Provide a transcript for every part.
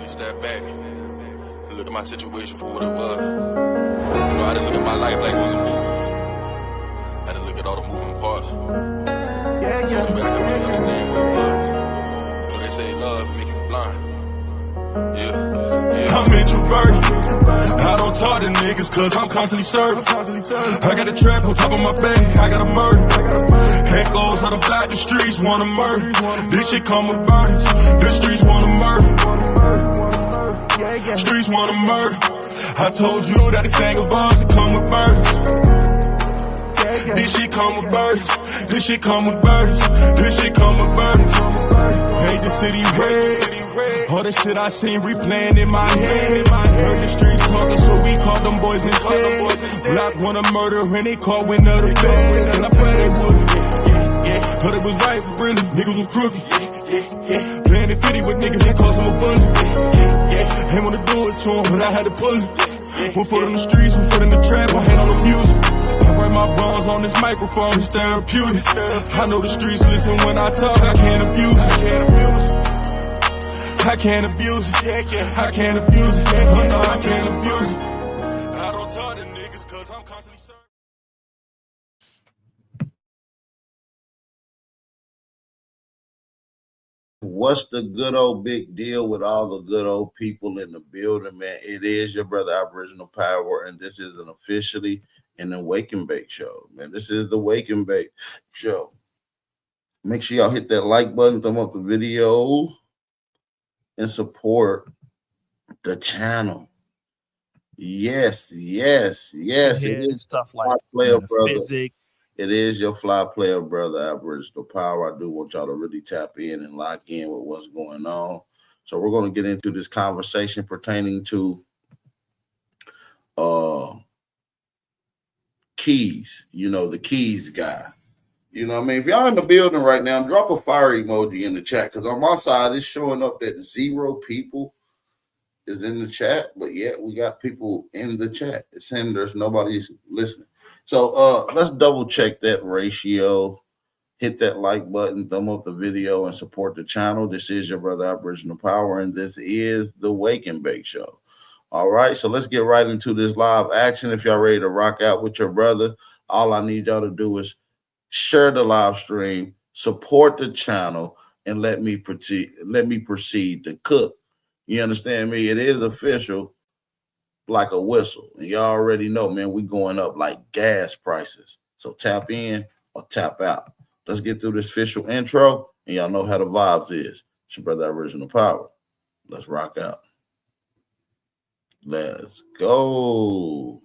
really step back and look at my situation for what it was. You know, I didn't look at my life like it was a movie. I had to look at all the moving parts. That's the only way I could really understand what it was. You know, they say love make you blind. Yeah. I'm introverted. I don't talk to niggas cause I'm constantly serving. I got a trap on top of my bed, I got a murder. Echoes of the block, the streets wanna murder. This shit come with burdens. The streets wanna murder. Streets wanna murder. I told you that this thing of ours it come with burdens. This shit come with burdens. This shit come with burdens. This shit come with burdens. Paint the city red. All the shit I seen replaying in my head. Heard the streets talking, so we called them boys instead. Block wanna murder and they caught wind of the feds. And I pray they wouldn't. Thought it was right, but really, niggas was crooked. Playing it 50 with niggas that cost them a bullet. Ain't wanna do it to him, but I had to pull it. One foot in the streets, one foot in the trap, one hand on the music. I write my wrongs on this microphone, it's therapeutic. I know the streets listen when I talk, I can't abuse it. I can't abuse it. I can't abuse it. Oh no, I can't abuse it. I don't talk to niggas cause I'm constantly serving. What's the good old big deal with all the good old people in the building, man? It is your brother Aboriginal Power, and this is an officially an Wake and Bake show, man. This is the Wake and Bake show. Make sure y'all hit that like button, thumb up the video, and support the channel. Yes. It is stuff like metaphysics. It is your fly player brother, Aboriginal Power. I do want y'all to really tap in and lock in with what's going on. So we're going to get into this conversation pertaining to keys. You know, the keys guy. You know what I mean? If y'all in the building right now, drop a fire emoji in the chat, because on my side, it's showing up that 0 people is in the chat, but yet we got people in the chat. It's saying there's nobody listening. So let's double check that ratio. Hit that like button, thumb up the video, and support the channel. This is your brother Aboriginal Power, and this is the Wake and Bake show. All right, so let's get right into this live action. If y'all ready to rock out with your brother, all I need y'all to do is share the live stream, support the channel, and let me proceed to cook. You understand me? It is official, like a whistle. And y'all already know, man, we going up like gas prices. So tap in or tap out. Let's get through this official intro, and y'all know how the vibes is. It's your brother Aboriginal Power. Let's rock out. Let's go.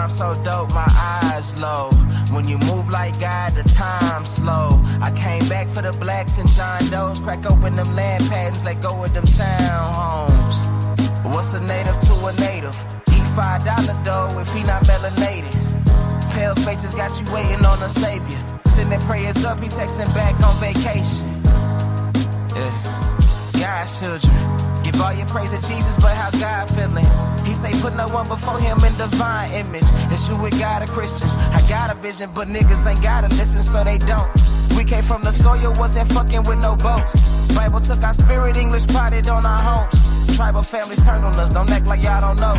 So dope, my eyes low. When you move like God, the time slow. I came back for the blacks and John Doe's. Crack open them land patents, let go of them townhomes. What's a native to a native? Eat $5 dough if he not melanated. Pale faces got you waiting on a savior. Sending prayers up, he texting back on vacation. Yeah, God's children. Give all your praise to Jesus, but how God feeling? He say put no one before him in divine image. It's you with God or Christians. I got a vision, but niggas ain't gotta listen, so they don't. We came from the soil, wasn't fucking with no boats. Bible took our spirit, English potted on our homes. Tribal families turned on us, don't act like y'all don't know.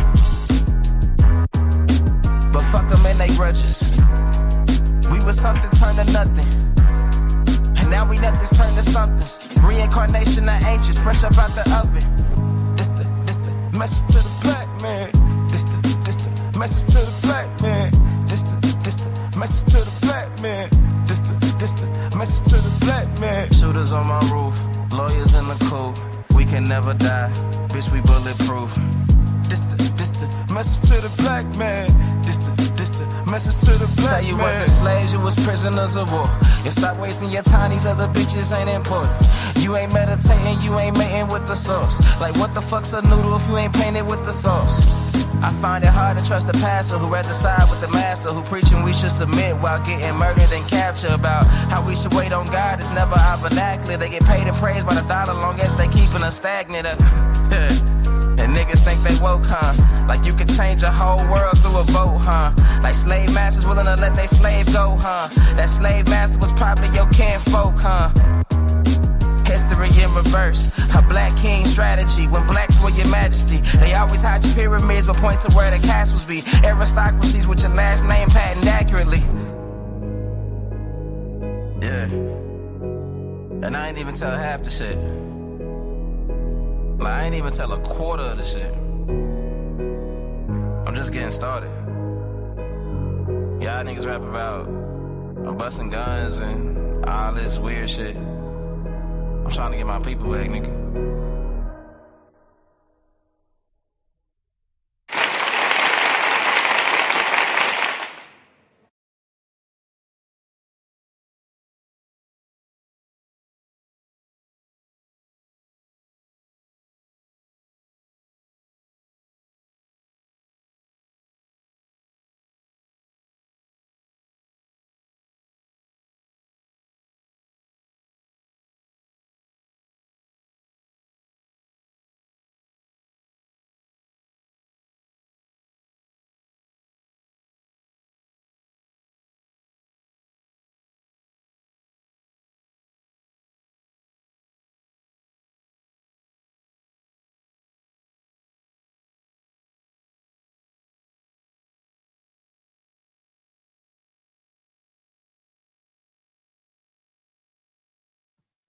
But fuck them and they grudges. We was something turned to nothing. And now we nothing's turned to somethings. Reincarnation of ancients, fresh up out the oven. This the message to the black man. This the message to the black man. This the message to the black man. This the message to the black man. Shooters on my roof, lawyers in the coop. We can never die, bitch, we bulletproof. This the message to the black man. This the message to the black man. Say you wasn't slaves, you was prisoners of war. You stop wasting your time, these other bitches ain't important. You ain't meditating, you ain't mating with the sauce. Like what the fuck's a noodle if you ain't painted with the sauce? I find it hard to trust the pastor who rather side with the master, who preaching we should submit while getting murdered and captured. About how we should wait on God is never our vernacular. They get paid and praised by the dollar long as they keeping us stagnant. And niggas think they woke, huh? Like you could change a whole world through a vote, huh? Like slave masters willing to let their slave go, huh? That slave master was probably your kinfolk, huh? History in reverse, a black king strategy. When blacks were your majesty, they always hide your pyramids but point to where the castles be. Aristocracies with your last name patented accurately. Yeah. And I ain't even tell half the shit. Like, I ain't even tell a quarter of the shit. I'm just getting started. Y'all niggas rap about busting guns and all this weird shit. I'm trying to get my people back, nigga.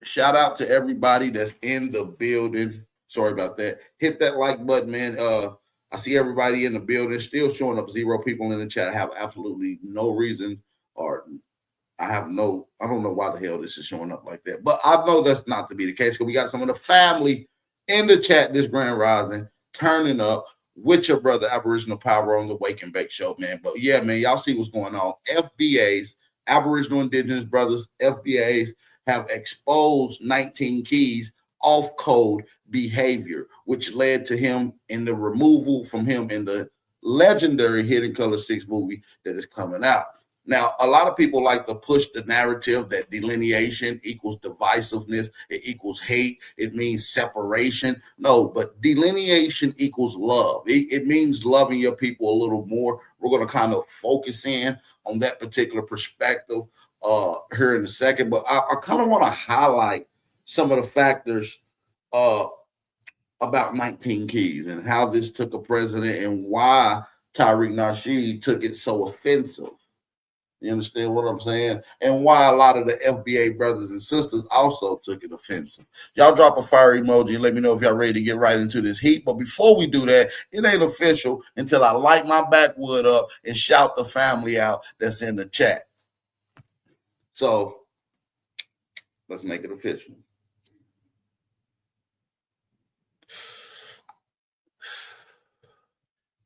Shout out to everybody that's in the building. Sorry about that. Hit that like button, man. I see everybody in the building. Still showing up 0 people in the chat. I have absolutely no reason, or I don't know why the hell this is showing up like that. But I know that's not to be the case because we got some of the family in the chat this Grand Rising turning up with your brother Aboriginal Power on the Wake and Bake Show, man. But yeah, man, y'all see what's going on. FBAs, Aboriginal Indigenous Brothers, FBAs, have exposed 19 Keys off-code behavior, which led to him in the removal from him in the legendary Hidden Color 6 movie that is coming out. Now, a lot of people like to push the narrative that delineation equals divisiveness, it equals hate, it means separation. No, but delineation equals love. It means loving your people a little more. We're going to kind of focus in on that particular perspective here in a second, but I kind of want to highlight some of the factors about 19 Keys and how this took a president and why Tariq Nasheed took it so offensive. You understand what I'm saying? And why a lot of the FBA brothers and sisters also took it offensive. Y'all drop a fire emoji and let me know if y'all ready to get right into this heat. But before we do that, it ain't official until I light my backwood up and shout the family out that's in the chat. So let's make it official.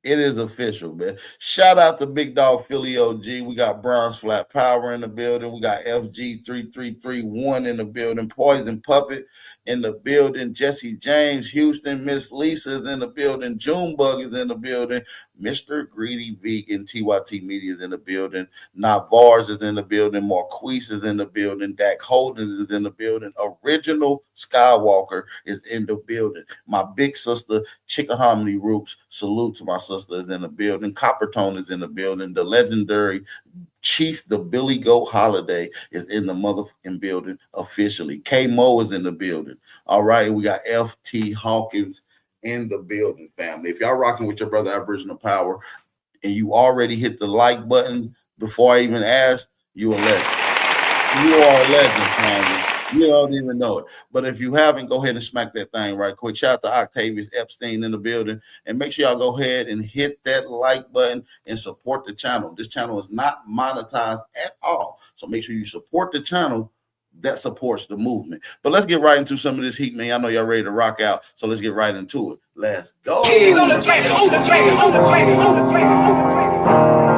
It is official, man. Shout out to Big Dog Philly OG. We got Bronze Flat Power in the building. We got FG3331 in the building. Poison Puppet in the building. Jesse James, Houston. Miss Lisa's in the building. Junebug is in the building. Mr. Greedy Vegan, TYT Media is in the building. Navars is in the building. Marquise is in the building. Dak Holden is in the building. Original Skywalker is in the building. My big sister, Chickahominy Roots, salute to my sister, is in the building. Coppertone is in the building. The legendary Chief, the Billy Goat Holiday, is in the motherfucking building officially. K-Mo is in the building. All right, we got FT Hawkins in the building, family. If y'all rocking with your brother Aboriginal Power and you already hit the like button before I even asked, you a legend. You are a legend, family. You don't even know it. But if you haven't, go ahead and smack that thing right quick. Shout out to Octavius Epstein in the building. And make sure y'all go ahead and hit that like button and support the channel. This channel is not monetized at all. So make sure you support the channel that supports the movement. But let's get right into some of this heat, man. I know y'all ready to rock out. So let's get right into it. Let's go. Keys on the track, on the track, on the track, on the track, on the track.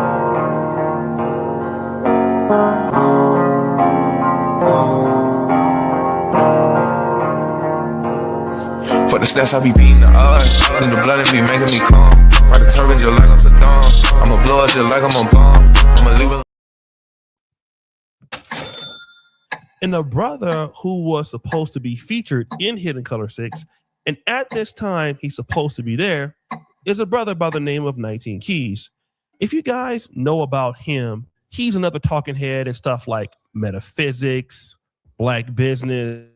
For the stats, I be beating the odds. In the blood, it be making me calm. Write a turban just like I'm Saddam. I'ma blow up just like I'm a bomb. I'ma leave it. And a brother who was supposed to be featured in Hidden Color 6, and at this time he's supposed to be there, is a brother by the name of 19 Keys. If you guys know about him, he's another talking head and stuff like metaphysics, black business,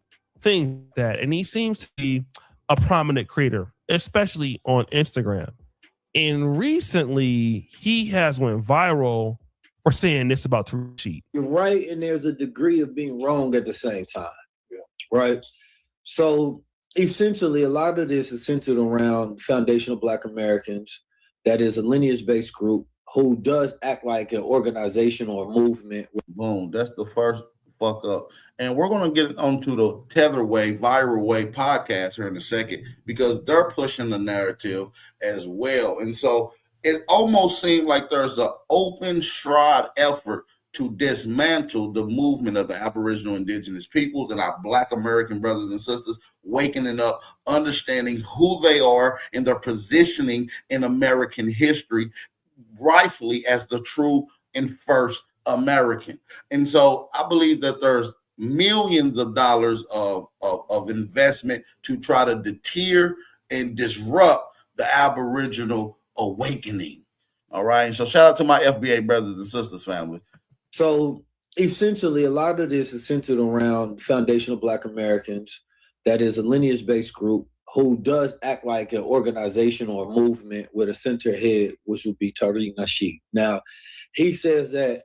things like that. And he seems to be a prominent creator, especially on Instagram. And recently, he has went viral for saying this about Tariq. You're right, and there's a degree of being wrong at the same time, right? So essentially, a lot of this is centered around Foundational Black Americans. That is a lineage-based group who does act like an organization or a movement. Boom, that's the first fuck up. And we're going to get onto the Tether Way, Viral Way podcast here in a second, because they're pushing the narrative as well. And so it almost seemed like there's an open stride effort to dismantle the movement of the Aboriginal Indigenous peoples and our Black American brothers and sisters waking up, understanding who they are and their positioning in American history, rightfully as the true and first American. And so I believe that there's millions of dollars of investment to try to deter and disrupt the Aboriginal awakening. All right. And so shout out to my FBA brothers and sisters family. So essentially, a lot of this is centered around Foundational Black Americans. That is a lineage-based group who does act like an organization or a movement with a center head, which would be Tariq Nasheed. Now, he says that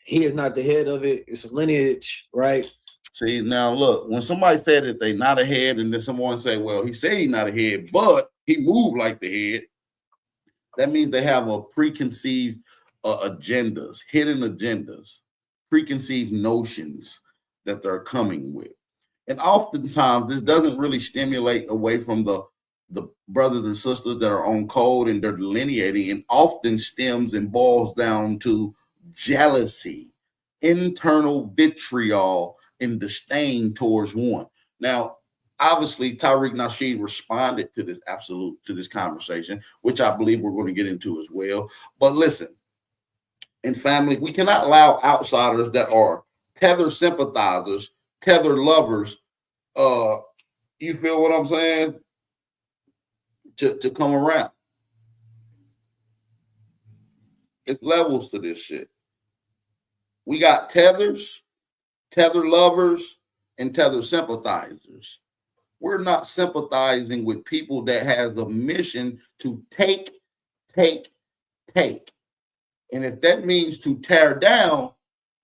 he is not the head of it. It's a lineage, right? See, now look, when somebody said that they're not a head, and then someone say, well, he said he's not a head, but he moved like the head, that means they have a preconceived agendas, hidden agendas, preconceived notions that they're coming with. And oftentimes, this doesn't really stimulate away from the brothers and sisters that are on code and they're delineating, and often stems and boils down to jealousy, internal vitriol, and disdain towards one. Now, obviously, Tariq Nasheed responded to this conversation, which I believe we're going to get into as well. But listen, and family, we cannot allow outsiders that are Tether sympathizers, Tether lovers, you feel what I'm saying, to come around. It's levels to this shit. We got tethers, tether lovers, and tether sympathizers. We're not sympathizing with people that has the mission to take. And if that means to tear down,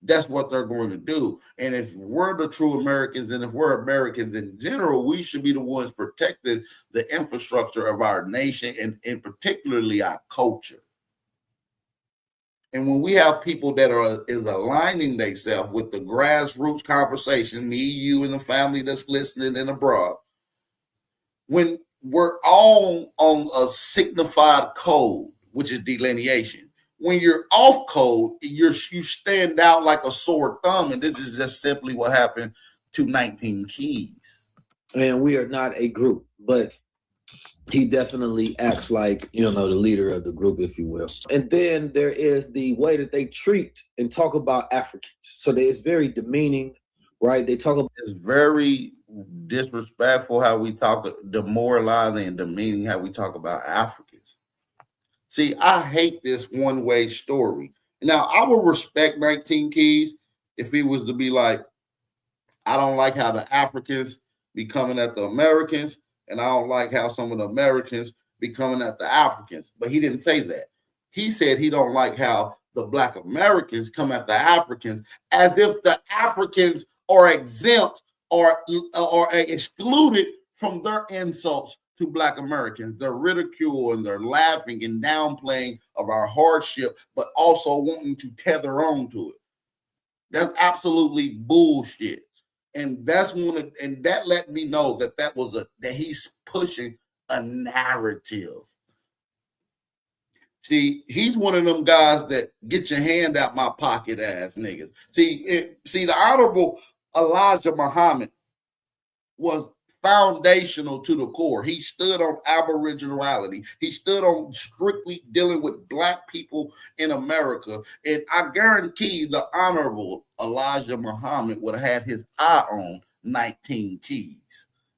that's what they're going to do. And if we're the true Americans, and if we're Americans in general, we should be the ones protecting the infrastructure of our nation and particularly our culture. And when we have people that is aligning themselves with the grassroots conversation, me, you, and the family that's listening and abroad, when we're all on a signified code, which is delineation. When you're off code, you stand out like a sore thumb, and this is just simply what happened to 19 Keys. And we are not a group, but he definitely acts like, the leader of the group, if you will. And then there is the way that they treat and talk about Africans. So it's very demeaning, right? They talk about it's very disrespectful how we talk, demoralizing and demeaning how we talk about Africans. See, I hate this one-way story. Now, I would respect 19 Keys if he was to be like, I don't like how the Africans be coming at the Americans, and I don't like how some of the Americans be coming at the Africans. But he didn't say that. He said he don't like how the Black Americans come at the Africans, as if the Africans are exempt or excluded from their insults to Black Americans. They're ridicule and they're laughing and downplaying of our hardship, but also wanting to tether on to it. That's absolutely bullshit. And that's and that let me know that he's pushing a narrative. See, he's one of them guys that get your hand out my pocket ass niggas. See, the Honorable Elijah Muhammad was foundational to the core. He stood on aboriginality. He stood on strictly dealing with black people in America. And I guarantee the Honorable Elijah Muhammad would have had his eye on 19 Keys.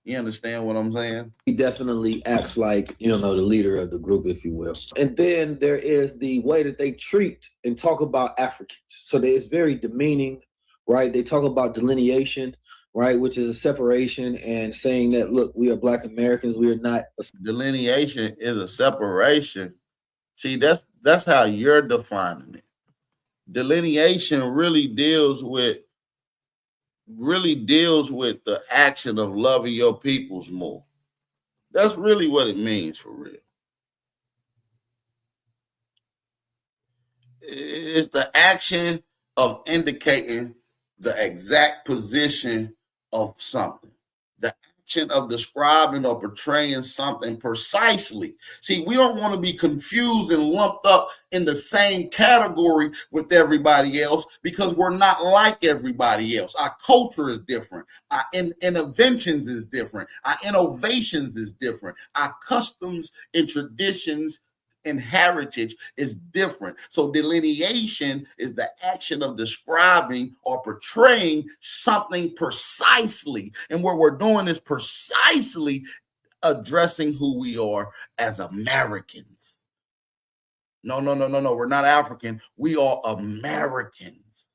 You understand what I'm saying? He definitely acts like, the leader of the group, if you will. And then there is the way that they treat and talk about Africans. So it's very demeaning, right? They talk about delineation, right, which is a separation and saying that, look, we are Black Americans. We are not. Delineation is a separation. See, that's how you're defining it. Delineation really deals with the action of loving your peoples more. That's really what it means for real. It's the action of indicating the exact position of something. The action of describing or portraying something precisely. See, we don't want to be confused and lumped up in the same category with everybody else because we're not like everybody else. Our culture is different. Our interventions is different. Our innovations is different. Our customs and traditions and heritage is different. So delineation is the action of describing or portraying something precisely. And what we're doing is precisely addressing who we are as Americans. No. We're not African. We are Americans.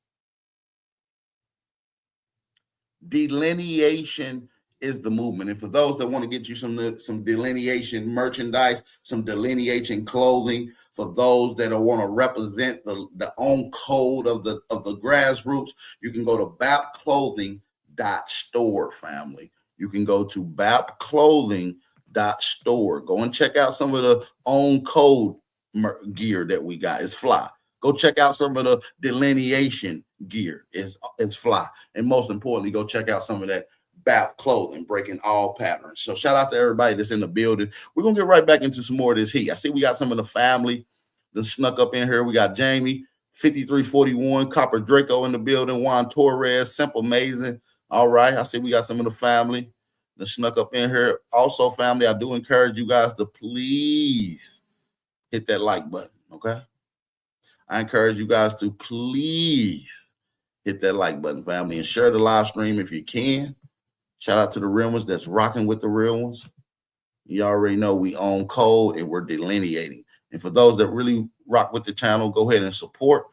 Delineation is the movement. And for those that want to get you some delineation merchandise, some delineation clothing, for those that want to represent the own code of the grassroots, you can go to bapclothing.store, family. You can go to bapclothing.store. Go and check out some of the own code gear that we got. It's fly. Go check out some of the delineation gear. It's fly. And most importantly, go check out some of that BAP clothing, breaking all patterns. So shout out to everybody that's in the building. We're going to get right back into some more of this heat. I see we got some of the family that snuck up in here. We got Jamie, 5341, Copper Draco in the building, Juan Torres, Simple Amazing. All right. I see we got some of the family that snuck up in here. Also, family, I do encourage you guys to please hit that like button, okay? I encourage you guys to please hit that like button, family, and share the live stream if you can. Shout out to the real ones that's rocking with the real ones. You already know we own code and we're delineating. And for those that really rock with the channel, go ahead and support.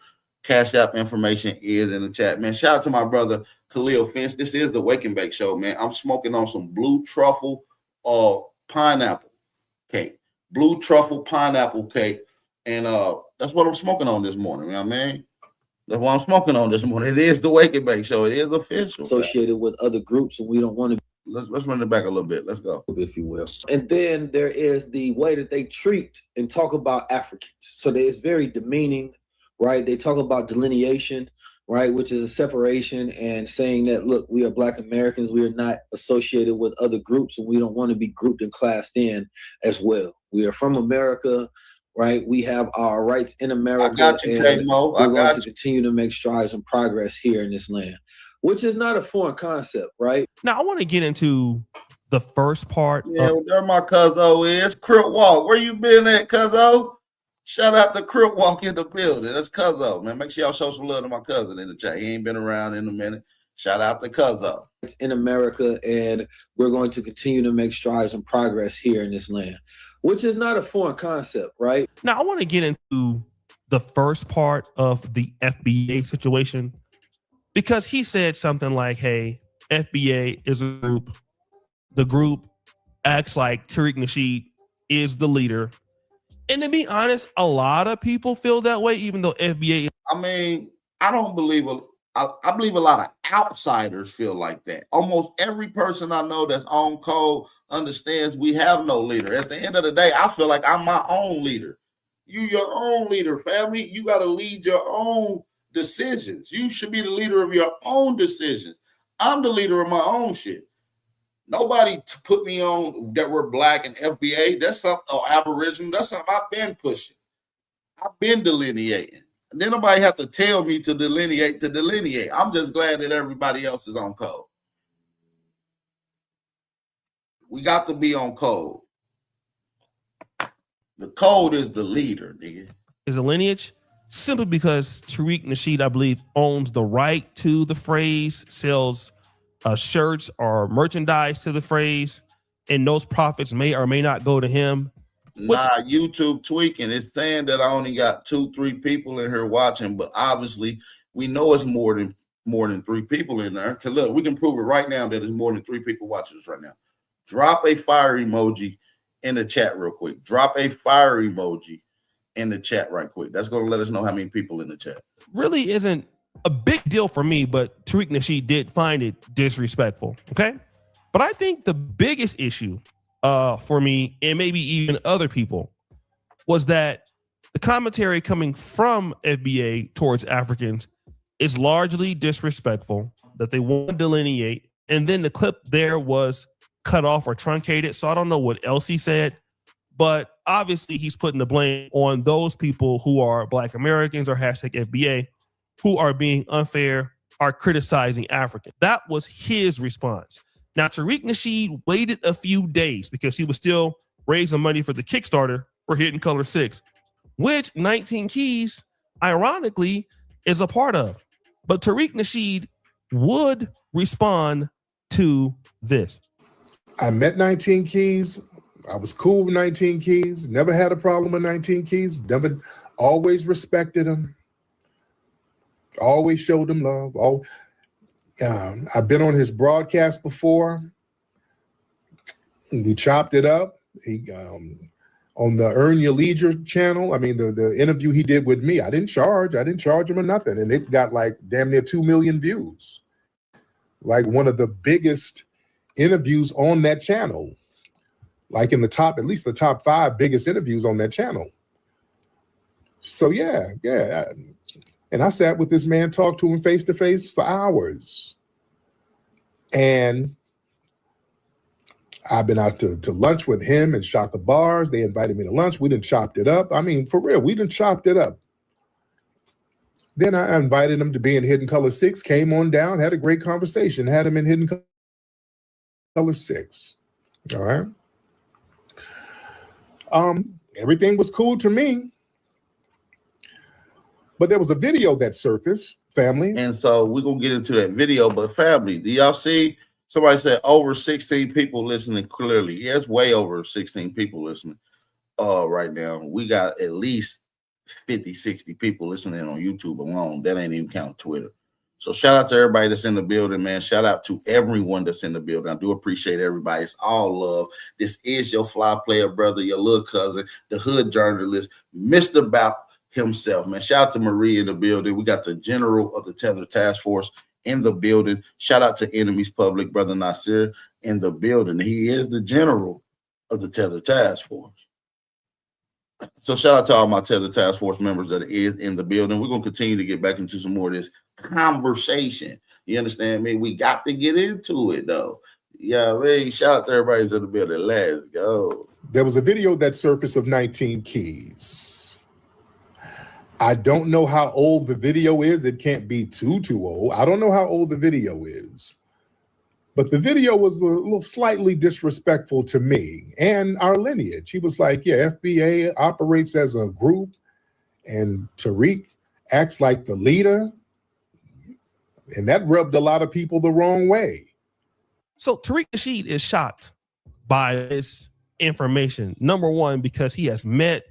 Cash App information is in the chat. Man, shout out to my brother Khalil Finch. This is the Wake and Bake Show, man. I'm smoking on some blue truffle pineapple cake. Blue truffle pineapple cake. And that's what I'm smoking on this morning, you know what I mean? That's what I'm smoking on this morning. It is the Wake and Bake Show. It is official. Associated with other groups, and we don't want to. Let's run it back a little bit. Let's go. If you will. And then there is the way that they treat and talk about Africans. So it's very demeaning, right? They talk about delineation, right, which is a separation and saying that, look, we are Black Americans. We are not associated with other groups, and we don't want to be grouped and classed in as well. We are from America. Right, we have our rights in America. I got you, K-Mo. We're going to continue to make strides and progress here in this land, which is not a foreign concept, right? Now, I want to get into the first part. Yeah, there my cuzzo is. Crip Walk. Where you been at, cuzzo? Shout out to Crip Walk in the building. That's cuzzo, man. Make sure y'all show some love to my cousin in the chat. He ain't been around in a minute. Shout out to cuzzo. It's in America, and we're going to continue to make strides and progress here in this land, which is not a foreign concept, right? Now, I want to get into the first part of the FBA situation because he said something like, hey, FBA is a group. The group acts like Tariq Nasheed is the leader. And to be honest, a lot of people feel that way, even though FBA. I mean, I don't believe I believe a lot of outsiders feel like that. Almost every person I know that's on code understands we have no leader. At the end of the day, I feel like I'm my own leader. You your own leader, family. You got to lead your own decisions. You should be the leader of your own decisions. I'm the leader of my own shit. Nobody put me on that we're Black and FBA. That's something, or Aboriginal. That's something I've been pushing. I've been delineating. And then nobody have to tell me to delineate. I'm just glad that everybody else is on code. We got to be on code. The code is the leader, nigga. Is a lineage simply because Tariq Nasheed, I believe, owns the right to the phrase, sells shirts or merchandise to the phrase, and those profits may or may not go to him. Nah, YouTube tweaking. It's saying that I only got 2-3 people in here watching, but obviously we know it's more than 3 people in there. Cause look, we can prove it right now that there's more than 3 people watching us right now. Drop a fire emoji in the chat real quick. Drop a fire emoji in the chat right quick. That's going to let us know how many people in the chat. Really isn't a big deal for me, but Tariq Nasheed did find it disrespectful. Okay. But I think the biggest issue for me, and maybe even other people, was that the commentary coming from FBA towards Africans is largely disrespectful, that they want to delineate. And then the clip there was cut off or truncated. So I don't know what else he said, but obviously he's putting the blame on those people who are Black Americans or #FBA who are being unfair, are criticizing African. That was his response. Now, Tariq Nasheed waited a few days because he was still raising money for the Kickstarter for Hidden Color 6, which 19 Keys, ironically, is a part of. But Tariq Nasheed would respond to this. I met 19 Keys. I was cool with 19 Keys. Never had a problem with 19 Keys. Never, always respected him. Always showed him love. I've been on his broadcast before. We chopped it up. He on the Earn Your Leisure channel. I mean, the interview he did with me, I didn't charge him or nothing. And it got like damn near 2 million views. Like one of the biggest interviews on that channel. Like in the top, at least the top 5 biggest interviews on that channel. So yeah. And I sat with this man, talked to him face to face for hours. And I've been out to lunch with him and Shaka Bars. They invited me to lunch. We done chopped it up. I mean, for real, we done chopped it up. Then I invited him to be in Hidden Color 6, came on down, had a great conversation, had him in Hidden Color 6. All right. Everything was cool to me. But there was a video that surfaced, family. And so we're going to get into that video. But family, do y'all see? Somebody said over 16 people listening clearly. Yeah, it's way over 16 people listening right now. We got at least 50, 60 people listening on YouTube alone. That ain't even count Twitter. So shout out to everybody that's in the building, man. Shout out to everyone that's in the building. I do appreciate everybody. It's all love. This is your fly player brother, your little cousin, the hood journalist, Mr. Bap himself, man. Shout out to Marie in the building. We got the general of the Tether Task Force in the building. Shout out to Enemies Public, Brother Nasir, in the building. He is the general of the Tether Task Force. So shout out to all my Tether Task Force members that is in the building. We're going to continue to get back into some more of this conversation. You understand me? We got to get into it, though. Yeah, man. Shout out to everybody that's in the building. Let's go. There was a video that surfaced of 19 Keys. I don't know how old the video is. It can't be too old. I don't know how old the video is. But the video was a little slightly disrespectful to me and our lineage. He was like, yeah, FBA operates as a group and Tariq acts like the leader. And that rubbed a lot of people the wrong way. So Tariq Nasheed is shocked by this information. Number one, because he has met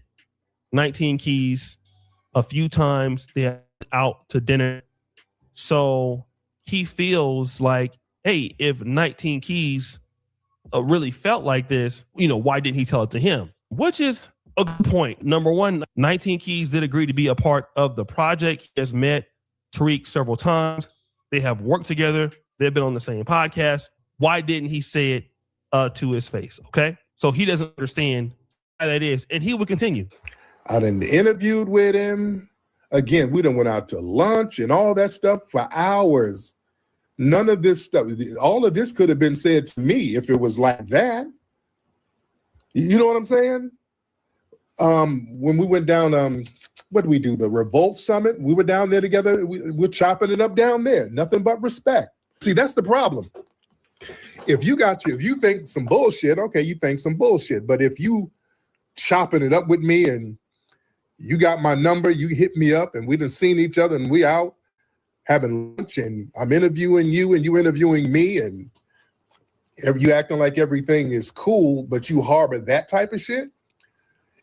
19 Keys a few times. They're out to dinner. So he feels like, hey, if 19 Keys really felt like this, why didn't he tell it to him? Which is a good point. Number one, 19 Keys did agree to be a part of the project. He has met Tariq several times. They have worked together. They've been on the same podcast. Why didn't he say it to his face? Okay. So he doesn't understand how that is. And he would continue. I done interviewed with him. Again, we done went out to lunch and all that stuff for hours. None of this stuff, all of this could have been said to me if it was like that. You know what I'm saying? When we went down, what did we do? The Revolt Summit. We were down there together. We're chopping it up down there. Nothing but respect. See, that's the problem. if you think some bullshit, okay, you think some bullshit. But if you chopping it up with me and you got my number, you hit me up and we done seen each other and we out having lunch and I'm interviewing you and you interviewing me and you acting like everything is cool, but you harbor that type of shit.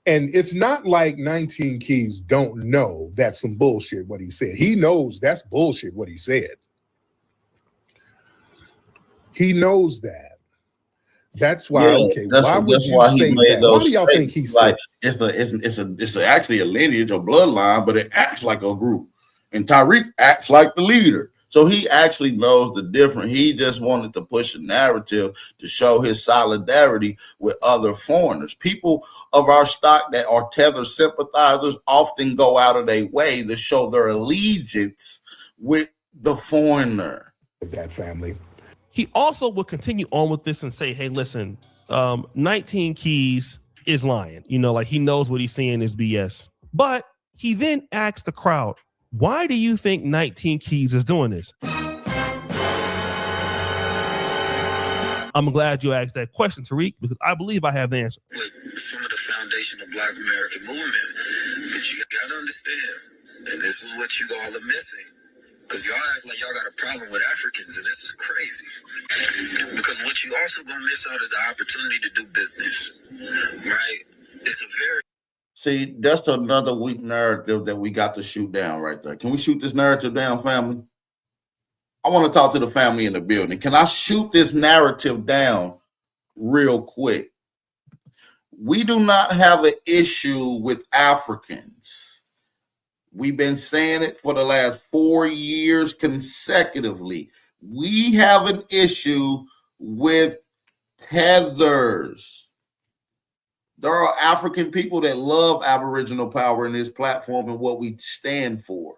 And it's not like 19 Keys don't know that's some bullshit what he said. He knows that's bullshit what he said. He knows that. That's why. Yeah, okay, why would you say that? Why do y'all think he said? It's actually a lineage or bloodline, but it acts like a group, and Tyreek acts like the leader. So he actually knows the difference. He just wanted to push a narrative to show his solidarity with other foreigners. People of our stock that are Tether sympathizers often go out of their way to show their allegiance with the foreigner. That family. He also will continue on with this and say, hey, listen, 19 Keys is lying. You know, like he knows what he's saying is BS. But he then asks the crowd, why do you think 19 Keys is doing this? I'm glad you asked that question, Tariq, because I believe I have the answer. With some of the foundation of Black American movement, but you gotta understand, and this is what you all are missing. Because y'all act like y'all got a problem with Africans, and this is crazy. Because what you also gonna miss out is the opportunity to do business, right? It's a very... See, that's another weak narrative that we got to shoot down right there. Can we shoot this narrative down, family? I want to talk to the family in the building. Can I shoot this narrative down real quick? We do not have an issue with Africans. We've been saying it for the last 4 years consecutively. We have an issue with tethers. There are African people that love Aboriginal power in this platform and what we stand for.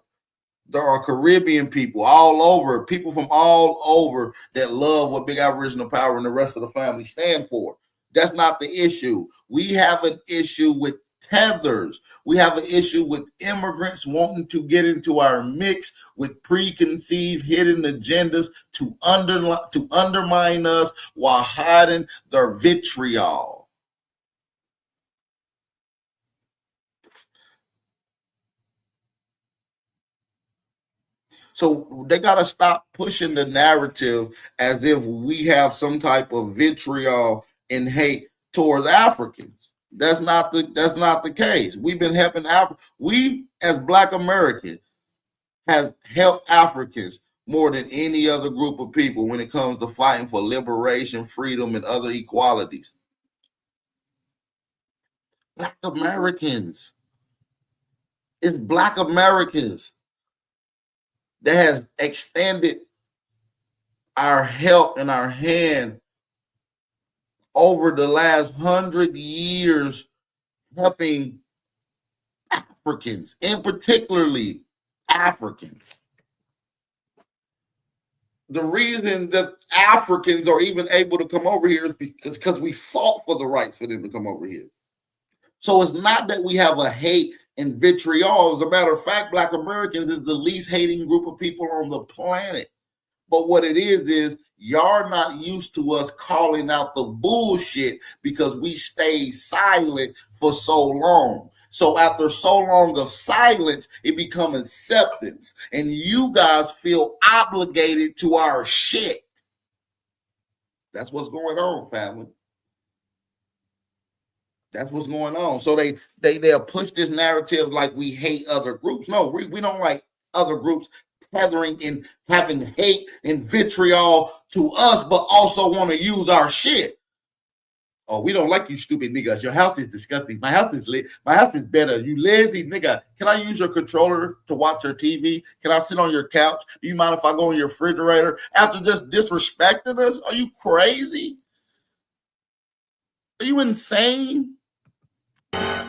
There are Caribbean people all over, people from all over that love what Big Aboriginal Power and the rest of the family stand for. That's not the issue. We have an issue with tethers. We have an issue with immigrants wanting to get into our mix with preconceived hidden agendas to undermine us while hiding their vitriol. So they got to stop pushing the narrative as if we have some type of vitriol and hate towards Africans. That's not the case. We've been helping we as Black Americans have helped Africans more than any other group of people when it comes to fighting for liberation, freedom, and other equalities. Black Americans. It's Black Americans that has extended our help and our hand over the last 100 years, helping Africans, and particularly Africans. The reason that Africans are even able to come over here is because we fought for the rights for them to come over here. So it's not that we have a hate and vitriol. As a matter of fact, Black Americans is the least hating group of people on the planet. But what it is y'all not used to us calling out the bullshit because we stayed silent for so long. So after so long of silence, it becomes acceptance. And you guys feel obligated to our shit. That's what's going on, family. That's what's going on. So they'll push this narrative like we hate other groups. No, we don't like other groups tethering and having hate and vitriol to us, but also want to use our shit. Oh, we don't like you stupid niggas. Your house is disgusting. My house is lit. My house is better. You lazy nigga. Can I use your controller to watch your TV? Can I sit on your couch? Do you mind if I go in your refrigerator? After just disrespecting us? Are you crazy? Are you insane?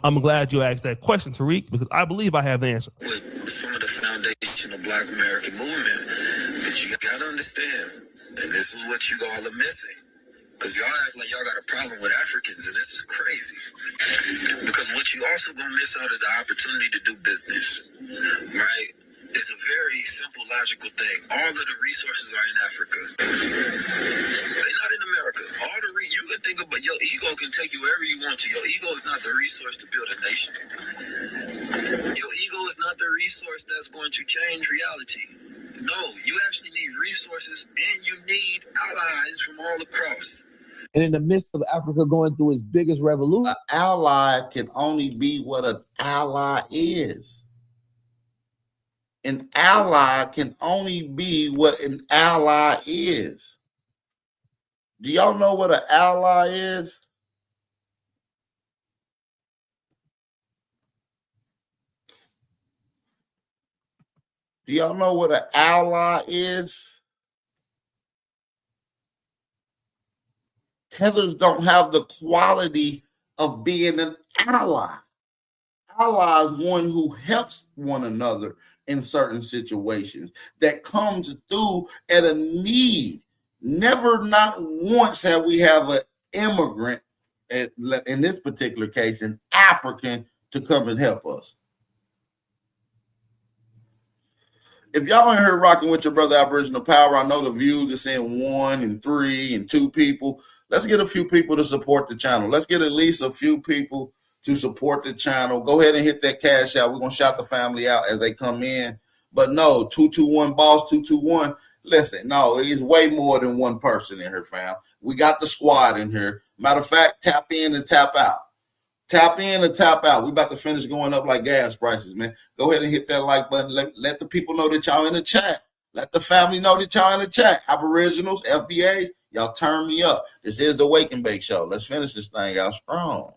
I'm glad you asked that question, Tariq, because I believe I have the answer. With some of the foundation of Black American movement, but you gotta understand, and this is what you all are missing, because y'all act like y'all got a problem with Africans, and this is crazy. Because what you also gonna miss out is the opportunity to do business, right? It's a very simple, logical thing. All of the resources are in Africa. They're not in And in the midst of Africa going through its biggest revolution, An ally can only be what an ally is. An ally can only be what an ally is. Do y'all know what an ally is? Do y'all know what an ally is? Tethers don't have the quality of being an ally. Ally is one who helps one another in certain situations, that comes through at a need. Never, not once have we have an immigrant, in this particular case, an African, to come and help us. If y'all in here rocking with your brother Aboriginal Power, I know the views are saying 1 and 3 and 2 people. Let's get a few people to support the channel. Let's get at least a few people to support the channel. Go ahead and hit that cash out. We're going to shout the family out as they come in. But no, 221 boss, 221. Listen, no, it's way more than one person in here, fam. We got the squad in here. Matter of fact, tap in and tap out. Tap in and tap out. We about to finish going up like gas prices, man. Go ahead and hit that like button. Let the people know that y'all in the chat. Let the family know that y'all in the chat. Aboriginals, FBAs, y'all turn me up. This is the Wake and Bake Show. Let's finish this thing out strong.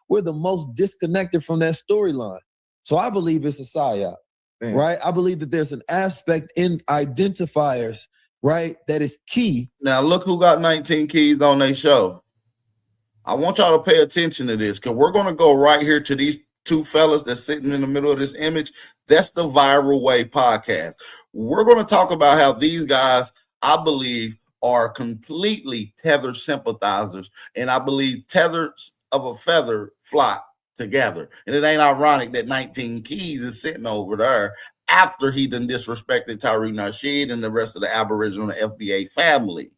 we're the most disconnected from that storyline. So I believe it's a psyop, right? I believe that there's an aspect in identifiers, right, that is key. Now look who got 19 keys on their show. I want y'all to pay attention to this, because we're going to go right here to these two fellas that's sitting in the middle of this image. That's the Viral Way podcast. We're going to talk about how these guys, I believe, are completely Tether sympathizers, and I believe tethers of a feather flock together. And it ain't ironic that 19 Keys is sitting over there after he done disrespected Tariq Nasheed and the rest of the Aboriginal FBA family.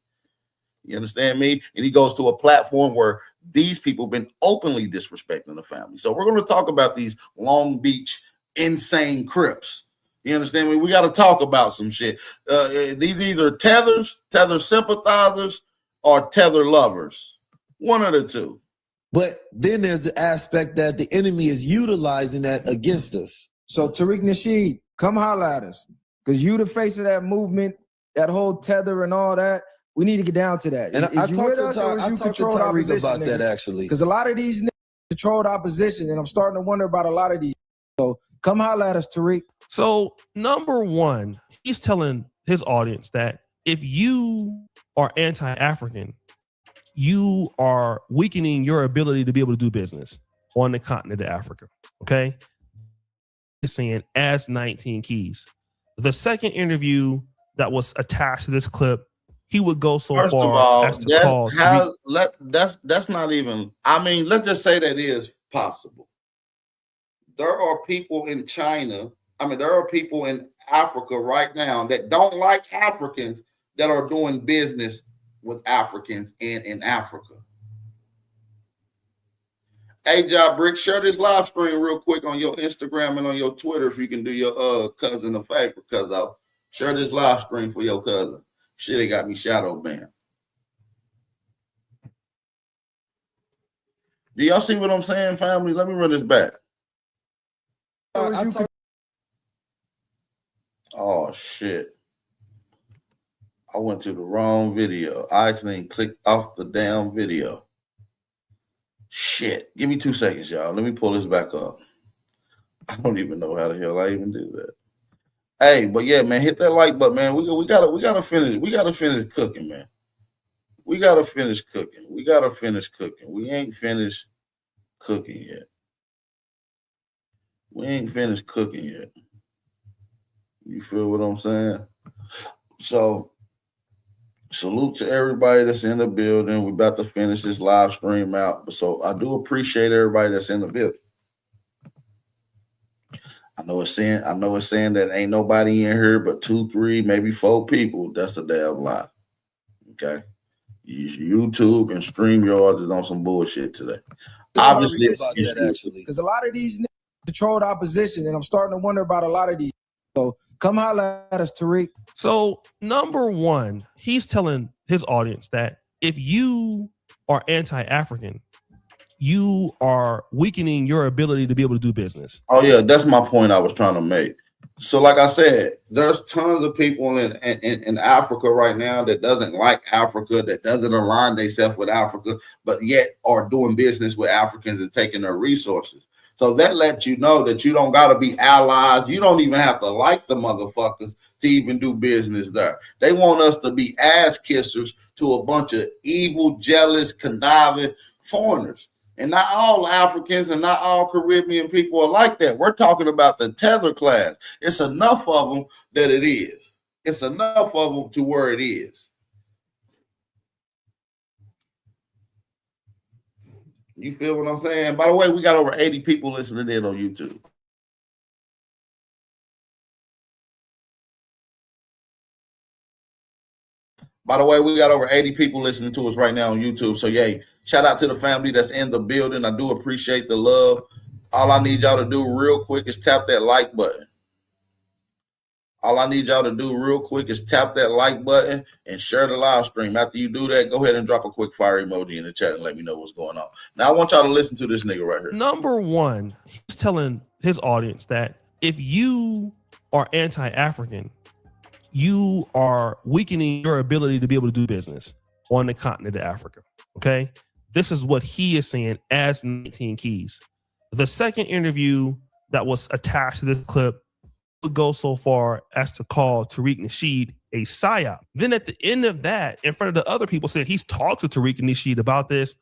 You understand me? And he goes to a platform where these people have been openly disrespecting the family. So we're going to talk about these Long Beach insane Crips. You understand me? We got to talk about some shit. These either tether sympathizers, or tether lovers. One of the two. But then there's the aspect that the enemy is utilizing that against us. So Tariq Nasheed, come holla at us. Because you the face of that movement, that whole tether and all that. We need to get down to that. And Is I you talked with to us, or is you controlled Tariq opposition, about that, actually. Because a lot of these niggas controlled opposition, and I'm starting to wonder about a lot of these. So come holla at us, Tariq. So number one, he's telling his audience that if you are anti-African, you are weakening your ability to be able to do business on the continent of Africa. Okay. He's saying as 19 Keys. The second interview that was attached to this clip, he would go so First far of all, as to call. That's not even, I mean, let's just say that is possible. There are people in China, there are people in Africa right now that don't like Africans that are doing business with Africans and in Africa. Hey, Job Brick, share this live stream real quick on your Instagram and on your Twitter if you can do your cousin a favor, because I'll share this live stream for your cousin. Shit, they got me shadow banned. Do y'all see what I'm saying, family? Let me run this back. Oh, shit. I went to the wrong video. I accidentally clicked off the damn video. Shit. Give me 2 seconds, y'all. Let me pull this back up. I don't even know how the hell I even do that. Hey, but yeah, man, hit that like button, man. We gotta finish. We gotta finish cooking, man. We gotta finish cooking. We gotta finish cooking. We ain't finished cooking yet. We ain't finished cooking yet. You feel what I'm saying? So, salute to everybody that's in the building. We're about to finish this live stream out. So I do appreciate everybody that's in the building. I know it's saying that ain't nobody in here but 2, 3, maybe 4 people. That's a damn lie. Okay. Use YouTube and StreamYard is on some bullshit today. Obviously, about that, actually. Because a lot of these niggas controlled opposition, and I'm starting to wonder about a lot of these. So come holla at us, Tariq. So number one, he's telling his audience that if you are anti-African, you are weakening your ability to be able to do business. Oh yeah, that's my point I was trying to make. So like I said, there's tons of people in Africa right now that doesn't like Africa, that doesn't align themselves with Africa, but yet are doing business with Africans and taking their resources. So that lets you know that you don't got to be allies. You don't even have to like the motherfuckers to even do business there. They want us to be ass kissers to a bunch of evil, jealous, conniving foreigners. And not all Africans and not all Caribbean people are like that. We're talking about the tether class. It's enough of them that it is. It's enough of them to where it is. You feel what I'm saying? By the way, we got over 80 people listening in on YouTube. By the way, we got over 80 people listening to us right now on YouTube. So, yay. Shout out to the family that's in the building. I do appreciate the love. All I need y'all to do real quick is tap that like button. All I need y'all to do real quick is tap that like button and share the live stream. After you do that, go ahead and drop a quick fire emoji in the chat and let me know what's going on. Now, I want y'all to listen to this nigga right here. Number one, he's telling his audience that if you are anti-African, you are weakening your ability to be able to do business on the continent of Africa. Okay? This is what he is saying as 19 Keys. The second interview that was attached to this clip would go so far as to call Tariq Nasheed a psyop. Then at the end of that, in front of the other people, said he's talked to Tariq Nasheed about this.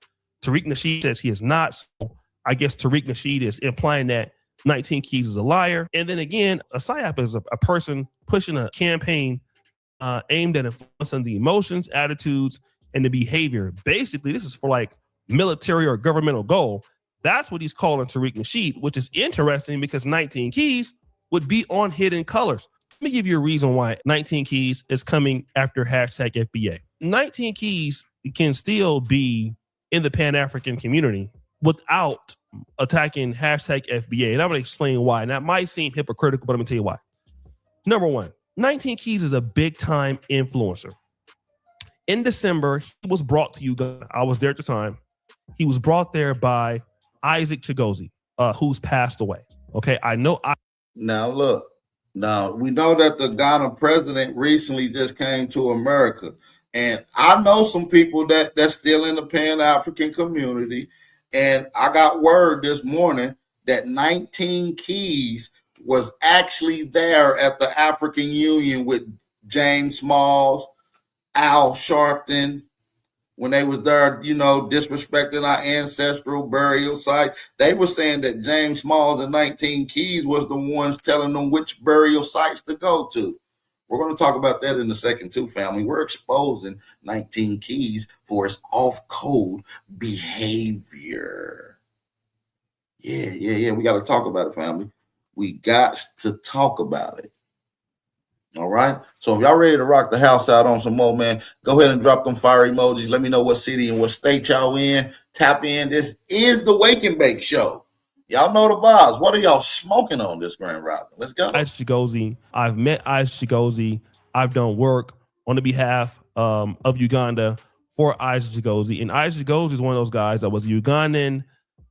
Tariq Nasheed says he is not. So I guess Tariq Nasheed is implying that 19 Keys is a liar. And then again, a psyop is a person pushing a campaign aimed at influencing the emotions, attitudes, and the behavior. Basically, this is for like military or governmental goal. That's what he's calling Tariq Nasheed, which is interesting because 19 Keys would be on Hidden Colors. Let me give you a reason why 19 Keys is coming after hashtag FBA. 19 Keys can still be in the Pan-African community without attacking hashtag FBA. And I'm going to explain why. And that might seem hypocritical, but I'm going to tell you why. Number one, 19 Keys is a big-time influencer. In December, he was brought to Uganda. I was there at the time. He was brought there by Isaac Chigozie, who's passed away. Okay, I know. Now, look. Now, we know that the Ghana president recently just came to America. And I know some people that's still in the Pan-African community. And I got word this morning that 19 Keys was actually there at the African Union with James Smalls, Al Sharpton, when they was there, you know, disrespecting our ancestral burial sites. They were saying that James Smalls and 19 Keys was the ones telling them which burial sites to go to. We're going to talk about that in a second too, family. We're exposing 19 Keys for its off-code behavior. Yeah. We got to talk about it, family. We got to talk about it. All right. So if y'all ready to rock the house out on some more, man, go ahead and drop them fire emojis. Let me know what city and what state y'all in. Tap in. This is the Wake and Bake Show. Y'all know the vibes. What are y'all smoking on this Grand Rising? Let's go. Isaac Chigozie. I've met Isaac Chigozie. I've done work on the behalf of Uganda for Isaac Chigozie. And Isaac Chigozie is one of those guys that was Ugandan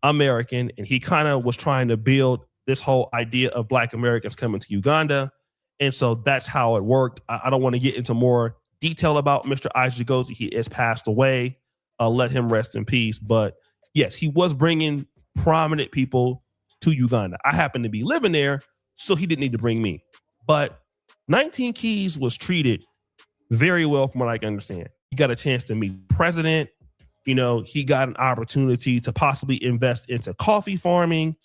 American, and he kind of was trying to build this whole idea of Black Americans coming to Uganda. And so that's how it worked. I don't want to get into more detail about Mr. Isaac Chigozie. He has passed away. Let him rest in peace. But yes, he was bringing prominent people to Uganda. I happened to be living there, so he didn't need to bring me. But 19 Keys was treated very well from what I can understand. He got a chance to meet the president. You know, he got an opportunity to possibly invest into coffee farming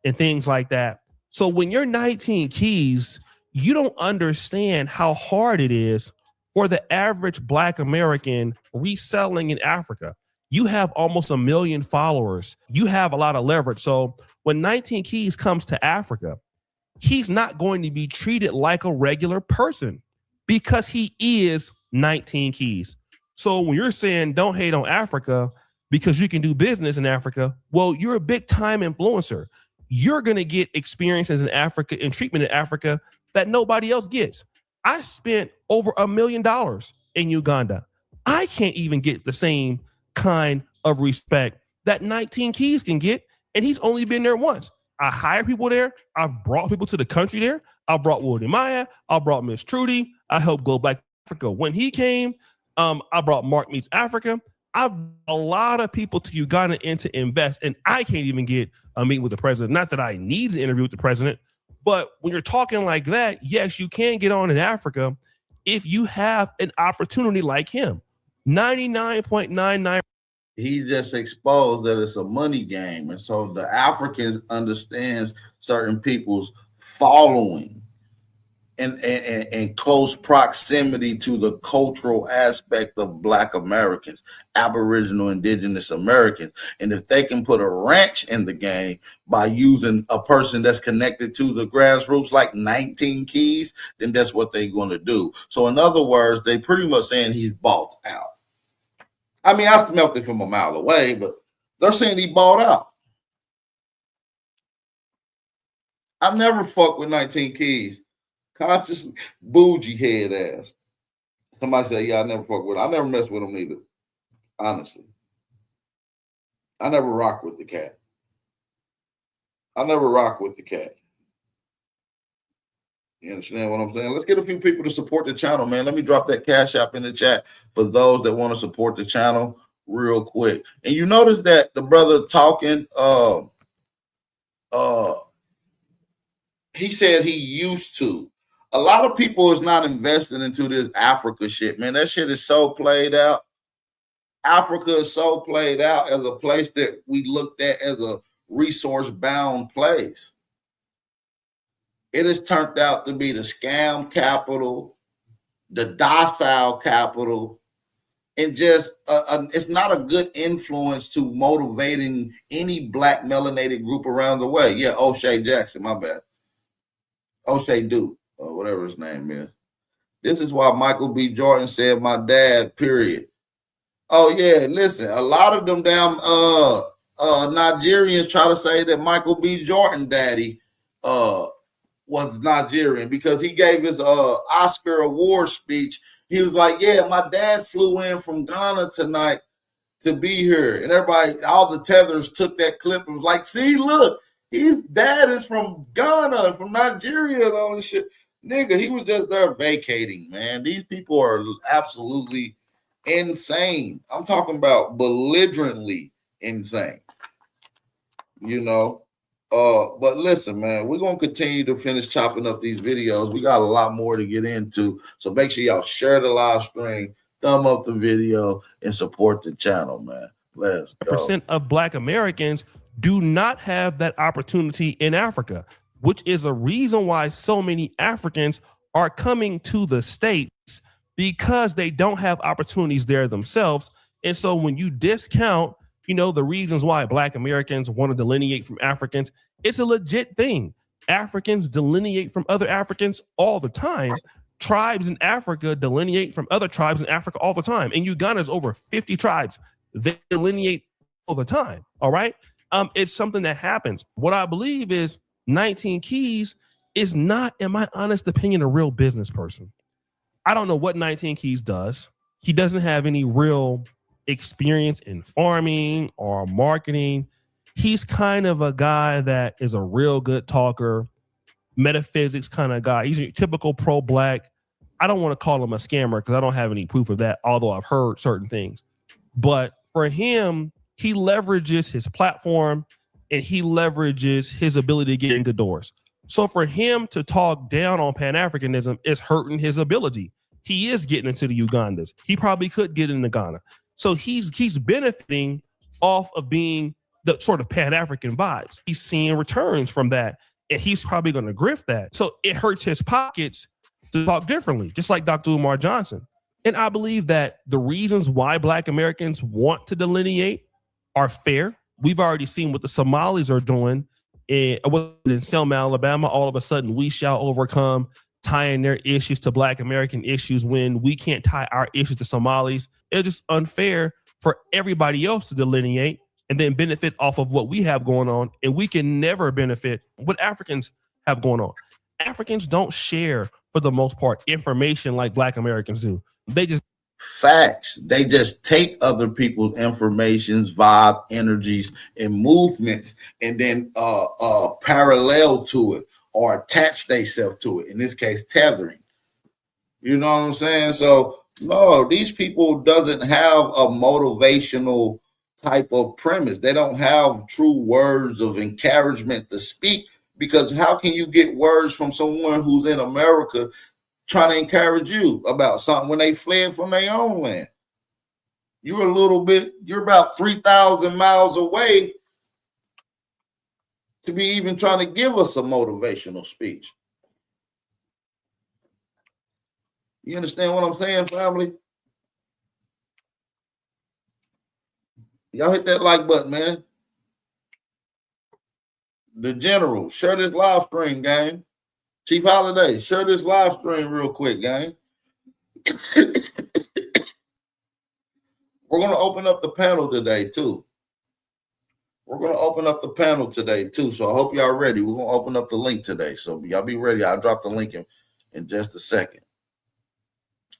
and things like that. So when you're 19 Keys, you don't understand how hard it is for the average Black American reselling in Africa. You have almost 1 million followers. You have a lot of leverage. So when 19 Keys comes to Africa, he's not going to be treated like a regular person because he is 19 Keys. So when you're saying don't hate on Africa because you can do business in Africa, well, you're a big time influencer. You're going to get experiences in Africa and treatment in Africa that nobody else gets. I spent over $1 million in Uganda. I can't even get the same kind of respect that 19 Keys can get, and he's only been there once. I hire people there. I've brought people to the country there. I brought Willie Maya. I brought Miss Trudy. I helped Go Black Africa when he came. I brought Mark Meets Africa. I've a lot of people to Uganda in to invest, and I can't even get a meeting with the president. Not that I need to interview with the president, but when you're talking like that, yes, you can get on in Africa if you have an opportunity like him. 99.99. He just exposed that it's a money game, and so the Africans understands certain people's following and close proximity to the cultural aspect of Black Americans, Aboriginal, Indigenous Americans. And if they can put a wrench in the game by using a person that's connected to the grassroots like 19 Keys, then that's what they're going to do. So in other words, they pretty much saying he's bought out. I mean, I smelt it from a mile away, but they're saying he bought out. I never fucked with 19 Keys. Conscious bougie head ass. Somebody say, yeah, I never fuck with him. I never mess with him either. Honestly. I never rock with the cat. I never rock with the cat. You understand what I'm saying? Let's get a few people to support the channel, man. Let me drop that Cash App in the chat for those that want to support the channel real quick. And you notice that the brother talking, he said he used to. A lot of people is not investing into this Africa shit, man. That shit is so played out. Africa is so played out as a place that we looked at as a resource-bound place. It has turned out to be the scam capital, the docile capital, and just it's not a good influence to motivating any Black melanated group around the way. Yeah, O'Shea Jackson, my bad. O'Shea Duke. Or whatever his name is. This is why Michael B. Jordan said my dad, period. Oh, yeah, listen, a lot of them damn Nigerians try to say that Michael B. Jordan daddy was Nigerian because he gave his Oscar award speech. He was like, yeah, my dad flew in from Ghana tonight to be here. And everybody, all the tethers took that clip and was like, see, look, his dad is from Ghana, from Nigeria and all this shit. Nigga, he was just there vacating, man. These people are absolutely insane. I'm talking about belligerently insane. You know? But listen, man, we're going to continue to finish chopping up these videos. We got a lot more to get into. So make sure y'all share the live stream, thumb up the video, and support the channel, man. Let's go. Percent of Black Americans do not have that opportunity in Africa, which is a reason why so many Africans are coming to the States because they don't have opportunities there themselves. And so when you discount, you know, the reasons why Black Americans want to delineate from Africans, it's a legit thing. Africans delineate from other Africans all the time. Tribes in Africa delineate from other tribes in Africa all the time. In Uganda, there's over 50 tribes. They delineate all the time. All right. It's something that happens. What I believe is 19 Keys is not, in my honest opinion, a real business person. I don't know what 19 Keys does. He doesn't have any real experience in farming or marketing. He's kind of a guy that is a real good talker, metaphysics kind of guy. He's a typical pro-Black. I don't want to call him a scammer because I don't have any proof of that, although I've heard certain things. But for him, he leverages his platform and he leverages his ability to get in good doors. So for him to talk down on Pan-Africanism is hurting his ability. He is getting into the Ugandas. He probably could get into Ghana. So he's benefiting off of being the sort of Pan-African vibes. He's seeing returns from that, and he's probably going to grift that. So it hurts his pockets to talk differently, just like Dr. Umar Johnson. And I believe that the reasons why Black Americans want to delineate are fair. We've already seen what the Somalis are doing in Selma, Alabama. All of a sudden, we shall overcome, tying their issues to Black American issues when we can't tie our issues to Somalis. It's just unfair for everybody else to delineate and then benefit off of what we have going on. And we can never benefit what Africans have going on. Africans don't share, for the most part, information like Black Americans do. They just Facts. They just take other people's informations, vibe, energies, and movements, and then parallel to it or attach themselves to it. In this case, tethering. You know what I'm saying? So no, these people doesn't have a motivational type of premise. They don't have true words of encouragement to speak, because how can you get words from someone who's in America trying to encourage you about something when they fled from their own land? You're about 3,000 miles away to be even trying to give us a motivational speech. You understand what I'm saying, family? Y'all hit that like button, man. The general, share this live stream, gang. Chief Holiday, share this live stream real quick, gang. We're going to open up the panel today, too. So I hope y'all ready. We're going to open up the link today. So y'all be ready. I'll drop the link in just a second.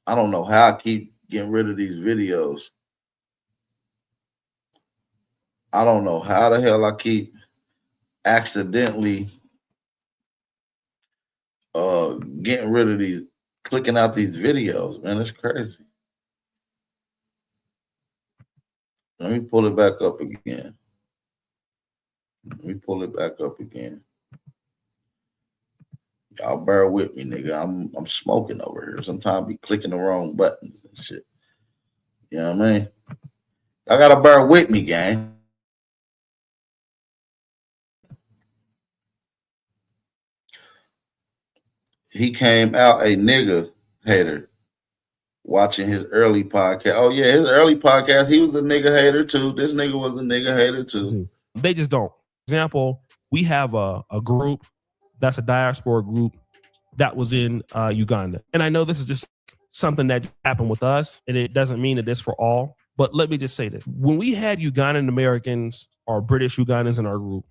I don't know how I keep getting rid of these videos. I don't know how the hell I keep accidentally getting rid of these, clicking out these videos, man. It's crazy. Let me pull it back up again. Y'all bear with me, nigga. I'm smoking over here. Sometimes I be clicking the wrong buttons and shit. You know what I mean? I gotta bear with me, gang. He came out a nigga hater watching his early podcast. Oh, yeah, his early podcast, he was a nigga hater too. This nigga was a nigga hater too. They just don't. For example, we have a group that's a diaspora group that was in Uganda. And I know this is just something that happened with us, and it doesn't mean that it's for all. But let me just say this. When we had Ugandan Americans or British Ugandans in our group,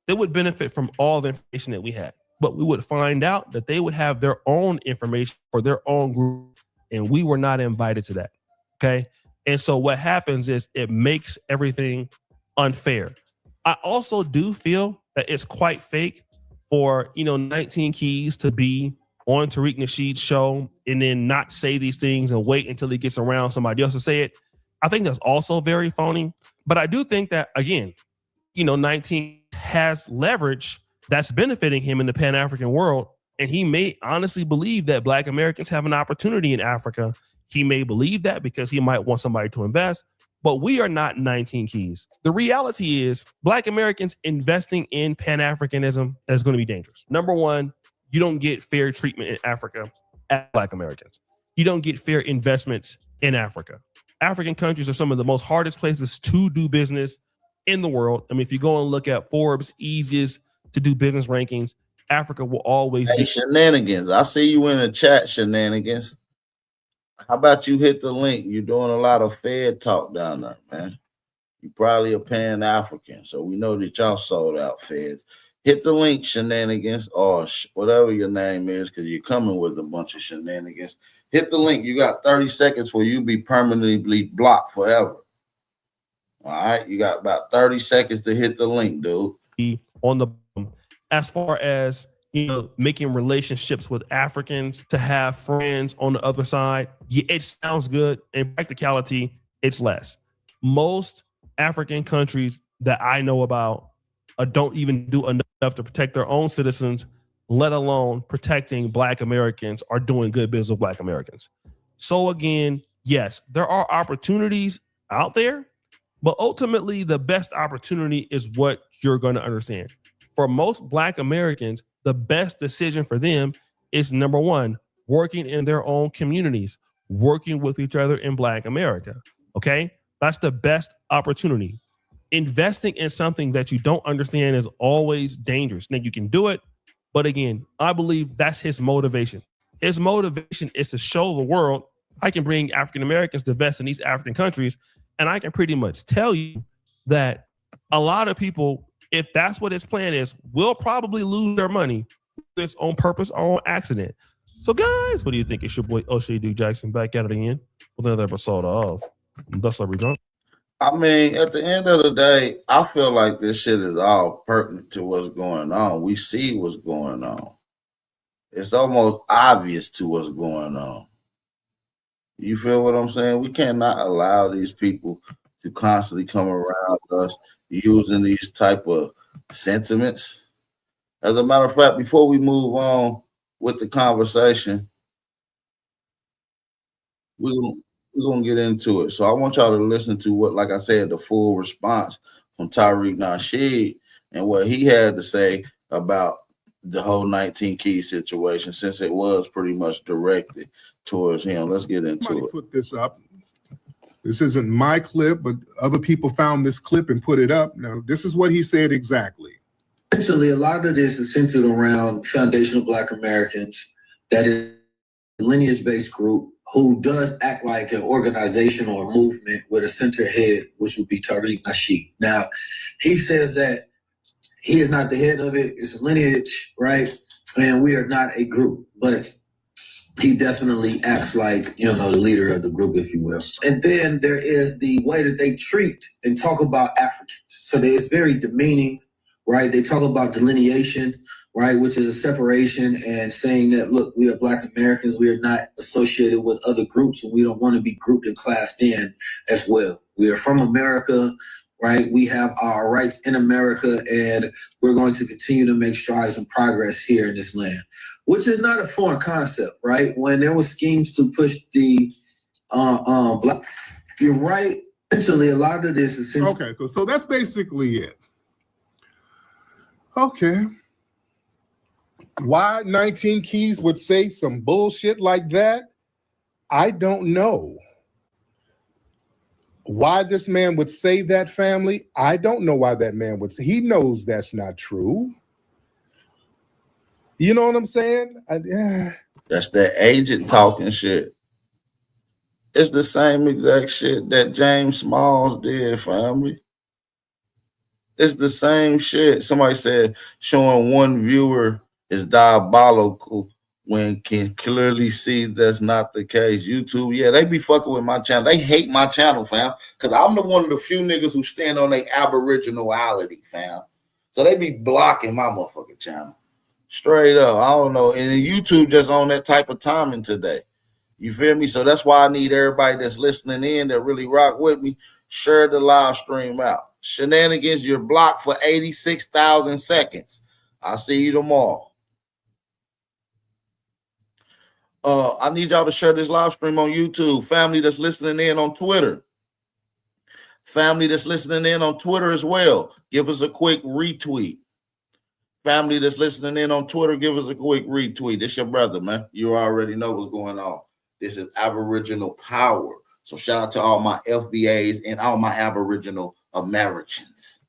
they would benefit from all the information that we had. But we would find out that they would have their own information for their own group, and we were not invited to that. Okay. And so what happens is it makes everything unfair. I also do feel that it's quite fake for, 19 Keys to be on Tariq Nasheed's show and then not say these things and wait until he gets around somebody else to say it. I think that's also very phony. But I do think that, again, 19 has leverage that's benefiting him in the Pan-African world. And he may honestly believe that Black Americans have an opportunity in Africa. He may believe that because he might want somebody to invest. But we are not 19 Keys. The reality is Black Americans investing in Pan-Africanism is going to be dangerous. Number one, you don't get fair treatment in Africa as Black Americans. You don't get fair investments in Africa. African countries are some of the most hardest places to do business in the world. I mean, if you go and look at Forbes' easiest to do business rankings, Africa will always be Shenanigans. I see you in the chat, Shenanigans. How about you hit the link? You're doing a lot of Fed talk down there, man. You probably a Pan-African, so we know that y'all sold out Feds. Hit the link, Shenanigans, or whatever your name is, because you're coming with a bunch of shenanigans. Hit the link. You got 30 seconds for you be permanently blocked forever. All right, you got about 30 seconds to hit the link, dude. On the as far as making relationships with Africans, to have friends on the other side, yeah, it sounds good. In practicality, it's less. Most African countries that I know about don't even do enough to protect their own citizens, let alone protecting Black Americans or doing good business with Black Americans. So again, yes, there are opportunities out there, but ultimately the best opportunity is what you're going to understand. For most Black Americans, the best decision for them is, number one, working in their own communities, working with each other in Black America. Okay, that's the best opportunity. Investing in something that you don't understand is always dangerous. Now, you can do it, but again, I believe that's his motivation. His motivation is to show the world, I can bring African Americans to invest in these African countries, and I can pretty much tell you that a lot of people, if that's what his plan is, will probably lose their money, whether it's on purpose or on accident. So, guys, what do you think? It's your boy O'Shea Duke Jackson back at it again with another episode of Thus Are We Drunk. I mean, at the end of the day, I feel like this shit is all pertinent to what's going on. We see what's going on. It's almost obvious to what's going on. You feel what I'm saying? We cannot allow these people to constantly come around us using these type of sentiments. As a matter of fact, before we move on with the conversation, we're gonna get into it. So I want y'all to listen to what, like I said, the full response from Tariq Nasheed and what he had to say about the whole 19 Keys situation, since it was pretty much directed towards him. Let's get into Somebody it. put this up. This isn't my clip, but other people found this clip and put it up. Now, this is what he said exactly. Essentially, a lot of this is centered around foundational Black Americans. That is a lineage-based group who does act like an organization or a movement with a center head, which would be Tariq Nasheed. Now, he says that he is not the head of it. It's a lineage, right? And we are not a group, but he definitely acts like, the leader of the group, if you will. And then there is the way that they treat and talk about Africans. So it's very demeaning, right? They talk about delineation, right, which is a separation and saying that, look, we are Black Americans. We are not associated with other groups, and we don't want to be grouped and classed in as well. We are from America, right? We have our rights in America, and we're going to continue to make strides and progress here in this land, which is not a foreign concept, right? When there were schemes to push the Black, you're right. Essentially, a lot of this is Okay, cool. So that's basically it. Okay. Why 19 Keys would say some bullshit like that, I don't know. Why this man would say that, family, I don't know why that man would say. He knows that's not true. You know what I'm saying? That's that agent talking shit. It's the same exact shit that James Smalls did, family. It's the same shit. Somebody said showing one viewer is diabolical when can clearly see that's not the case. YouTube, yeah, they be fucking with my channel. They hate my channel, fam, because I'm the one of the few niggas who stand on their aboriginality, fam. So they be blocking my motherfucking channel. Straight up. I don't know. And YouTube just on that type of timing today. You feel me? So that's why I need everybody that's listening in that really rock with me, share the live stream out. Shenanigans, you're blocked for 86,000 seconds. I'll see you tomorrow. I need y'all to share this live stream on YouTube. Family that's listening in on Twitter. Family that's listening in on Twitter as well. Give us a quick retweet. Family that's listening in on Twitter, give us a quick retweet. This your brother, man. You already know what's going on. This is Aboriginal Power. So shout out to all my FBAs and all my Aboriginal Americans.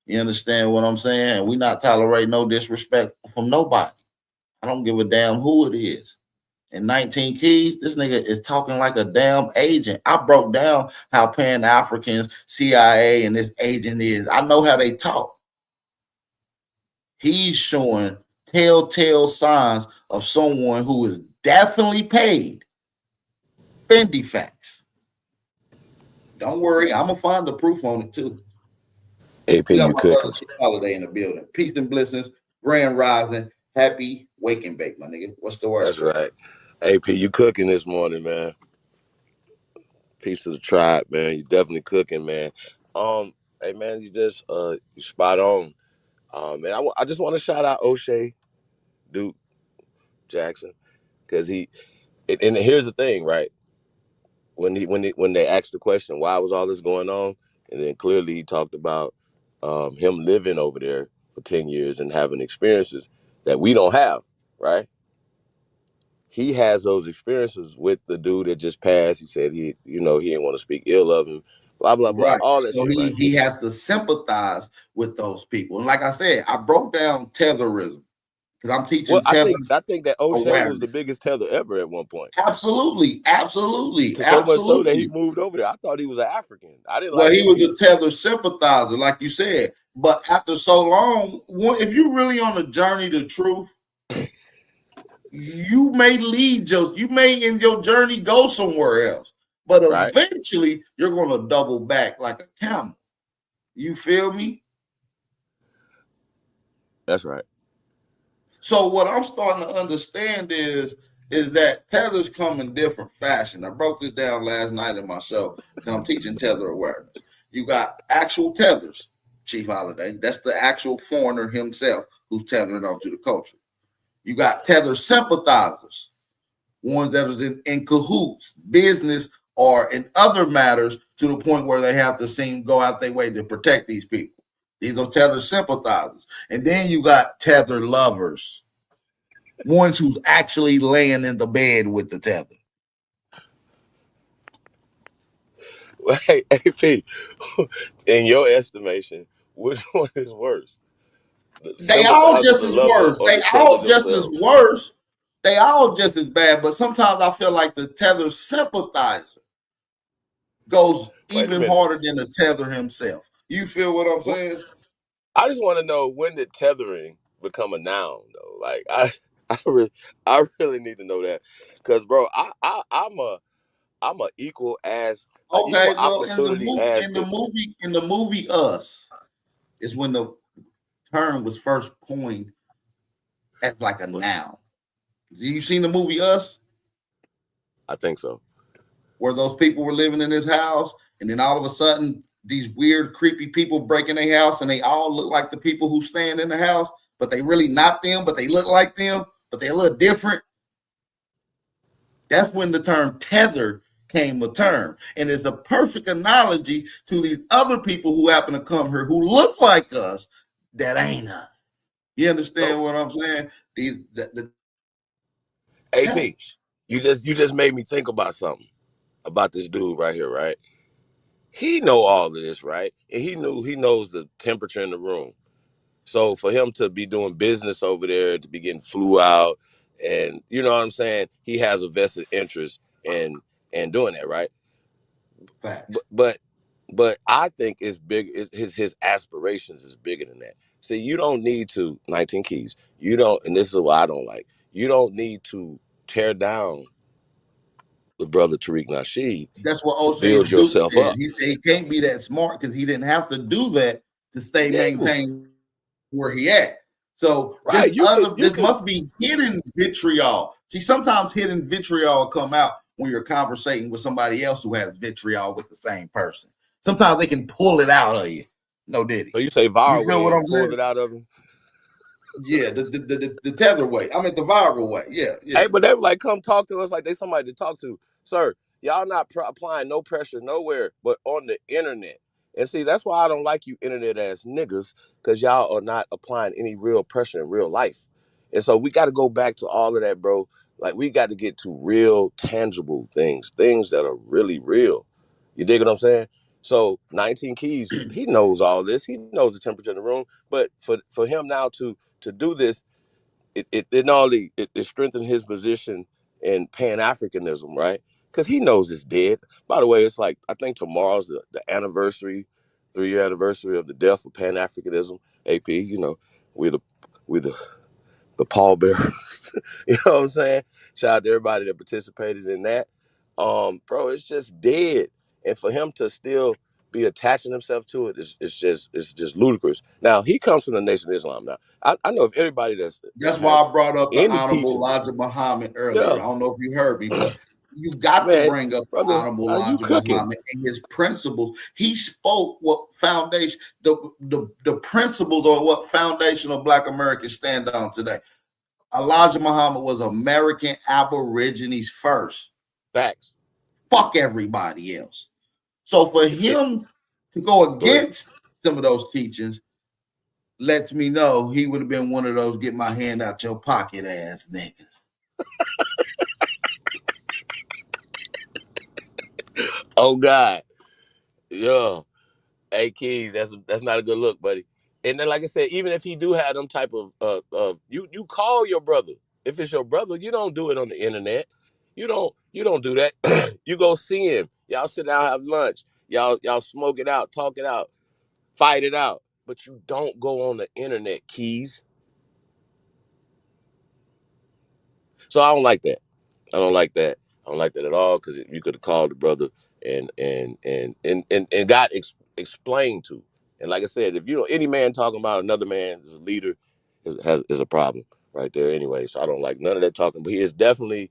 You understand what I'm saying? We not tolerating no disrespect from nobody. I don't give a damn who it is. In 19 Keys, this nigga is talking like a damn agent. I broke down how Pan-Africans, CIA, and this agent is. I know how they talk. He's showing telltale signs of someone who is definitely paid. Fendi facts. Don't worry, I'm gonna find the proof on it too. AP, you cooking? Holiday in the building. Peace and blessings. Grand rising. Happy wake and bake, my nigga. What's the word? That's right. AP, you cooking this morning, man. Peace to the tribe, man. You definitely cooking, man. Hey, man, you just you spot on. Man, I just want to shout out O'Shea Duke Jackson, because and here's the thing, right? When they asked the question, why was all this going on, and then clearly he talked about him living over there for 10 years and having experiences that we don't have, right? He has those experiences with the dude that just passed. He said he didn't want to speak ill of him, blah, blah, blah, Right. all that so shit, right? he has to sympathize with those people. And like I said, I broke down tetherism because I'm teaching tether. I think that O'Shea awareness. was the biggest tether ever at one point. Absolutely. So much so that he moved over there. I thought he was an African. I didn't like he was a tether sympathizer, like you said. But after so long, if you're really on a journey to truth, you may you may in your journey go somewhere else, but eventually you're gonna double back like a camel. You feel me? That's right. So what I'm starting to understand is that tethers come in different fashion. I broke this down last night in my show because I'm teaching tether awareness. You got actual tethers, Chief Holiday. That's the actual foreigner himself who's tethering onto the culture. You got tether sympathizers, ones that is in cahoots, business, or in other matters to the point where they have to go out their way to protect these people. These are tether sympathizers. And then you got tether lovers, ones who's actually laying in the bed with the tether. Well, hey, AP, in your estimation, which one is worse? They all just The as lover worse. or They the tether all just as themselves? worse. They all just as bad. But sometimes I feel like the tether sympathizer goes Wait a even minute. harder than the tether himself. You feel what I'm saying? I just want to know, when did tethering become a noun, though? Like, I really need to know that, because, bro, I'm a equal Okay, well, opportunity ass nigga. in the movie Us is when the term was first coined as like a noun. You seen the movie Us? I think so. Where those people were living in this house, and then all of a sudden, these weird, creepy people break in their house, and they all look like the people who stand in the house, but they really not them, but they look like them, but they're a little different. That's when the term tether came a term. And it's a perfect analogy to these other people who happen to come here who look like us that ain't us. You understand what I'm saying? The AP, you just made me think about something, about this dude right here, right? He know all of this, right? And he knows the temperature in the room. So for him to be doing business over there, to be getting flew out, and you know what I'm saying, he has a vested interest in doing that, right? Facts. But I think it's big. His aspirations is bigger than that. See, you don't need to 19 keys. You don't, and this is what I don't like. You don't need to tear down the brother Tariq Nasheed That's what to O'Shea build Duke yourself said. up. He said he can't be that smart because he didn't have to do that to He stay didn't. maintained where he at. So Right? You this can. must be hidden vitriol. See, sometimes hidden vitriol come out when you're conversating with somebody else who has vitriol with the same person. Sometimes they can pull it out of you. No diddy. So you say You viral feel what ways I'm pulled saying? it out of him? Yeah, the tether way. I mean the viral way. Yeah, yeah. Hey, but they were like, come talk to us like they somebody to talk to. Sir, y'all not applying no pressure nowhere but on the internet. And see, that's why I don't like you internet ass niggas, because y'all are not applying any real pressure in real life. And so we got to go back to all of that, bro. Like, we got to get to real, tangible things that are really real. You dig what I'm saying? So 19 Keys, he knows all this. He knows the temperature in the room. But for him now to do this, it not only it strengthened his position in Pan-Africanism, right? Because he knows it's dead. By the way, it's like, I think tomorrow's the anniversary, 3-year anniversary of the death of Pan-Africanism. AP, you know, we the pallbearers. You know what I'm saying? Shout out to everybody that participated in that. Bro, it's just dead. And for him to still be attaching himself to it it's just ludicrous. Now, he comes from the Nation of Islam. Now, I know if everybody that That's why I has brought up the any Honorable teaching, Elijah Muhammad earlier. yeah, I don't know if you heard me, but you got to man, bring up the brother, Honorable are you Elijah cooking? Muhammad and his principles. He spoke what foundation, the principles or what foundational Black Americans stand on today. Elijah Muhammad was American Aborigines first. Facts. Fuck everybody else. So for him to go Go ahead. against some of those teachings lets me know he would have been one of those get my hand out your pocket ass niggas. Oh God. Yeah. Hey, Keys, that's not a good look, buddy. And then, like I said, even if he do have them type of you call your brother. If it's your brother, you don't do it on the internet. You don't do that. You go see him. Y'all sit down, have lunch. Y'all smoke it out, talk it out, fight it out. But you don't go on the internet, Keys. So I don't like that. I don't like that. I don't like that at all, because you could have called the brother and got explained to. And like I said, if any man talking about another man as a leader is a problem right there anyway. So I don't like none of that talking. But he is definitely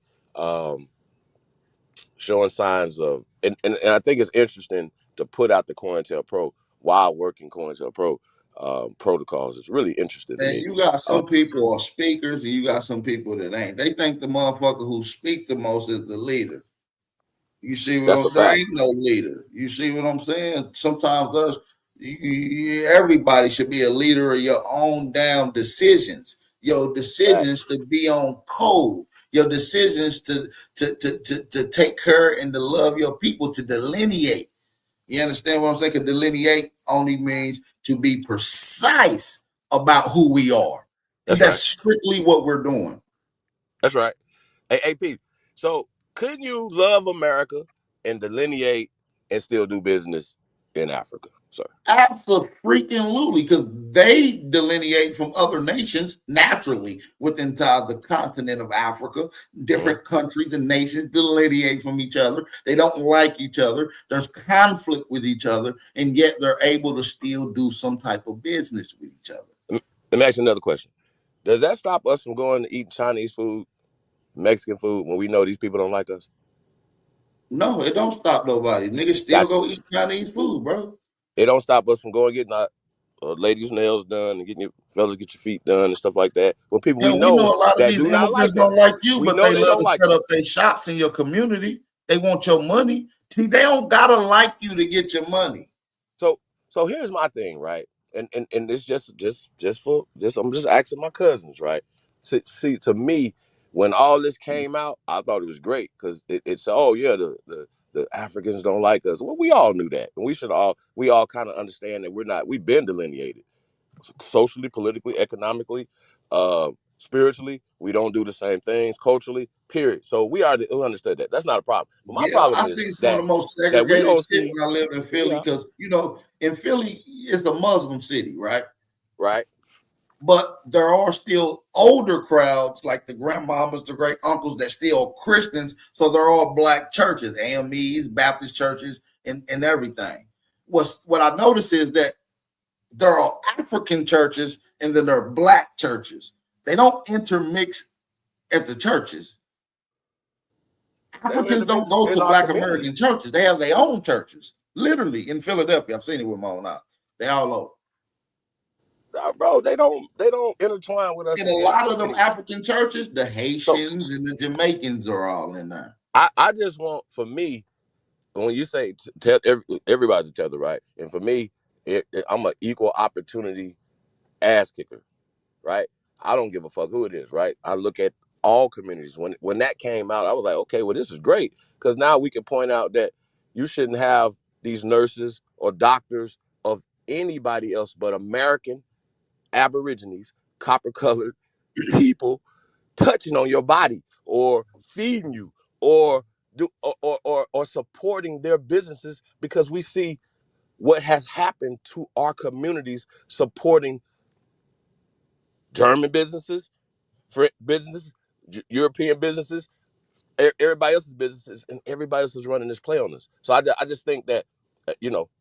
showing signs of, and I think it's interesting to put out the COINTELPRO while working COINTELPRO protocols. It's really interesting to And me. you got some people are speakers, and you got some people that ain't. They think the motherfucker who speak the most is the leader. You see what That's I'm a saying? fact. Ain't no leader. You see what I'm saying? Sometimes everybody should be a leader of your own damn decisions. Your decisions to be on code. Your decisions to take care and to love your people, to delineate. You understand what I'm saying? Because delineate only means to be precise about who we are. That's That's right. strictly what we're doing. That's right. Hey, AP. So couldn't you love America and delineate and still do business in Africa, sir? Absolutely, because they delineate from other nations naturally within the continent of Africa. Different countries and nations delineate from each other. They don't like each other. There's conflict with each other, and yet they're able to still do some type of business with each other. Let me ask you another question. Does that stop us from going to eat Chinese food, Mexican food, when we know these people don't like us? No, it don't stop nobody. Niggas still Gotcha. go eat Chinese food, bro. It don't stop us from going getting our ladies' nails done and getting your fellas get your feet done and stuff like that. When people we And we know know a lot of that these do not immigrants like don't us, like you, we but know they they love don't to like set us. up their shops in your community. They want your money. See, they don't gotta like you to get your money. So here's my thing, right? And it's just for this. I'm just asking my cousins, right? See, to me, when all this came out, I thought it was great, because it's oh yeah, the Africans don't like us. Well, we all knew that, and we all kind of understand that we've been delineated socially, politically, economically, spiritually. We don't do the same things culturally. Period. So we understood that. That's not a problem. But my Yeah, problem I is seen some of that the most we segregated don't shit see. when I lived in Philly, Yeah. because in Philly it's a Muslim city, right? Right. But there are still older crowds, like the grandmamas, the great uncles, that still Christians. So they're all black churches, AMEs, Baptist churches, and everything. What I notice is that there are African churches and then there are black churches. They don't intermix at the churches. Africans don't go in to our black communities. American churches. They have their own churches. Literally in Philadelphia. I've seen it with my own eyes. They all over. Bro, they don't intertwine with us And a in lot of them any. African churches, the So Haitians and the Jamaicans are all in there. I just want, for me, when you say tell everybody to tell the right, and for me, I'm an equal opportunity ass kicker, right? I don't give a fuck who it is, right? I look at all communities. When that came out, I was like, okay, well, this is great, because now we can point out that you shouldn't have these nurses or doctors of anybody else but American Aborigines, copper-colored people touching on your body or feeding you or supporting their businesses, because we see what has happened to our communities supporting German businesses, French businesses, European businesses, everybody else's businesses, and everybody else is running this play on us. So I just think that,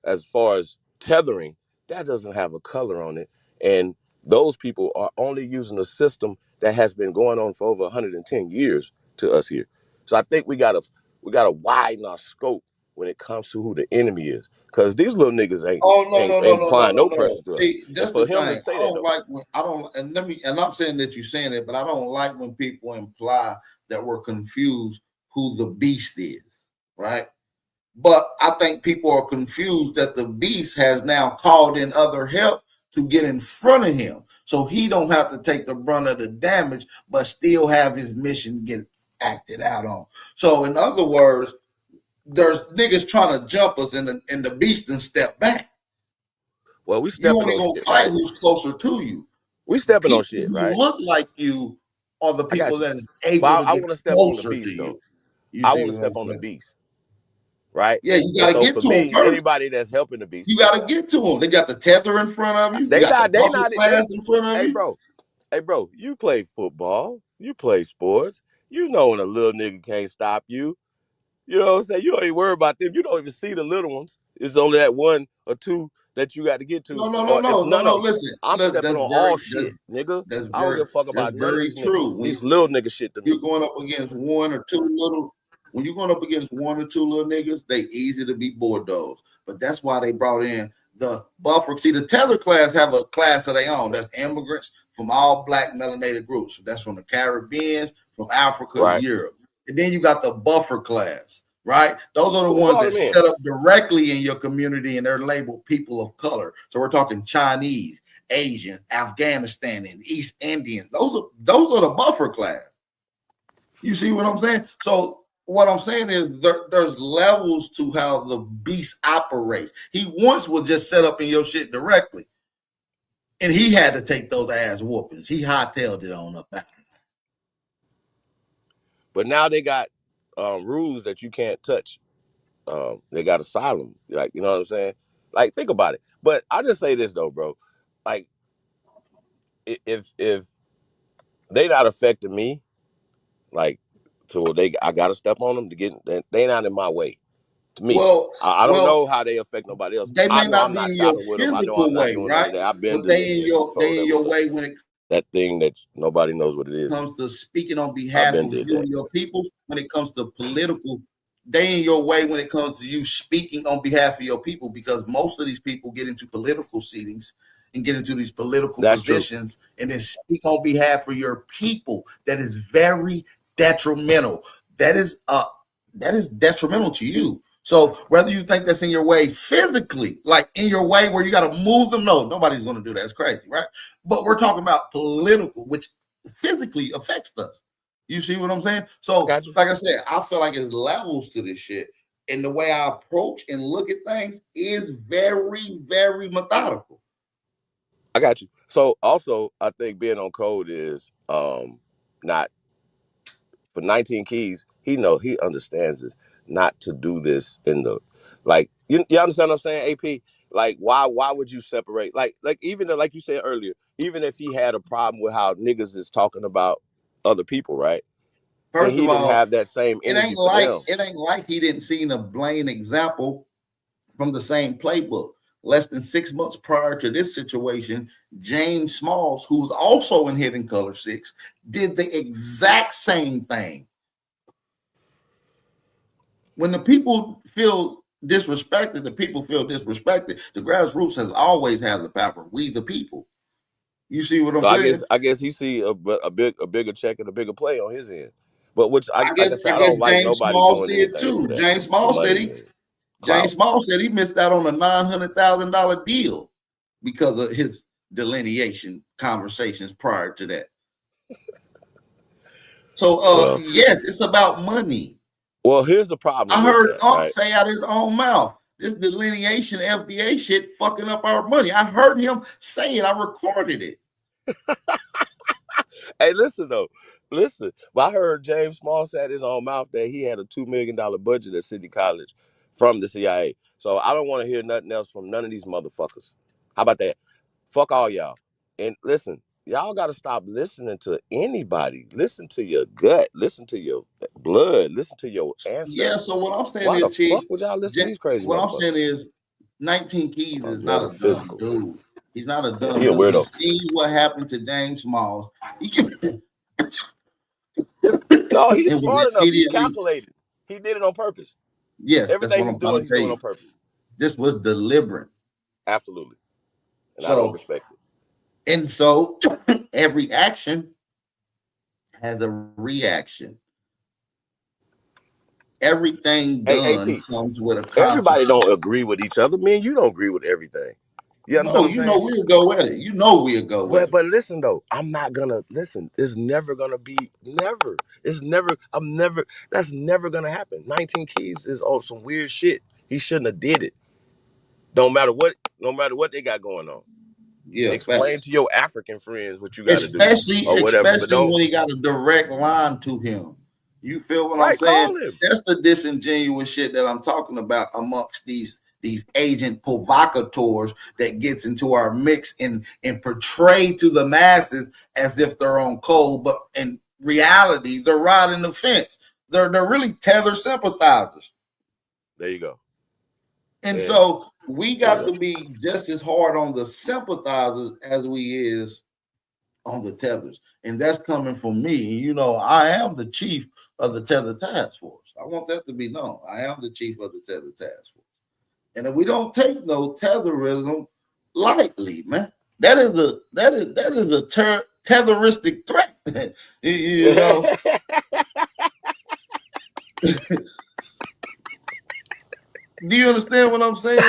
as far as tethering, that doesn't have a color on it. And those people are only using a system that has been going on for over 110 years to us here. So I think we gotta widen our scope when it comes to who the enemy is, because these little niggas Oh no, ain't no, no, no, no, applying no, no no. pressure to us. See, And that's for the him to thing. say I that, don't though, like when I don't and I'm saying that you're saying it, but I don't like when people imply that we're confused who the beast is, right? But I think people are confused that the beast has now called in other help to get in front of him, so he don't have to take the brunt of the damage, but still have his mission get acted out on. So, in other words, there's niggas trying to jump us, and the beast and step back. well, we You stepping only on gonna shit, fight right? who's closer to you. We stepping on People shit, who right? look like you are the I got people you. that is able But to I get want to step on the closer to beast, you. though. You I see want to what step I'm on the saying? beast, right? Yeah, you And got to so get for to them me, first. anybody that's helping the beast, You got to get to them. They got the tether in front of you. You they got the not, public class in front of hey, you. bro, you play football, you play sports, You know when a little nigga can't stop you. You know what I'm saying? You don't even worry about them. You don't even see the little ones. It's only that one or two that you got to get to. Or if none of them, Listen, I'm stepping on all shit, nigga. I don't give a fuck that's about none of very these true. niggas. These little nigga shit to me. You're going up against one or two little. When you're going up against one or two little niggas, they easy to be bulldozed. But that's why they brought in the buffer. See, the tether class have a class of their own. That's immigrants from all black melanated groups. That's from the Caribbean, from Africa, Right. Europe. And then you got the buffer class, right? Those are the Who ones brought that them in? set up directly in your community, and they're labeled people of color. So we're talking Chinese, Asian, Afghanistan, and East Indians. Those are the buffer class. You see what I'm saying? So what I'm saying is there's levels to how the beast operates. He once was just set up in your shit directly, and he had to take those ass whoopings. He hightailed it on up out. But now they got rules that you can't touch. They got asylum. Like, you know what I'm saying? Like, think about it. But I just say this though, bro. Like, if they not affecting me, like, so I gotta step on them to get. They not in my way. To me, I don't know how they affect nobody else. They I may know not I'm be not in your shopping with them. I know physical I'm not way, doing right? none of that. I've been But they in your before way when it that thing that nobody knows what it is. comes to speaking on behalf of you that. and your people. When it comes to political, they in your way when it comes to you speaking on behalf of your people, because most of these people get into political seatings and get into these political positions and then speak on behalf of your people. That is very detrimental. That is detrimental to you. So whether you think that's in your way physically, like in your way where you got to move them, no, nobody's going to do that. It's crazy, right? But we're talking about political, which physically affects us. You see what I'm saying? So, like I said, I feel like there's levels to this shit. And the way I approach and look at things is very, very methodical. I got you. So also, I think being on code is not for 19 keys. He understands this, not to do this in the like. You understand what I'm saying, AP? Like, why would you separate? Like even like you said earlier, even if he had a problem with how niggas is talking about other people, right? First he of all, didn't have that same energy for them. It ain't like he didn't see a blatant example from the same playbook. Less than 6 months prior to this situation, James Smalls, who's also in Hidden Color 6, did the exact same thing. When the people feel disrespected, the people feel disrespected. The grassroots has always had the power. We the people. You see what I'm saying? I guess he see a bigger check and a bigger play on his end. But which I guess don't like James nobody Smalls doing did anything too. for that. James Smalls said he missed out on a $900,000 deal because of his delineation conversations prior to that. So yes, it's about money. Well, here's the problem. I heard Unc say out his own mouth, this delineation FBA shit fucking up our money. I heard him say it. I recorded it. Hey, listen though. Listen, but I heard James Small said his own mouth that he had a $2 million budget at City College from the CIA. So I don't want to hear nothing else from none of these motherfuckers. How about that? Fuck all y'all. And listen, y'all got to stop listening to anybody. Listen to your gut. Listen to your blood. Listen to your ancestors. Yeah, so what I'm saying Why is, the fuck would y'all listen to these crazy what motherfuckers? I'm saying is 19 Keys is not a dumb dude. He's not a dumb He a weirdo. dude. He sees what happened to James Smalls. No, he's smart enough. He calculated. He did it on purpose. Yes, everything he's doing on purpose. This was deliberate. Absolutely. And I don't respect it. And so every action has a reaction. Everything done comes with a consequence. Everybody don't agree with each other. Man, you don't agree with everything. You understand? No, you know we'll go at it. You know we'll go with it. But listen though, I'm not gonna listen. It's never gonna be never. It's never. That's never gonna happen. 19 Keys is on some weird shit. He shouldn't have did it. No matter what they got going on. Yeah. Explain to your African friends what you got to do. Especially when he got a direct line to him. You feel what I'm saying? That's the disingenuous shit that I'm talking about amongst these agent provocateurs that gets into our mix and portray to the masses as if they're on code, reality, they're riding the fence. They're really tether sympathizers. There you go. And Yeah. so we got to be just as hard on the sympathizers as we is on the tethers. And that's coming from me. You know, I am the chief of the tether task force. I want that to be known. I am the chief of the tether task force. And if we don't take no tetherism lightly, man, that is a tetheristic threat. You know. Do you understand what I'm saying?